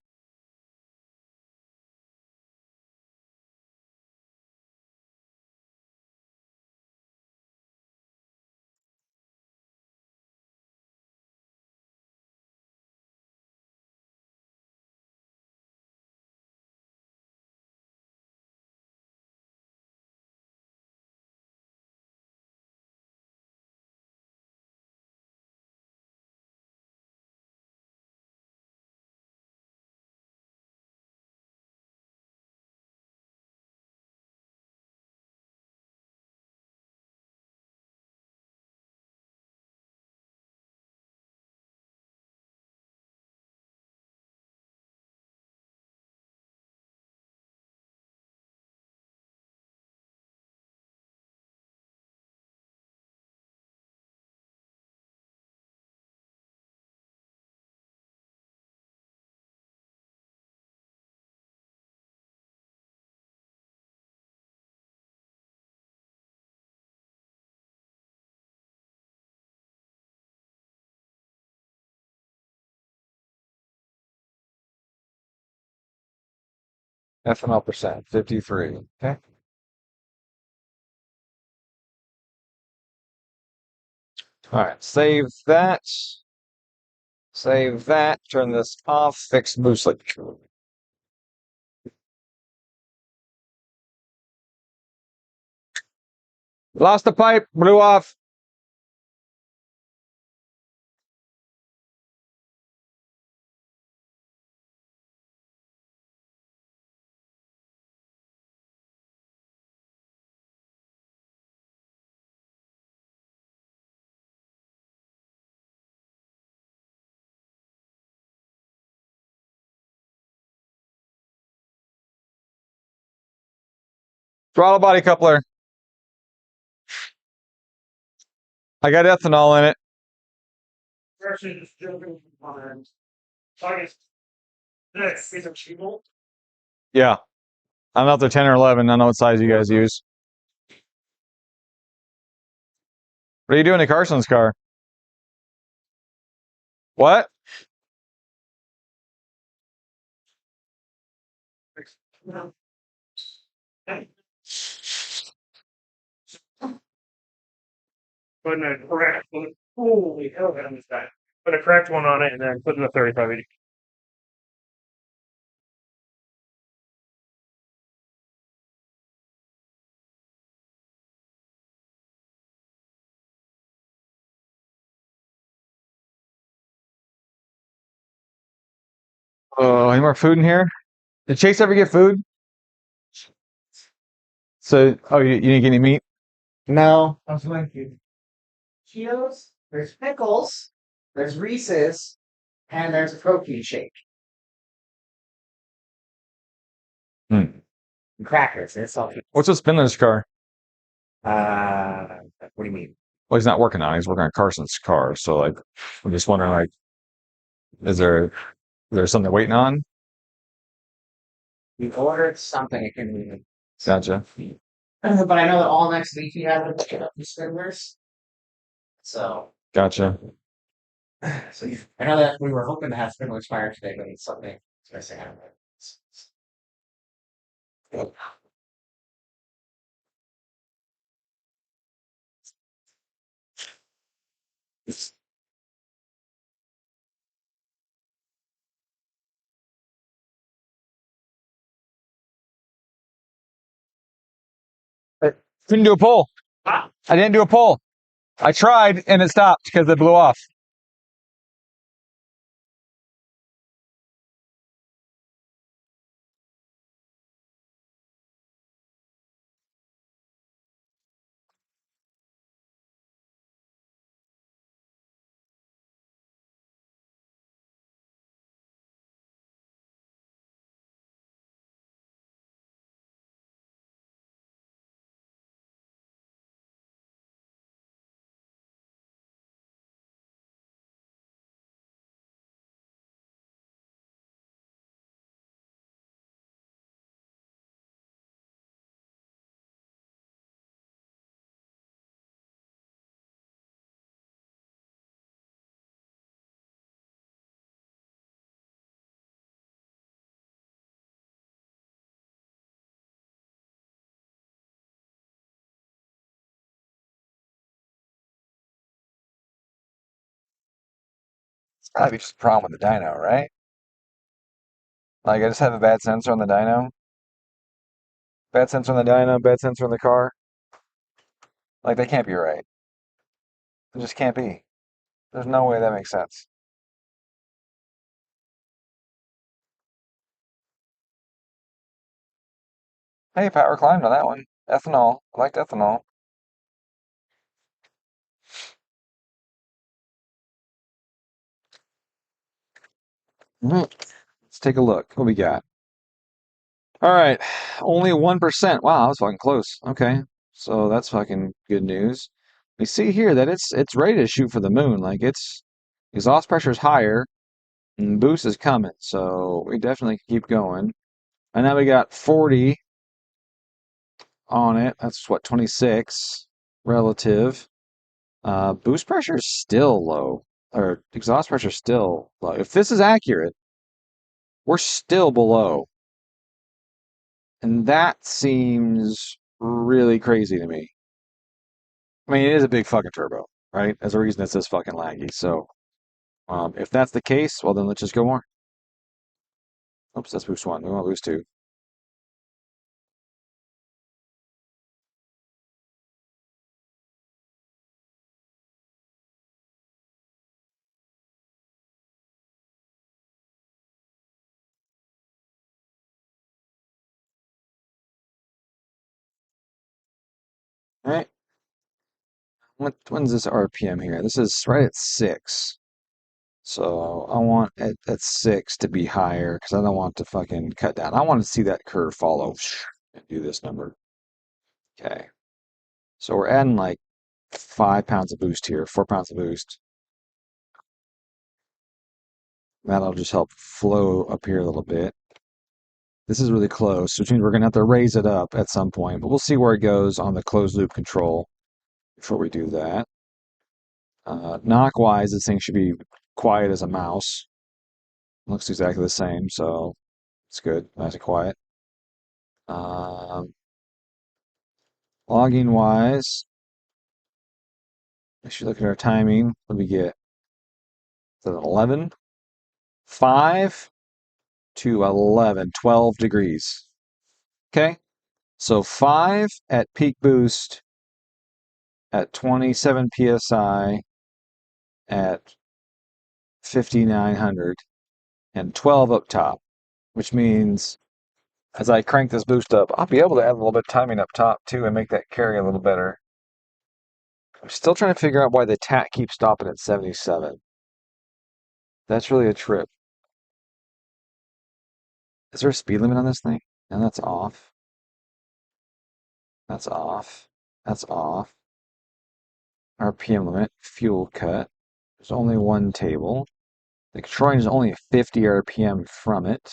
[SPEAKER 1] Ethanol percent, 53. Okay. All right, save that. Save that. Turn this off. Fix boost leak. Lost the pipe. Blew off. Throttle body coupler. I got ethanol in it.
[SPEAKER 2] We're actually just jumping on. So I guess this is a cheapo.
[SPEAKER 1] Yeah. I don't know if they're 10 or 11. I don't know what size you guys use. What are you doing to Carson's car? What?
[SPEAKER 2] No. Putting a correct one. Holy hell, I missed that. Put a correct one on it and then put in the 3580.
[SPEAKER 1] Oh, any more food in here? Did Chase ever get food? So, oh, you didn't get any meat?
[SPEAKER 3] No, I was going to. Cheetos, there's pickles, there's Reese's, and there's a protein shake.
[SPEAKER 1] Hmm.
[SPEAKER 3] And crackers. It's all.
[SPEAKER 1] What's with Spindler's car?
[SPEAKER 3] What do you mean?
[SPEAKER 1] Well, he's not working on it. He's working on Carson's car. So, like, I'm just wondering, like, is there something waiting on?
[SPEAKER 3] We ordered something. It can be.
[SPEAKER 1] Gotcha.
[SPEAKER 3] But I know that all next week you have to pick up the Spindlers. So,
[SPEAKER 1] Gotcha.
[SPEAKER 3] I know that we were hoping to have Spindlers fire today, but it's something it's missing out.
[SPEAKER 1] I didn't do a pull.
[SPEAKER 2] Ah,
[SPEAKER 1] I didn't do a pull. I tried and it stopped because it blew off. It's probably just a problem with the dyno, right? Like, I just have a bad sensor on the dyno. Bad sensor on the dyno, bad sensor on the car. Like, they can't be right. It just can't be. There's no way that makes sense. Hey, power climbed on that one. Ethanol. I liked ethanol. Mhm. Let's take a look. What we got? All right, only 1%. Wow, that was fucking close. Okay, so that's fucking good news. We see here that it's ready to shoot for the moon. Like it's exhaust pressure is higher and boost is coming. So we definitely can keep going. And now we got 40 on it. That's what 26 relative. Boost pressure is still low, or exhaust pressure is still low. If this is accurate, we're still below And that seems really crazy to me. I mean, it is a big fucking turbo, right? There's a reason it's this fucking laggy. So if that's the case, well, then let's just go more. Oops, that's boost one. We want boost two. All right. When's this RPM here? This is right at 6. So I want at 6 to be higher because I don't want to fucking cut down. I want to see that curve follow and do this number. Okay. So we're adding like 5 pounds of boost here, 4 pounds of boost. That'll just help flow up here a little bit. This is really close, which means we're going to have to raise it up at some point, but we'll see where it goes on the closed loop control before we do that. Knock wise, this thing should be quiet as a mouse. Looks exactly the same, so it's good, nice and quiet. Um, Logging wise, if you look at our timing, what do we get? Is it 11? 5 to 11, 12 degrees. Okay, so 5 at peak boost at 27 psi at 5900 and 12 up top, which means as I crank this boost up, I'll be able to add a little bit of timing up top too and make that carry a little better. I'm still trying to figure out why the TAC keeps stopping at 77. That's really a trip. Is there a speed limit on this thing? And that's off. That's off. That's off. RPM limit, fuel cut. There's only one table. The controlling is only 50 RPM from it.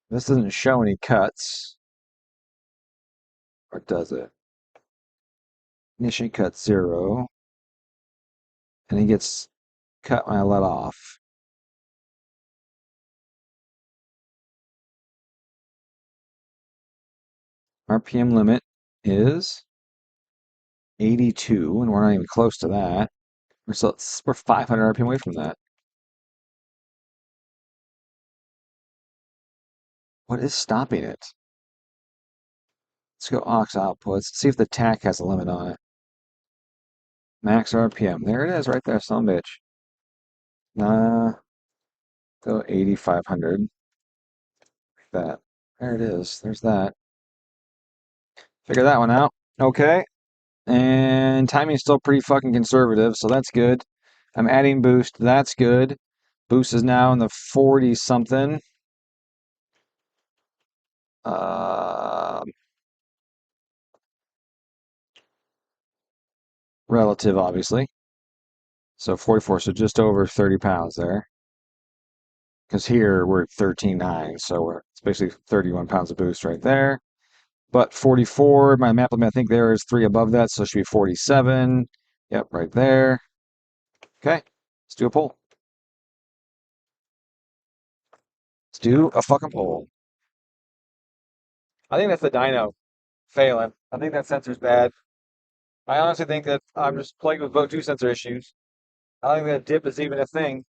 [SPEAKER 1] This doesn't show any cuts. Or does it? Ignition cut 0. And he gets cut when I let off. RPM limit is 82, and we're not even close to that. We're 500 RPM away from that. What is stopping it? Let's go aux outputs. See if the TAC has a limit on it. Max RPM. There it is, right there, son of a bitch. Go 8,500. Like that. There it is. There's that. Figure that one out. Okay. And timing is still pretty fucking conservative, so that's good. I'm adding boost. That's good. Boost is now in the 40 something. Relative, obviously. So 44, so just over 30 pounds there. Because here we're at 13.9, so it's basically 31 pounds of boost right there. But 44, my map limit, I think there is 3 above that, so it should be 47. Yep, right there. Okay, let's do a poll. Let's do a fucking poll. I think that's the dyno failing. I think that sensor's bad. I honestly think that I'm just plagued with both 2 sensor issues. I don't think that dip is even a thing.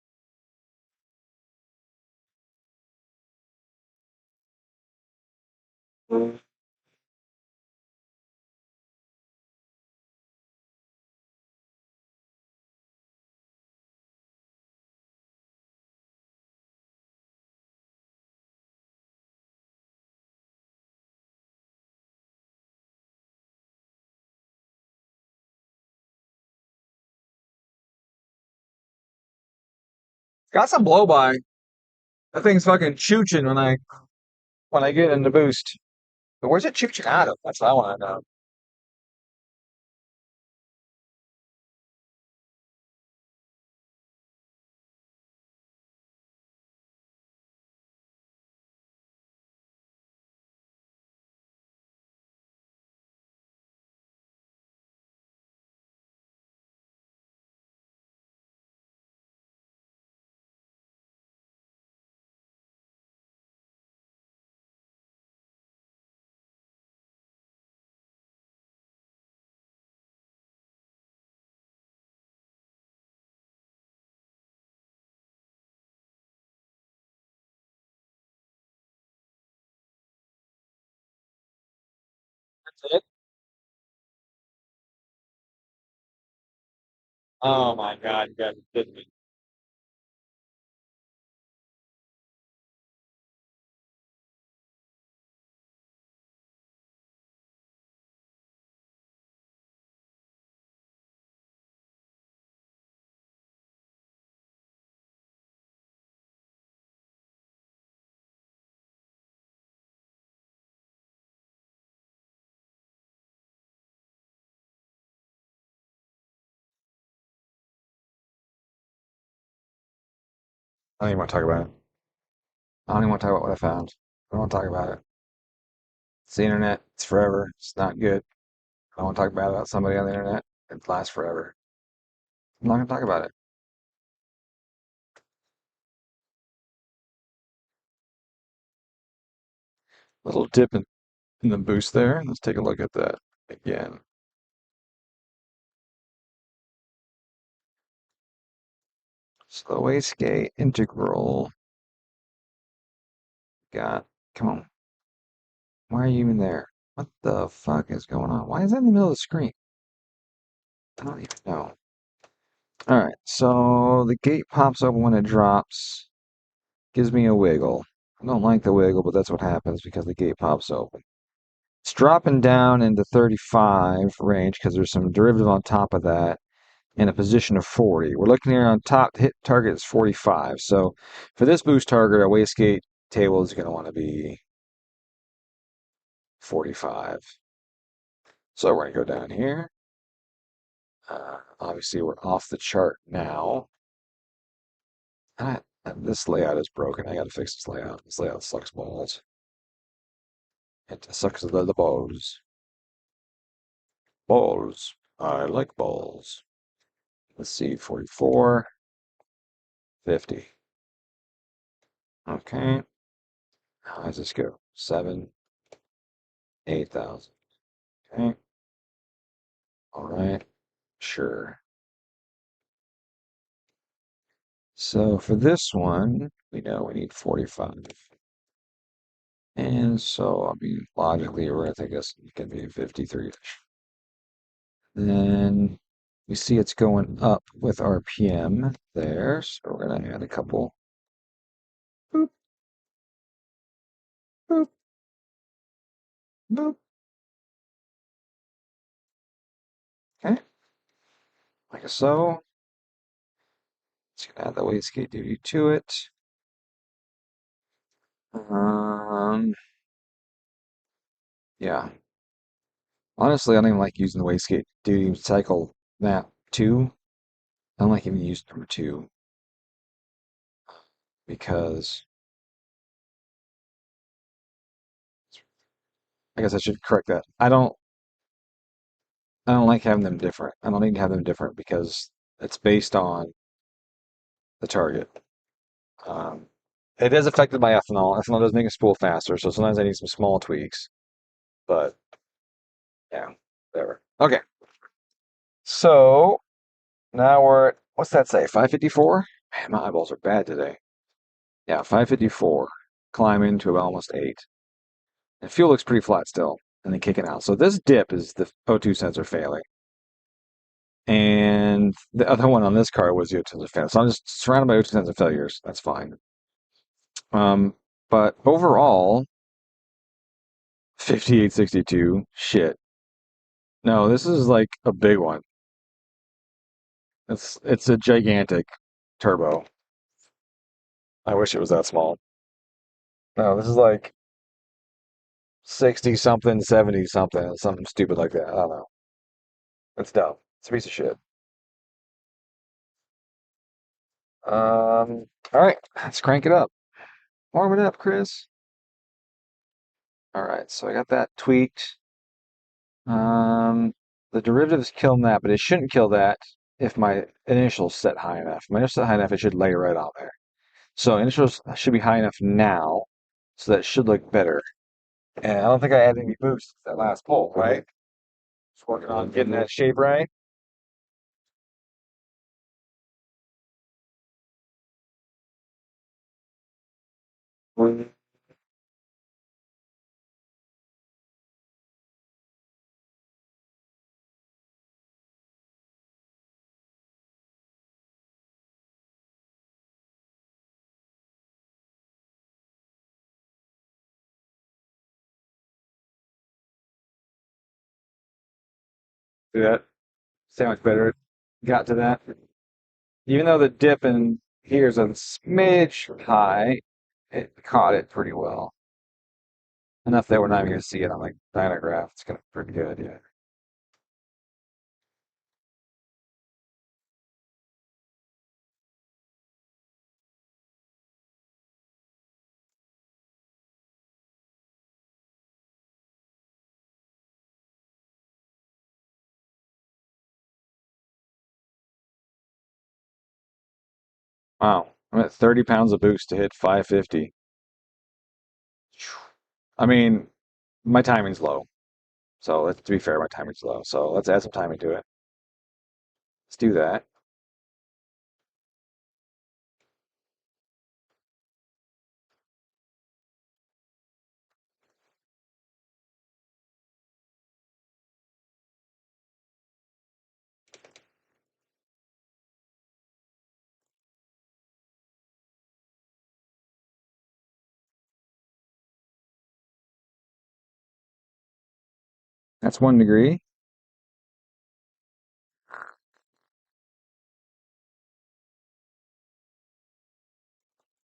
[SPEAKER 1] Got some blow by. That thing's fucking chooching when I get in the boost. But where's it chooching out of? That's what I want to know. That's it? Oh my God, you guys are kidding me. I don't even want to talk about it. I don't even want to talk about what I found. I don't want to talk about it. It's the internet. It's forever. It's not good. I don't want to talk bad about somebody on the internet. It lasts forever. I'm not going to talk about it. Little dip in the boost there. Let's take a look at that again. Slow wastegate integral. Got, come on. Why are you even there? What the fuck is going on? Why is that in the middle of the screen? I don't even know. All right, so the gate pops open when it drops. Gives me a wiggle. I don't like the wiggle, but that's what happens because the gate pops open. It's dropping down into 35 range because there's some derivative on top of that in a position of 40. We're looking here on top, the hit target is 45. So for this boost target, our wastegate table is going to want to be 45. So we're going to go down here. Obviously, we're off the chart now. And this layout is broken. I got to fix this layout. This layout sucks balls. It sucks the balls. Balls. I like balls. Let's see, 44, 50. Okay. How does this go? 7, 8,000. Okay. All right. Sure. So for this one, we know we need 45. And so, I mean, logically, we're going to take this, it can be 53-ish. Then we see it's going up with RPM there. So we're going to add a couple. Boop, boop, boop. Okay. Like so. It's going to add the wastegate duty to it. Yeah. Honestly, I don't even like using the wastegate duty cycle map 2. I don't like even using number 2 because I guess I should correct that. I don't like having them different. I don't need to have them different because it's based on the target. Um, it is affected by ethanol. Ethanol does make a spool faster, so sometimes I need some small tweaks. But yeah, whatever. Okay, so now we're at, what's that say? 554? Man, my eyeballs are bad today. Yeah, 554. Climbing to about almost 8. And fuel looks pretty flat still, and then kicking out. So this dip is the O2 sensor failing. And the other one on this car was the O2 sensor failing. So I'm just surrounded by O2 sensor failures. That's fine. Um, but overall, 5862, shit. No, this is like a big one. It's a gigantic turbo. I wish it was that small. No, this is like 60 something, 70 something, something stupid like that. I don't know. It's dumb. It's a piece of shit. All right, let's crank it up. Warm it up, Chris. All right, so I got that tweaked. Um, the derivatives kill that, but it shouldn't kill that if my initial's set high enough. My initial's set high enough, it should lay right on there. So initials should be high enough now, so that should look better. And I don't think I added any boost to that last pull, right? Just working on getting that shape right. See that? See how much better it got to that? Even though the dip in here is a smidge high, it caught it pretty well. Enough that we're not even going to see it on like Dynograph. It's going to be pretty good, yeah. Wow. I'm at 30 pounds of boost to hit 550. I mean, my timing's low. So let's to be fair, my timing's low. So let's add some timing to it. Let's do that. That's 1 degree.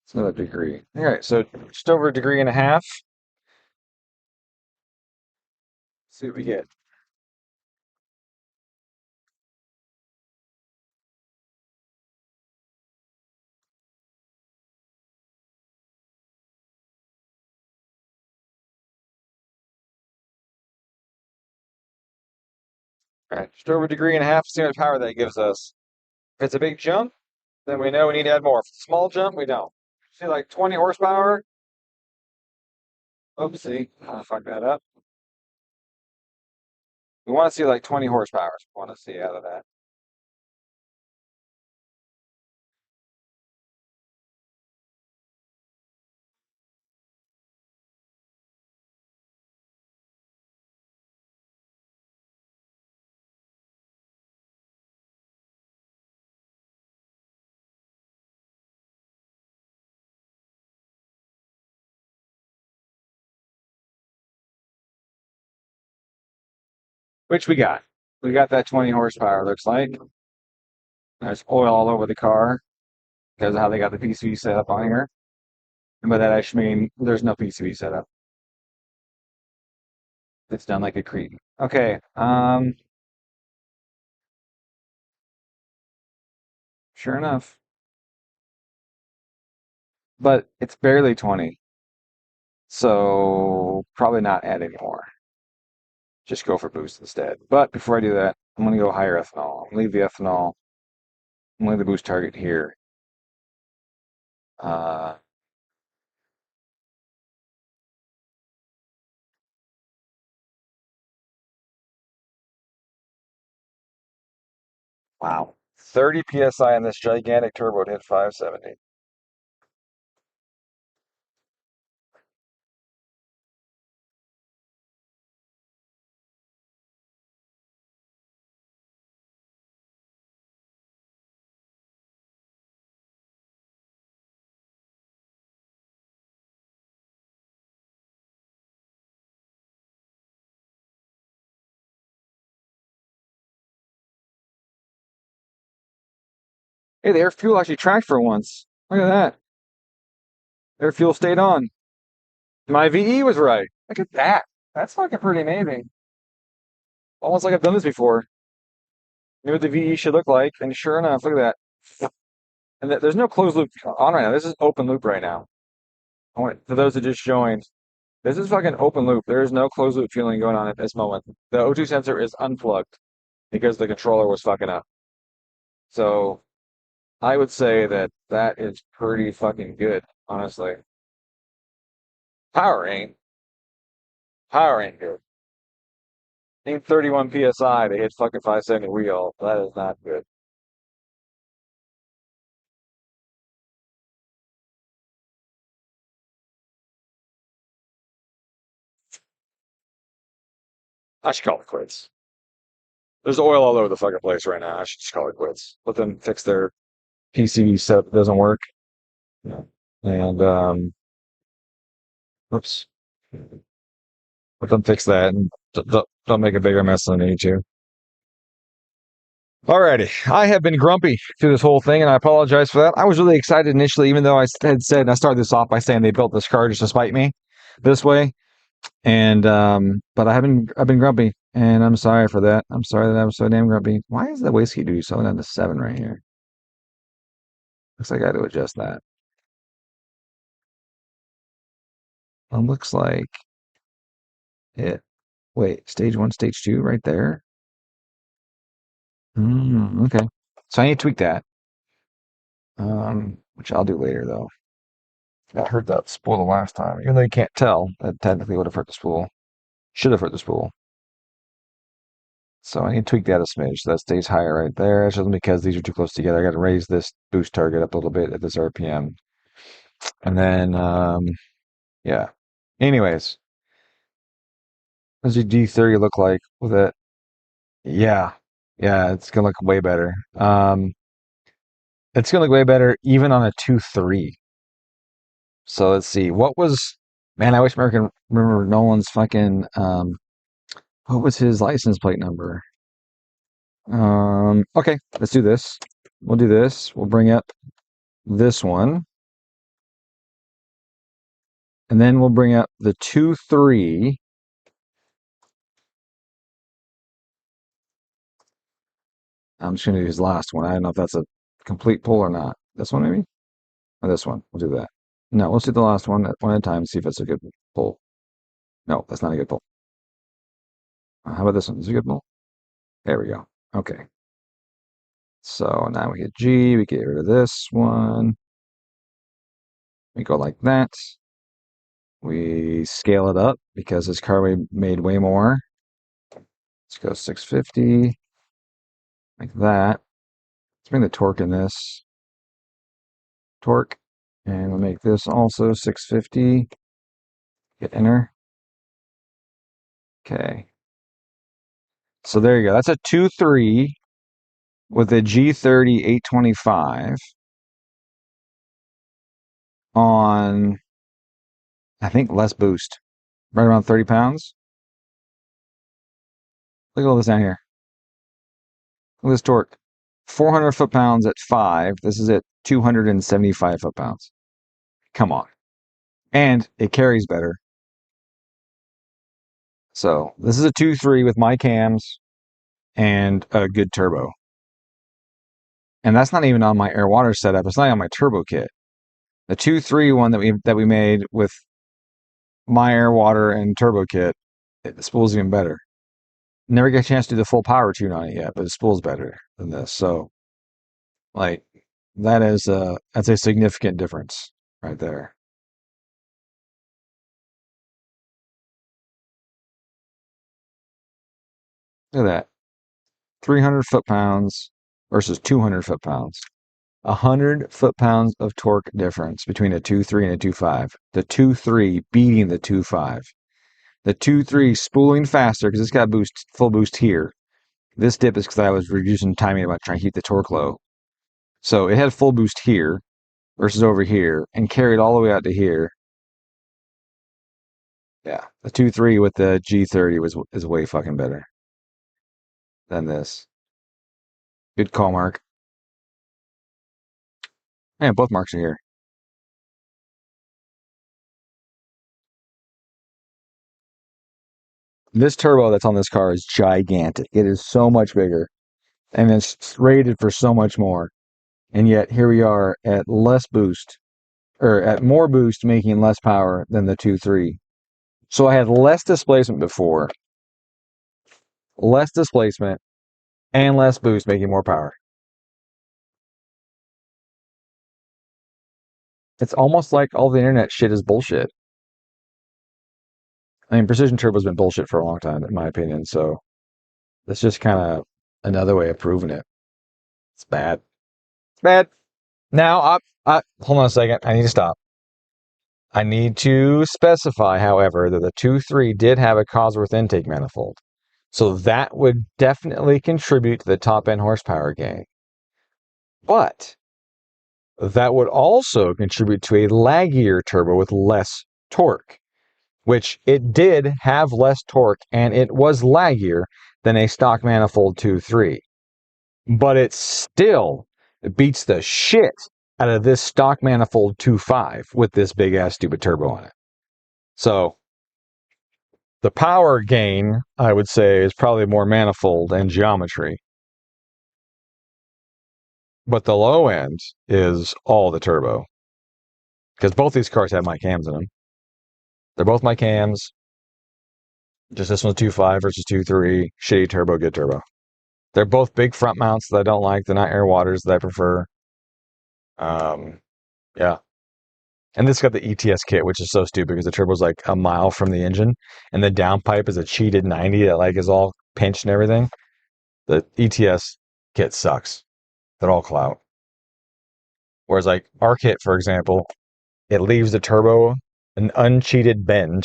[SPEAKER 1] It's another degree. All right, so just over a degree and a half. See what we get. All right, just over a degree and a half. See how much power that gives us. If it's a big jump, then we know we need to add more. If it's a small jump, we don't. See, like 20 horsepower. Oopsie, I fucked that up. We want to see like 20 horsepower. We want to see out of that. Which we got. We got that 20 horsepower, looks like. There's oil all over the car because of how they got the PCB set up on here. And by that I actually mean there's no PCB set up. It's done like a creep. Okay, sure enough. But it's barely 20. So probably not add any more. Just go for boost instead. But before I do that, I'm gonna go higher ethanol. I'm gonna leave the ethanol. I'm gonna leave the boost target here. Uh, wow. 30 psi on this gigantic turbo to hit 570. Hey, the air fuel actually tracked for once. Look at that. Air fuel stayed on. My VE was right. Look at that. That's fucking pretty amazing. Almost like I've done this before. Knew what the VE should look like, and sure enough, look at that. And there's no closed loop on right now. This is open loop right now. For those that just joined, this is fucking open loop. There is no closed loop fueling going on at this moment. The O2 sensor is unplugged because the controller was fucking up. So I would say that that is pretty fucking good, honestly. Power ain't. Power ain't good. Need 31 psi to hit fucking 570 wheel. That is not good. I should call it quits. There's oil all over the fucking place right now. I should just call it quits. Let them fix their PCB setup that doesn't work. Yeah. And oops. Let them fix that and don't make a bigger mess than they need to. Alrighty, I have been grumpy through this whole thing, and I apologize for that. I was really excited initially, even though I had said, and I started this off by saying they built this car just to spite me this way. And but I've been grumpy, and I'm sorry for that. I'm sorry that I was so damn grumpy. Why is the wastegate duty so down to 7 right here? Looks like I got to adjust that. Looks like it. Wait, stage 1, stage 2, right there. Okay, so I need to tweak that. Which I'll do later though. That hurt that spool the last time, even though you can't tell. That technically would have hurt the spool. Should have hurt the spool. So I need to tweak that a smidge so that stays higher right there. It's just because these are too close together. I got to raise this boost target up a little bit at this RPM. And then, yeah. Anyways, what does your D30 look like with it? Yeah. Yeah, it's going to look way better. It's going to look way better even on a 2.3. So let's see. Man, I wish I can remember Nolan's fucking, what was his license plate number? Okay, let's do this. We'll do this. We'll bring up this one. And then we'll bring up the 2.3. I'm just going to do his last one. I don't know if that's a complete pull or not. This one, maybe? Or this one. We'll do that. No, let's do the last one at one at a time, see if it's a good pull. No, that's not a good pull. How about this one? Is it a good pull? There we go. Okay. So now we hit G. We get rid of this one. We go like that. We scale it up because this car made way more. Let's go 650. Like that. Let's bring the torque in this. Torque. And we'll make this also 650. Hit enter. Okay. So there you go. That's a 2.3 with a G30 825 on, I think, less boost. Right around 30 pounds. Look at all this down here. Look at this torque. 400 foot-pounds at 5. This is at 275 foot-pounds. Come on. And it carries better. So this is a 2.3 with my cams and a good turbo. And that's not even on my air water setup. It's not on my turbo kit. The 2.3 one that we made with my air water and turbo kit, the spool's even better. Never get a chance to do the full power tune on it yet, but the spool's better than this. So, like, that's a significant difference right there. Look at that. 300 foot-pounds versus 200 foot-pounds. 100 foot-pounds of torque difference between a 2.3 and a 2.5. The 2.3 beating the 2.5. The 2.3 spooling faster because it's got full boost here. This dip is because I was reducing timing about trying to keep the torque low. So it had full boost here versus over here and carried all the way out to here. Yeah, the 2.3 with the G30 is way fucking better than this. Good call, Mark. Man, both marks are here. This turbo that's on this car is gigantic. It is so much bigger. And it's rated for so much more. And yet here we are at less boost, or at more boost making less power than the 2.3. So I had less displacement before, less displacement, and less boost making more power. It's almost like all the internet shit is bullshit. I mean, Precision Turbo's been bullshit for a long time, in my opinion, so that's just kind of another way of proving it. It's bad. It's bad. Now, hold on a second. I need to stop. I need to specify, however, that the 2.3 did have a Cosworth intake manifold. So that would definitely contribute to the top end horsepower gain. But that would also contribute to a laggier turbo with less torque, which it did have less torque and it was laggier than a stock manifold 2.3. but it beats the shit out of this stock manifold 2.5 with this big ass stupid turbo on it. So the power gain, I would say, is probably more manifold and geometry. But the low end is all the turbo. Because both these cars have my cams in them. They're both my cams. Just this one's 2.5 versus 2.3. Shitty turbo, good turbo. They're both big front mounts that I don't like. They're not air waters that I prefer. Yeah. And this got the ETS kit, which is so stupid because the turbo's like a mile from the engine, and the downpipe is a cheated 90 that like is all pinched and everything. The ETS kit sucks. They're all clout. Whereas like our kit, for example, it leaves the turbo an uncheated bend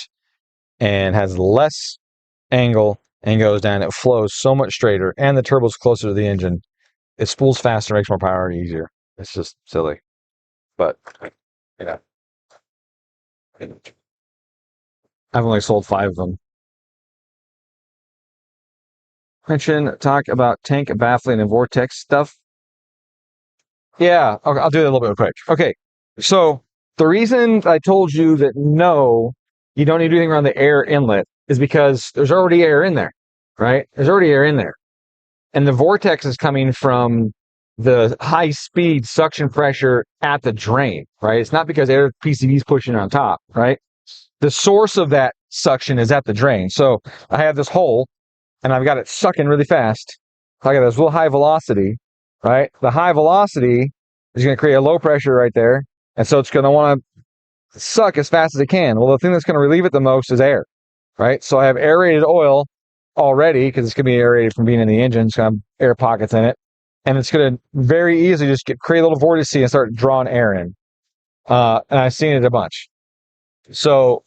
[SPEAKER 1] and has less angle and goes down. It flows so much straighter, and the turbo's closer to the engine. It spools faster, makes more power easier. It's just silly. But, yeah. I've only sold 5 of them. Talk about tank baffling and vortex stuff. Yeah, okay, I'll do that a little bit quick. Okay, so the reason I told you that no, you don't need to do anything around the air inlet is because there's already air in there, right? There's already air in there. And the vortex is coming from the high speed suction pressure at the drain, right? It's not because air PCB is pushing on top, right? The source of that suction is at the drain. So I have this hole and I've got it sucking really fast. I got this real high velocity, right? The high velocity is going to create a low pressure right there. And so it's going to want to suck as fast as it can. Well, the thing that's going to relieve it the most is air, right? So I have aerated oil already because it's going to be aerated from being in the engine. It's going to have air pockets in it. And it's going to very easily just create a little vortice and start drawing air in. And I've seen it a bunch. So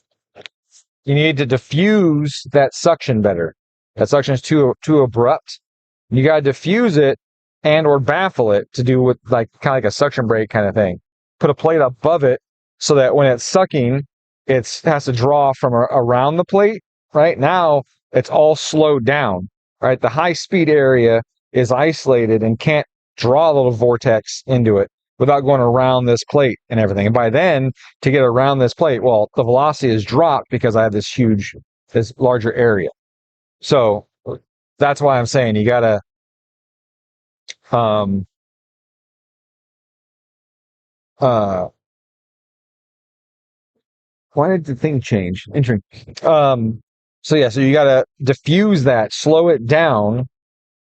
[SPEAKER 1] you need to diffuse that suction better. That suction is too abrupt. You got to diffuse it and or baffle it to do with like kind of like a suction brake kind of thing. Put a plate above it so that when it's sucking, it has to draw from around the plate. Right now, it's all slowed down. Right, the high speed area is isolated and can't draw a little vortex into it without going around this plate and everything. And by then, to get around this plate, well, the velocity is dropped because I have this larger area. So that's why I'm saying you gotta, why did the thing change? Interesting. So you gotta diffuse that, slow it down.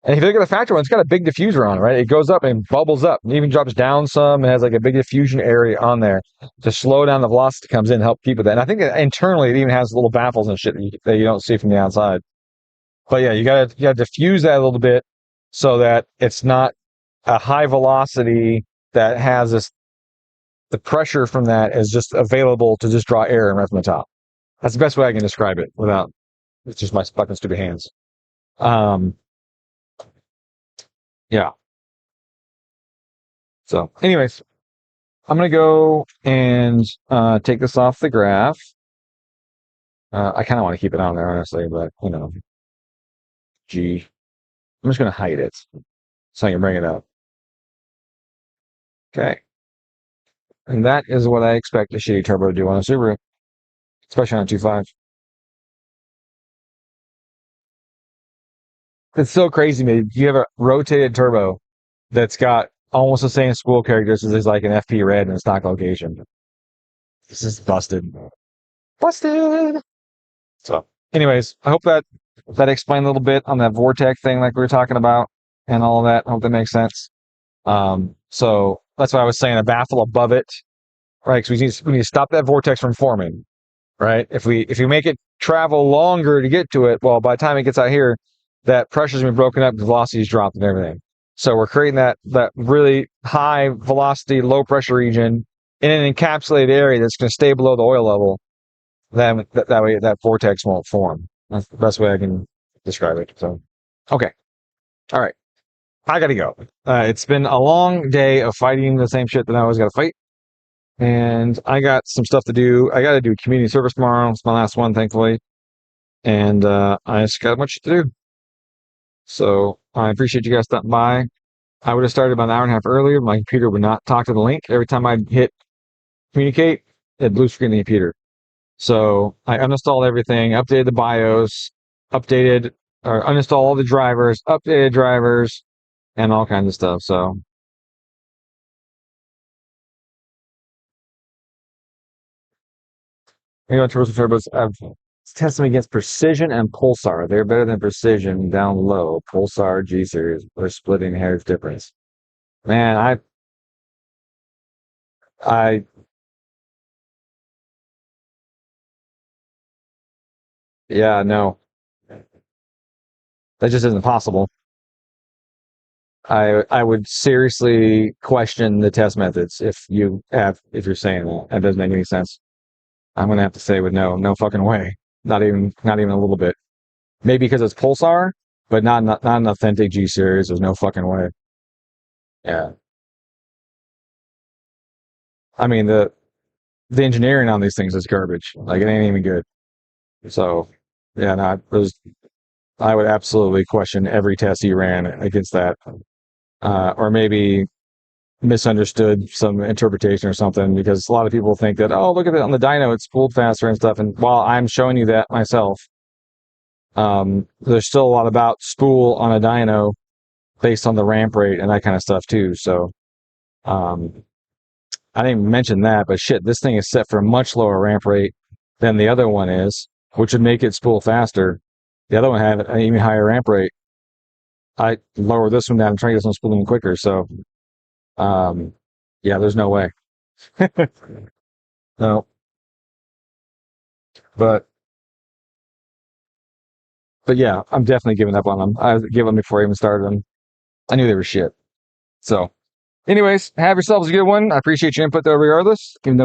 [SPEAKER 1] And if you look at the factory one, it's got a big diffuser on it, right? It goes up and bubbles up, and even drops down some. It has like a big diffusion area on there to slow down the velocity that comes in and help keep with that. And I think that internally it even has little baffles and shit that you don't see from the outside. But yeah, you gotta diffuse that a little bit so that it's not a high velocity that has the pressure from that is just available to just draw air right from the top. That's the best way I can describe it without, it's just my fucking stupid hands. Yeah. So anyways, I'm going to go and take this off the graph. I kind of want to keep it on there, honestly, but, gee. I'm just going to hide it so I can bring it up. Okay. And that is what I expect a shitty turbo to do on a Subaru, especially on a 2.5. It's so crazy, man. You have a rotated turbo that's got almost the same spool characteristics as like an FP Red in a stock location. This is busted. Busted! So, anyways, I hope that explained a little bit on that Vortex thing like we were talking about and all of that. I hope that makes sense. So that's why I was saying a baffle above it, right? Because we need to stop that vortex from forming, right? If we make it travel longer to get to it, well, by the time it gets out here, that pressure's gonna be broken up, the velocity's dropped and everything. So we're creating that really high velocity, low pressure region in an encapsulated area that's going to stay below the oil level. Then that way that vortex won't form. That's the best way I can describe it. So, okay, all right, I gotta go. It's been a long day of fighting the same shit that I always gotta fight, and I got some stuff to do. I gotta do community service tomorrow. It's my last one, thankfully, and I just got a bunch to do. So I appreciate you guys stopping by. I would have started about an hour and a half earlier. My computer would not talk to the link. Every time I'd hit communicate, it blue screen the computer. So I uninstalled everything, updated the BIOS, updated or uninstalled all the drivers, updated drivers, and all kinds of stuff. So Turbosmart Turbos, I've tested them against Precision and Pulsar. They're better than Precision down low. Pulsar G series, they're splitting hairs difference. Man, I, yeah, no, that just isn't possible. I would seriously question the test methods if you're saying that. That doesn't make any sense. I'm gonna have to say with no fucking way. Not even a little bit. Maybe because it's Pulsar, but not an authentic G series. There's no fucking way. Yeah. I mean the engineering on these things is garbage. Like it ain't even good. So yeah, no, I would absolutely question every test he ran against that. Or maybe misunderstood some interpretation or something because a lot of people think that, oh, look at it on the dyno, it's spooled faster and stuff. And while I'm showing you that myself, there's still a lot about spool on a dyno based on the ramp rate and that kind of stuff too. So um, I didn't even mention that, but shit, this thing is set for a much lower ramp rate than the other one is, which would make it spool faster. The other one had an even higher ramp rate. I lower this one down and try to get this one spooling quicker. So um, yeah, there's no way. No, but yeah, I'm definitely giving up on them. I gave them before I even started them. I knew they were shit. So, anyways, have yourselves a good one. I appreciate your input though, regardless. Even though